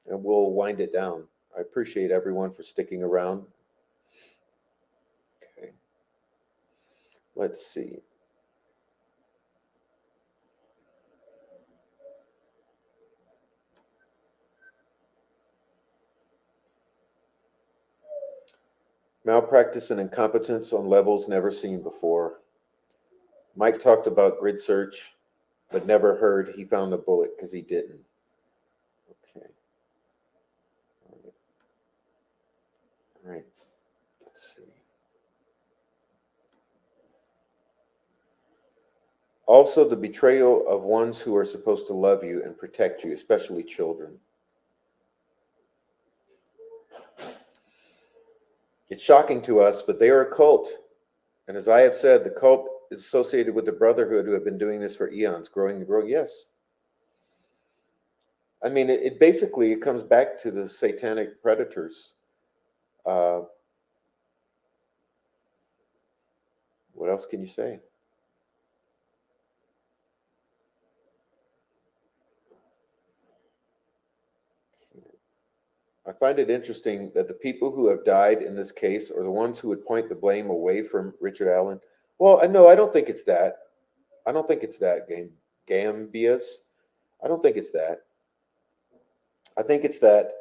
we'll wind it down. I appreciate everyone for sticking around. Okay. Let's see. Malpractice and incompetence on levels never seen before. Mike talked about grid search, but never heard he found a bullet because he didn't. Okay. All right. Let's see. Also, the betrayal of ones who are supposed to love you and protect you, especially children. It's shocking to us, but they are a cult. And as I have said, the cult is associated with the Brotherhood, who have been doing this for eons, growing and growing. Yes. I mean, it basically, it comes back to the satanic predators. What else can you say? I find it interesting that the people who have died in this case are the ones who would point the blame away from Richard Allen. Well, no, I don't think it's that. I don't think it's that, Gambias. I don't think it's that. I think it's that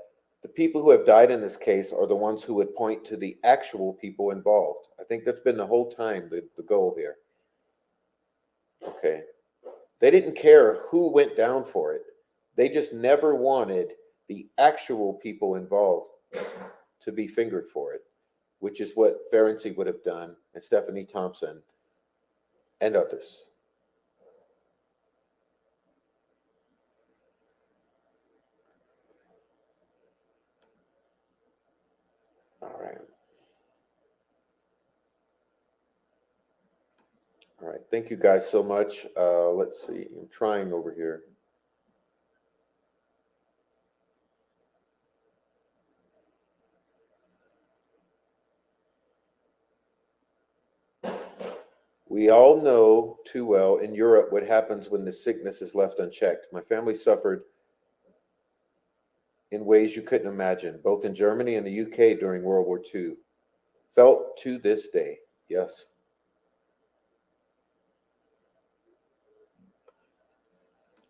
the people who have died in this case are the ones who would point to the actual people involved. I think that's been the whole time the goal here. Okay. They didn't care who went down for it. They just never wanted the actual people involved to be fingered for it, which is what Ferenczi would have done, and Stephanie Thompson, and others. All right. All right. Thank you guys so much. Let's see. I'm trying over here. We all know too well in Europe what happens when the sickness is left unchecked. My family suffered in ways you couldn't imagine, both in Germany and the UK during World War II. Felt to this day. Yes.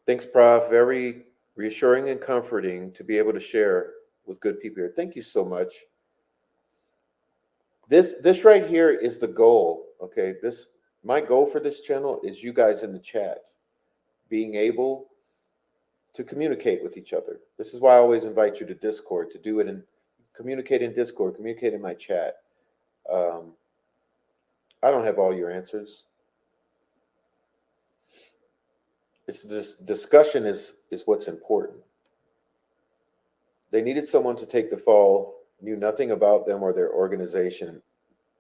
Thanks, Prof. Very reassuring and comforting to be able to share with good people here. Thank you so much. This right here is the goal. Okay. My goal for this channel is you guys in the chat being able to communicate with each other. This is why I always invite you to Discord, to do it and communicate in Discord, communicate in my chat. I don't have all your answers. It's this discussion is what's important. They needed someone to take the fall, knew nothing about them or their organization.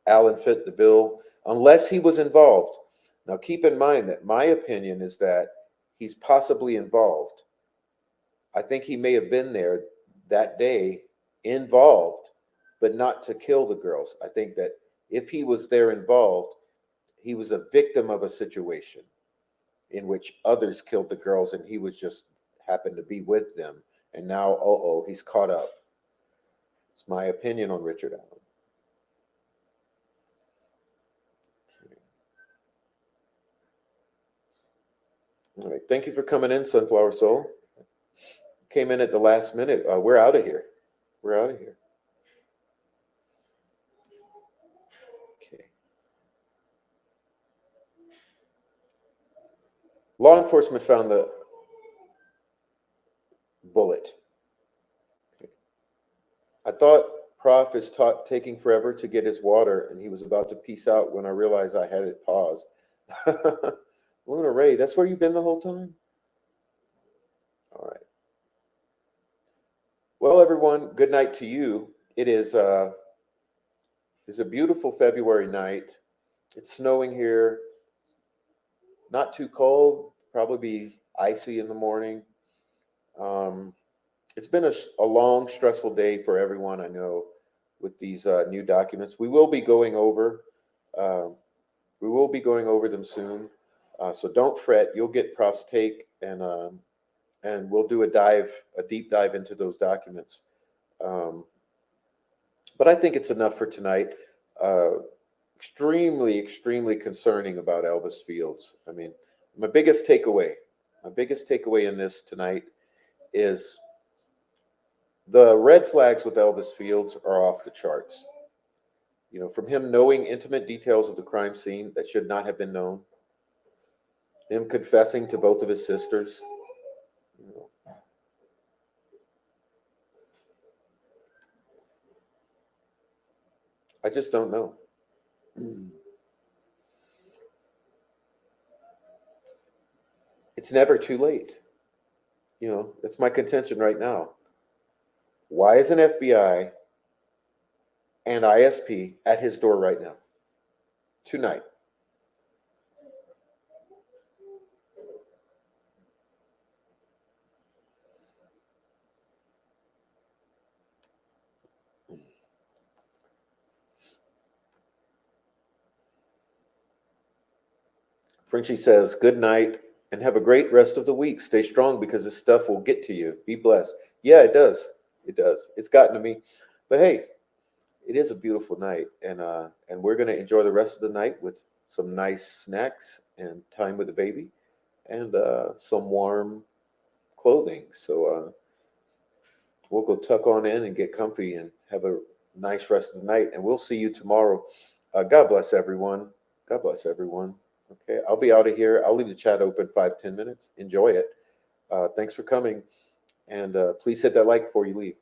Allen fit the bill unless he was involved. Now keep in mind that my opinion is that he's possibly involved. I think he may have been there that day involved, but not to kill the girls. I think that if he was there involved, he was a victim of a situation in which others killed the girls and he was just happened to be with them. And now, he's caught up. It's my opinion on Richard Allen. Okay. All right. Thank you for coming in, Sunflower Soul. Came in at the last minute. We're out of here. We're out of here. Okay. Law enforcement found the bullet. Okay. I thought Prof is taking forever to get his water, and he was about to peace out when I realized I had it paused. Luna Ray, that's where you've been the whole time? All right. Well, everyone, good night to you. It's a beautiful February night. It's snowing here. Not too cold, probably be icy in the morning. It's been a long, stressful day for everyone I know with these new documents. We will be going over them soon. So don't fret. You'll get Prof's take, and we'll do a deep dive into those documents. But I think it's enough for tonight. Extremely, extremely concerning about Elvis Fields. I mean, my biggest takeaway in this tonight is the red flags with Elvis Fields are off the charts. You know, from him knowing intimate details of the crime scene that should not have been known, him confessing to both of his sisters. You know, I just don't know. It's never too late. You know, that's my contention right now. Why isn't FBI and ISP at his door right now? Tonight. Frenchie says, good night and have a great rest of the week. Stay strong because this stuff will get to you. Be blessed. Yeah, it does. It does. It's gotten to me. But hey, it is a beautiful night, and we're gonna enjoy the rest of the night with some nice snacks and time with the baby, and some warm clothing. So we'll go tuck on in and get comfy and have a nice rest of the night. And we'll see you tomorrow. God bless everyone. God bless everyone. Okay, I'll be out of here. I'll leave the chat open 5, 10 minutes. Enjoy it. Thanks for coming. And please hit that like before you leave.